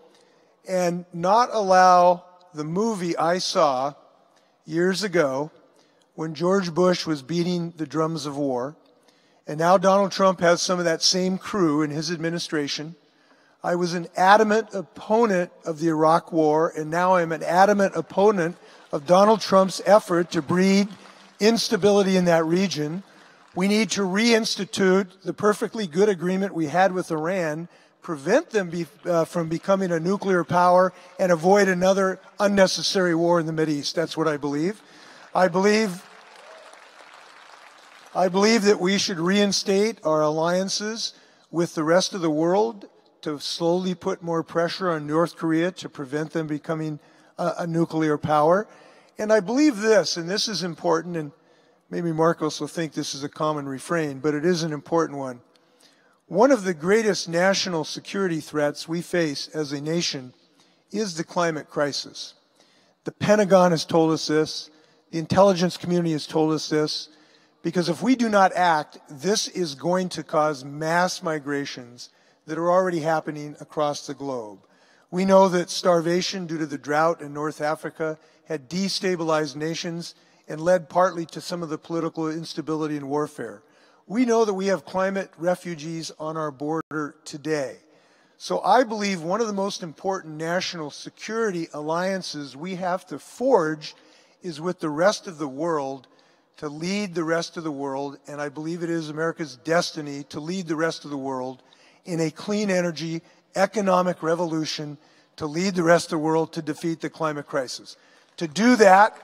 [SPEAKER 18] and not allow the movie I saw years ago when George Bush was beating the drums of war, and now Donald Trump has some of that same crew in his administration. I was an adamant opponent of the Iraq War, and now I'm an adamant opponent of Donald Trump's effort to breed instability in that region. We need to reinstitute the perfectly good agreement we had with Iran, prevent them from becoming a nuclear power, and avoid another unnecessary war in the Mideast. That's what I believe. I believe that we should reinstate our alliances with the rest of the world to slowly put more pressure on North Korea to prevent them becoming a nuclear power. And I believe this, and this is important, and maybe Marcos will think this is a common refrain, but it is an important one. One of the greatest national security threats we face as a nation is the climate crisis. The Pentagon has told us this. The intelligence community has told us this. Because if we do not act, this is going to cause mass migrations that are already happening across the globe. We know that starvation due to the drought in North Africa had destabilized nations and led partly to some of the political instability and warfare. We know that we have climate refugees on our border today. So I believe one of the most important national security alliances we have to forge is with the rest of the world, to lead the rest of the world, and I believe it is America's destiny to lead the rest of the world in a clean energy economic revolution, to lead the rest of the world to defeat the climate crisis. To do that,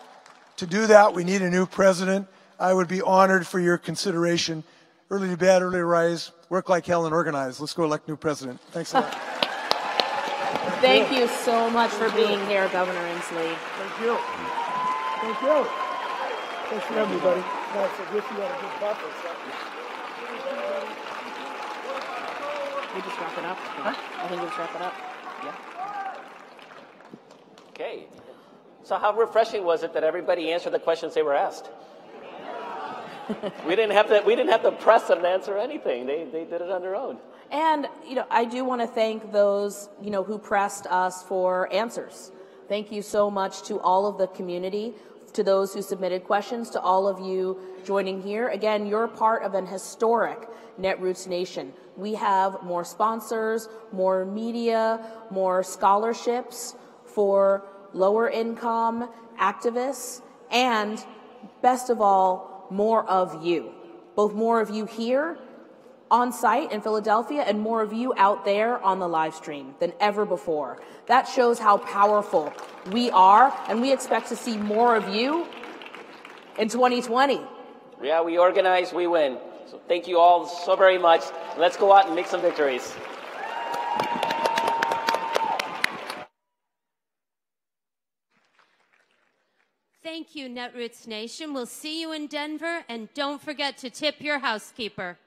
[SPEAKER 18] we need a new president. I would be honored for your consideration. Early to bed, early to rise, work like hell and organize. Let's go elect new president. Thanks a lot.
[SPEAKER 8] Thank you so much for being here, Governor Inslee.
[SPEAKER 18] Thank you. Thank you. Thanks for everybody. Nice. I wish you had a good conference.
[SPEAKER 8] We just wrap it up. Huh? I think we just wrap it up.
[SPEAKER 7] Yeah. Okay. So how refreshing was it that everybody answered the questions they were asked? We didn't have to press them to answer anything. They did it on their own.
[SPEAKER 8] And I do want to thank those who pressed us for answers. Thank you so much to all of the community, to those who submitted questions, to all of you joining here. Again, you're part of an historic Netroots Nation. We have more sponsors, more media, more scholarships for lower income activists, and best of all, more of you. Both more of you here on site in Philadelphia and more of you out there on the live stream than ever before. That shows how powerful we are, and we expect to see more of you in 2020.
[SPEAKER 7] Yeah, we organize, we win. So thank you all so very much. Let's go out and make some victories.
[SPEAKER 1] Thank you, Netroots Nation. We'll see you in Denver, and don't forget to tip your housekeeper.